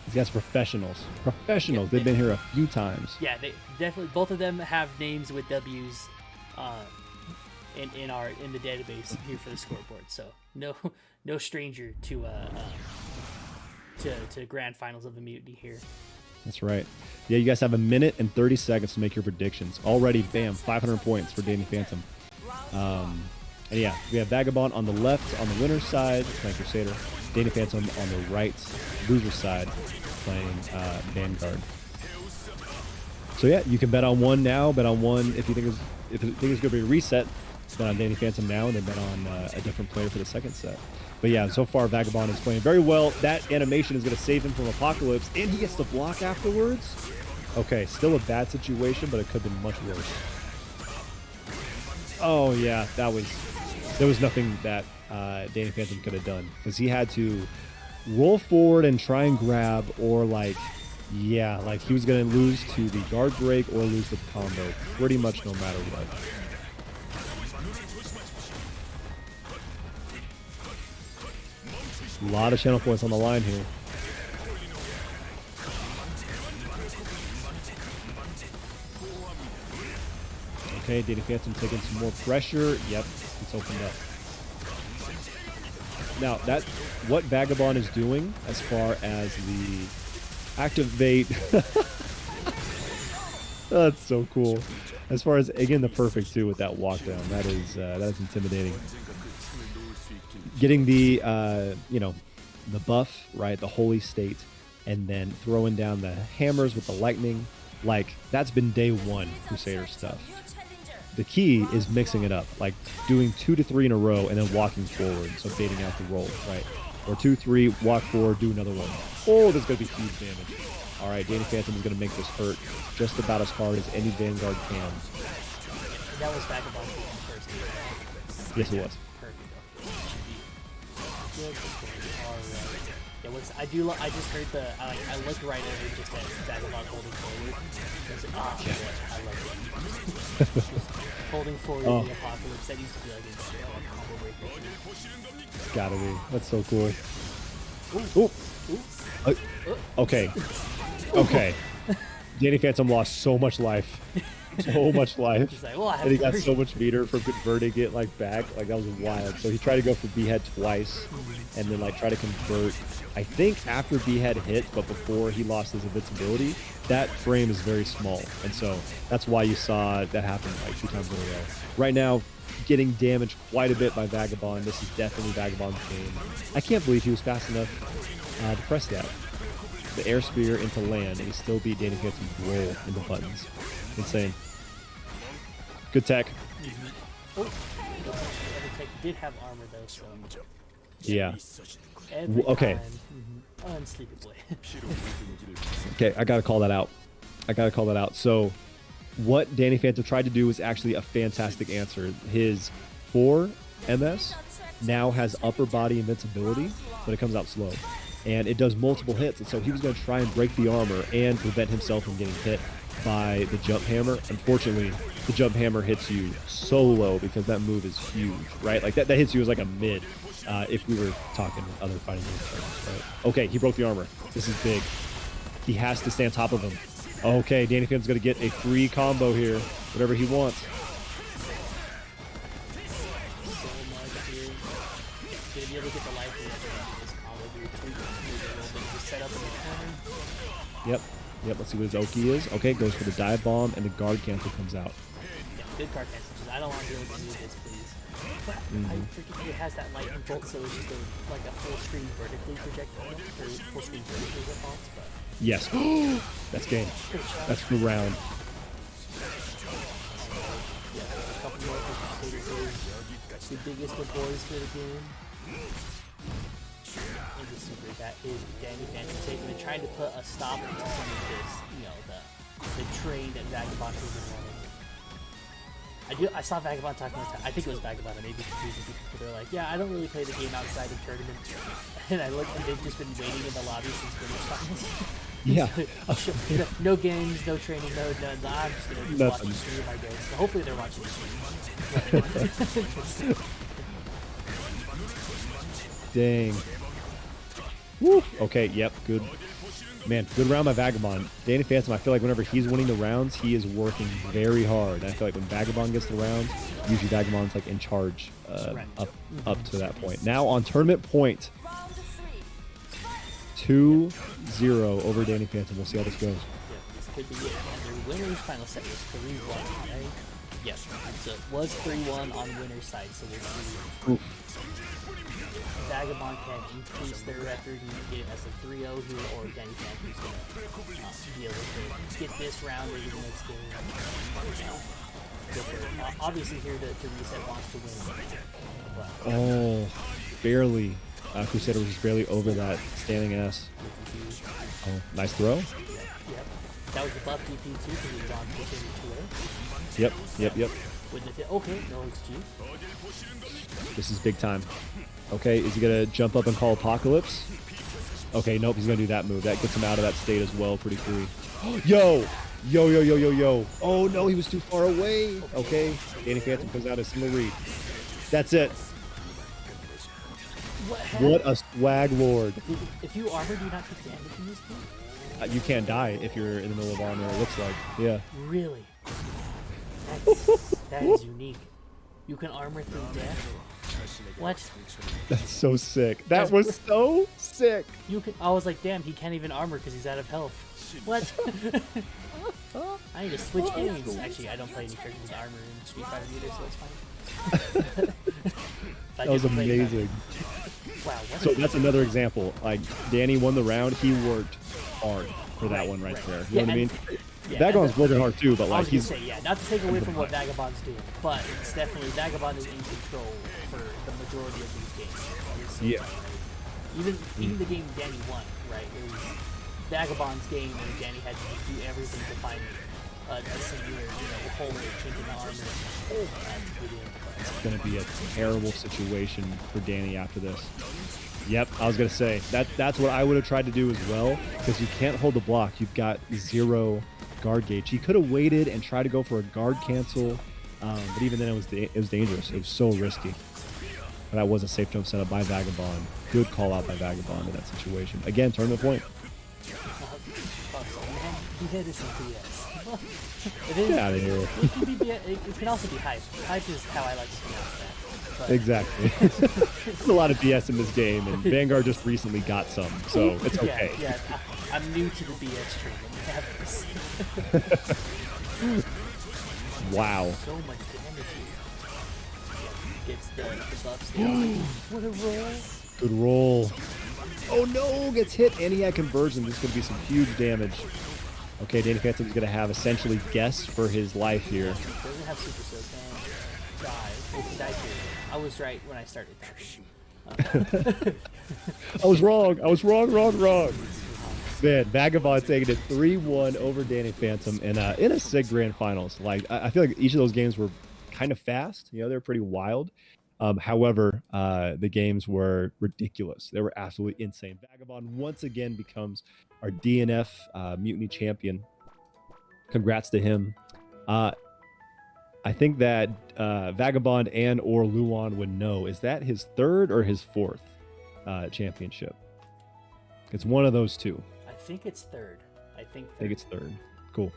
These guys are professionals. Professionals. Yeah, They've been here a few times. Yeah, they definitely. Both of them have names with W's, in the database here for the scoreboard. So no stranger to grand finals of the Mutiny here. That's right. Yeah, you guys have a minute and 30 seconds to make your predictions. Already, bam, 500 points for Danny Phantom. And yeah, we have Vagabond on the left on the winner's side, playing Crusader. Danny Phantom on the right, loser's side, playing Vanguard. So yeah, you can bet on one now, bet on one if you think it's going to be a reset, bet on Danny Phantom now, and then bet on a different player for the second set. But yeah, so far Vagabond is playing very well. That animation is going to save him from Apocalypse, and he gets the block afterwards. Okay, still a bad situation, but it could have been much worse. Oh yeah, there was nothing that Danny Phantom could have done, because he had to roll forward and try and grab, or like he was going to lose to the guard break or lose the combo pretty much no matter what. A lot of channel points on the line here. Okay, Danny Phantom taking some more pressure. Yep, it's opened up. Now, what Vagabond is doing as far as the activate... That's so cool. As far as, again, the perfect too with that walk down. That is intimidating. Getting the, the buff, right, the holy state, and then throwing down the hammers with the lightning. Like, that's been day one Crusader stuff. The key is mixing it up, like doing 2 to 3 in a row and then walking forward, so baiting out the rolls, right? Or 2, 3, walk forward, do another one. Oh, there's going to be huge damage. All right, Danny Phantom is going to make this hurt just about as hard as any Vanguard can. That was Vagabond first. Yes, it was. I just heard I looked right over just at Vagabond holding forward. I was like, oh, yeah, I love it. Holding forward in the Apocalypse, that used to be like a combo breaker. Gotta be. That's so cool. Ooh. Okay. Okay. Danny Phantom lost so much life. So much life. Like, well, and he got so much meter for converting it back. Like, that was wild. So he tried to go for behead twice and then try to convert. I think after behead hit, but before he lost his invincibility, that frame is very small. And so that's why you saw that happen 2 times in a row. Right now, getting damaged quite a bit by Vagabond. This is definitely Vagabond's game. I can't believe he was fast enough to press that. The air spear into land, and he still beat Danny Phantom's roll into buttons. Insane. Good tech. Oh, the tech did have armor though, so yeah. Okay. Unsleepably. Okay, I gotta call that out. So, what Danny Phantom tried to do was actually a fantastic answer. His 4 MS now has upper body invincibility, but it comes out slow. And it does multiple hits, and so he was going to try and break the armor and prevent himself from getting hit by the jump hammer. Unfortunately, the jump hammer hits you so low because that move is huge, right? Like that hits you as like a mid if we were talking other fighting game terms, right? Okay, he broke the armor. This is big. He has to stay on top of him. Okay, Danny Phantom's going to get a free combo here, whatever he wants. So much here. Gonna be able to get the life in this combo here too. Maybe a little bit of the setup in the corner. Yep, let's see what his Oki is. Okay, goes for the dive bomb, and the guard cancel comes out. Yeah, good card cancel. I don't want to be able to do this, please. But I forget it has that lightning bolt, so it's just like a full screen vertically projectile, or full screen vertically response, but... Yes. That's game. That's the round. Yeah, a couple more the biggest of boys for the game. And the secret that is Danny Phantom taking and trying to put a stop to some of this, the train that Vagabond has been running. I saw Vagabond talking about I think it was Vagabond, I may be confusing people, but they're like, yeah, I don't really play the game outside of tournaments. And I looked, and they've just been waiting in the lobby since British finals. Yeah. No games, no training, no none. I'm just going to watch the stream, I guess. So hopefully they're watching the stream. Dang. Woo. Okay, yep, good. Man, good round by Vagabond. DaniPhantom, I feel like whenever he's winning the rounds, he is working very hard. And I feel like when Vagabond gets the rounds, usually Vagabond's like in charge up to that point. Now on tournament point, 2-0 over DaniPhantom. We'll see how this goes. Yeah, this could be it. And their winner's final set was 3-1, right? Yes, so it was 3-1 on winner's side, so we'll see. Oof. Vagabond can increase their record and get it as a 3-0 here, or DaniPhantom's going to be able to get this round or the next game. Go for it. Obviously here to reset wants to win. But, oh, barely. Crusader was just barely over that standing S. Oh, nice throw. Yep. That was the buff DP too, because he was on Crusader 2A. Yep. With the okay, no XG. This is big time. Okay, is he gonna jump up and call Apocalypse? Okay, nope, he's gonna do that move. That gets him out of that state as well pretty free. Yo! Oh no, he was too far away. Okay, DaniPhantom comes out a single read. That's it. What a swag lord. If you armor, do you not take damage in this game? You can't die if you're in the middle of armor, it looks like. Yeah. Really? That is unique. You can armor through death? What? That's so sick. That was so sick. You can. I was like, damn, he can't even armor because he's out of health. What? I need to switch games. Actually, I don't play any characters with armor in Street Fighter either, so it's fine. That was amazing. Wow. So that's another example. Like, Danny won the round. He worked hard for that one right there. You know what I mean? Yeah, Vagabond's working hard too, but like he's not to take away from what Vagabond's doing, but it's definitely Vagabond is in control for the majority of these games. Yeah. Even the game Danny won, right? It was Vagabond's game where Danny had to do everything to find a severe, hole or chink in the armor. It's going to be a terrible situation for Danny after this. Yep, I was going to say, that's what I would have tried to do as well, because you can't hold the block. You've got 0 guard gauge. He could have waited and tried to go for a guard cancel, but even then it was dangerous. It was so risky. But that was a safe jump setup by Vagabond. Good call out by Vagabond in that situation. Again, tournament point. He hit us in BS. Get out of here. It can also be hype. Hype is how I like to pronounce that. But. Exactly. There's a lot of BS in this game, and Vanguard just recently got some, so it's okay. Yeah, I'm new to the BS train. Wow. So much damage here. Gets the buffs down. What a roll. Good roll. Oh no, gets hit, and he had conversion. This is going to be some huge damage. Okay, DaniPhantom's going to have essentially guess for his life here. Doesn't have super so can die. If he dies here. I was right when I started that. I was wrong. Man, Vagabond taking it 3-1 over DaniPhantom in a SIG Grand Finals. Like, I feel like each of those games were kind of fast. They're pretty wild. However, the games were ridiculous. They were absolutely insane. Vagabond once again becomes our DNF Mutiny champion. Congrats to him. I think that Vagabond and or Luan would know. Is that his 3rd or his 4th championship? It's one of those two. I think it's 3rd. I think it's 3rd. Cool.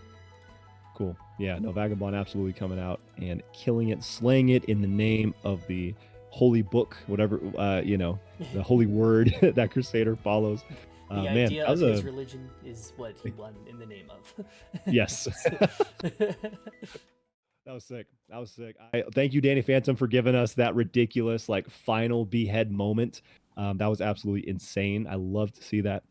Yeah, no, Vagabond absolutely coming out and killing it, slaying it in the name of the holy book, whatever, the holy word that Crusader follows. The man, idea of his religion is what he won in the name of. Yes. That was sick. I thank you, DaniPhantom, for giving us that ridiculous final behead moment. That was absolutely insane. I love to see that.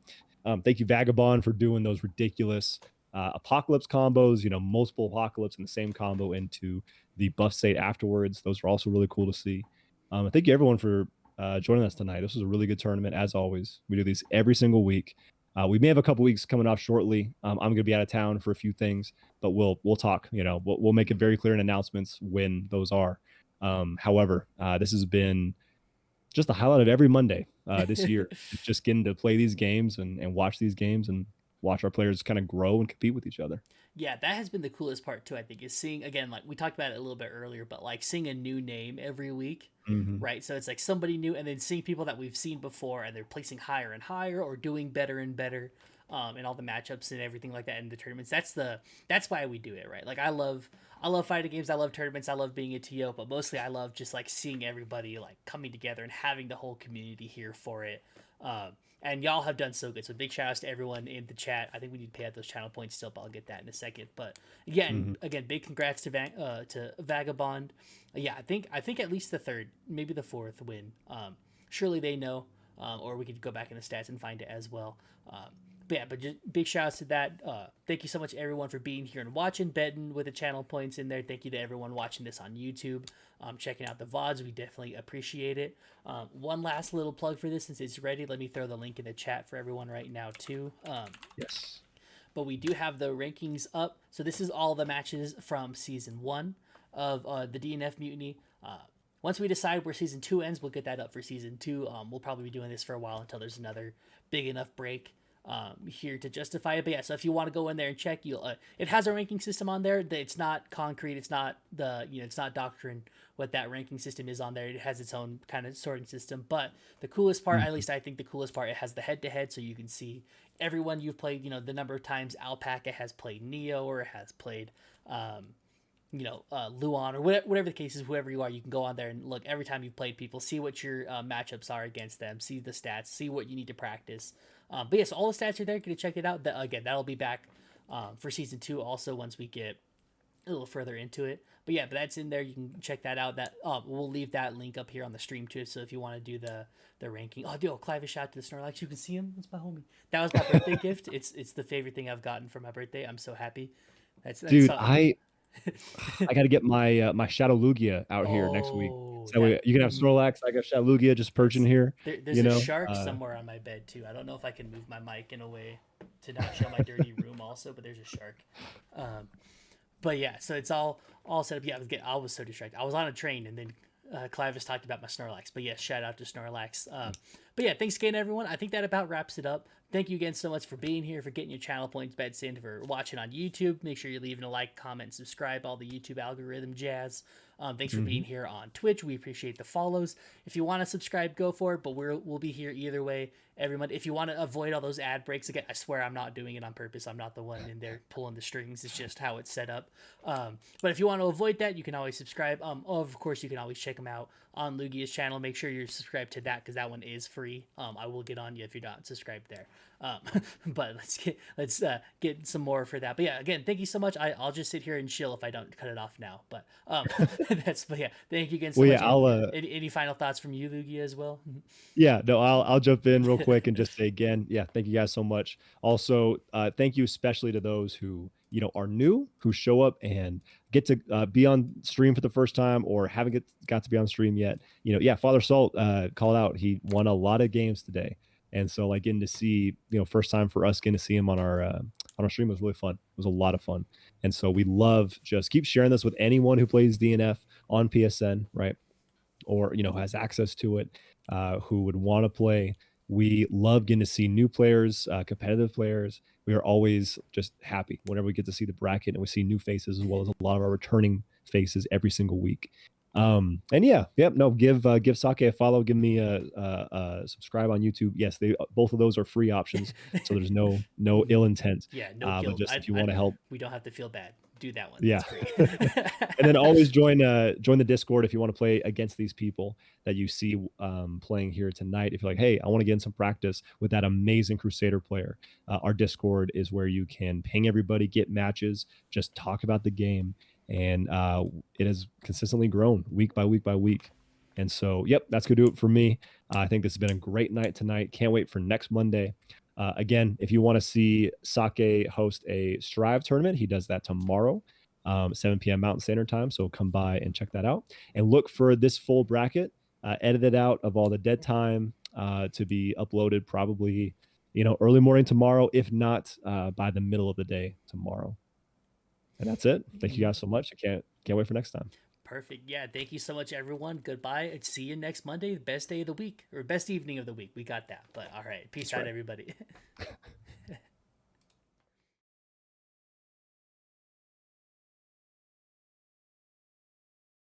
Thank you, Vagabond, for doing those ridiculous Apocalypse combos. Multiple Apocalypse in the same combo into the buff state afterwards. Those are also really cool to see. Thank you, everyone, for joining us tonight. This was a really good tournament, as always. We do these every single week. We may have a couple weeks coming off shortly. I'm going to be out of town for a few things, but we'll talk. We'll make it very clear in announcements when those are. However, this has been just the highlight of every Monday this year. Just getting to play these games and watch these games and watch our players kind of grow and compete with each other. Yeah, that has been the coolest part too, I think, is seeing, again, like we talked about it a little bit earlier, but seeing a new name every week. Mhm. right? So it's like somebody new, and then seeing people that we've seen before, and they're placing higher and higher or doing better and better, and all the matchups and everything like that in the tournaments. That's why we do it, right? Like I love fighting games, I love tournaments, I love being a TO, but mostly I love just like seeing everybody like coming together and having the whole community here for it. And y'all have done so good. So big shout outs to everyone in the chat. I think we need to pay out those channel points still, but I'll get that in a second. But again, big congrats to Vagabond. Yeah, I think at least the third, maybe the fourth win. Surely they know, or we could go back in the stats and find it as well. But just big shout outs to that. Thank you so much everyone for being here and watching, betting with the channel points in there. Thank you to everyone watching this on YouTube, checking out the VODs. We definitely appreciate it. One last little plug for this since it's ready. Let me throw the link in the chat for everyone right now too. Yes. But we do have the rankings up. So this is all the matches from season 1 of the DNF Mutiny. Once we decide where season 2 ends, we'll get that up for season 2. We'll probably be doing this for a while until there's another big enough break here to justify it. But yeah, so if you want to go in there and check, you'll it has a ranking system on there. It's not concrete. It's not it's not doctrine what that ranking system is on there. It has its own kind of sorting system. But the coolest part, at least I think the coolest part, it has the head-to-head, so you can see everyone you've played. The number of times Alpaca has played Neo or has played Luan or whatever the case is, whoever you are, you can go on there and look every time you've played people, see what your matchups are against them, see the stats, see what you need to practice. But yes, all the stats are there. Get to check it out. Again, that'll be back for season 2 also once we get a little further into it. But yeah, but that's in there. You can check that out. That we'll leave that link up here on the stream too. So if you want to do the ranking, Clive, a shout to the Snorlax. You can see him. That's my homie. That was my birthday gift. It's the favorite thing I've gotten for my birthday. I'm so happy. That's Dude, I got to get my my Shadow Lugia out here next week. So you can have Snorlax. I got Shadow Lugia just perching here. There's a shark somewhere on my bed too. I don't know if I can move my mic in a way to not show my dirty room also, but there's a shark. But yeah, so it's all set up. Yeah, I was so distracted. I was on a train and then Clive just talked about my Snorlax. But yeah, shout out to Snorlax. But yeah, thanks again, everyone. I think that about wraps it up. Thank you again so much for being here, for getting your channel points bets in, for watching on YouTube. Make sure you're leaving a like, comment, subscribe, all the YouTube algorithm jazz. Thanks for being here on Twitch. We appreciate the follows. If you want to subscribe, go for it, but we'll be here either way every month. If you want to avoid all those ad breaks, again, I swear I'm not doing it on purpose. I'm not the one in there pulling the strings. It's just how it's set up. But if you want to avoid that, you can always subscribe. Of course, you can always check them out on Lugia's channel. Make sure you're subscribed to that because that one is free. I will get on you if you're not subscribed there. But let's get some more for that. But yeah, again, thank you so much. I'll just sit here and chill if I don't cut it off now. But but yeah, thank you again so much. Yeah, any final thoughts from you, Lugia, as well? Yeah, no, I'll jump in real quick and just say again, yeah, thank you guys so much. Also, thank you especially to those who are new, who show up and get to be on stream for the first time or haven't got to be on stream yet. Father Salt called out. He won a lot of games today. And so like getting to see, first time for us getting to see him on our stream was really fun. It was a lot of fun. And so we love, just keep sharing this with anyone who plays DNF on PSN, right? Or, has access to it, who would want to play. We love getting to see new players, competitive players. We are always just happy whenever we get to see the bracket and we see new faces, as well as a lot of our returning faces every single week. And give Sake a follow, give me a subscribe on YouTube. Yes, both of those are free options, so there's no ill intent. Yeah, no guilt. But just if you want to help, we don't have to feel bad. Do that one. Yeah. And then always join the Discord if you want to play against these people that you see playing here tonight. If you're like, hey, I want to get in some practice with that amazing Crusader player, our Discord is where you can ping everybody, get matches, just talk about the game. And it has consistently grown week by week by week. And so, that's going to do it for me. I think this has been a great night tonight. Can't wait for next Monday. Again, if you want to see Sake host a Strive tournament, he does that tomorrow, 7 p.m. Mountain Standard Time. So come by and check that out. And look for this full bracket, edited out of all the dead time to be uploaded probably, early morning tomorrow, if not by the middle of the day tomorrow. And that's it. Thank you guys so much. I can't wait for next time. Perfect. Yeah. Thank you so much, everyone. Goodbye. And see you next Monday, the best day of the week or best evening of the week. We got that. But all right. Peace out, everybody.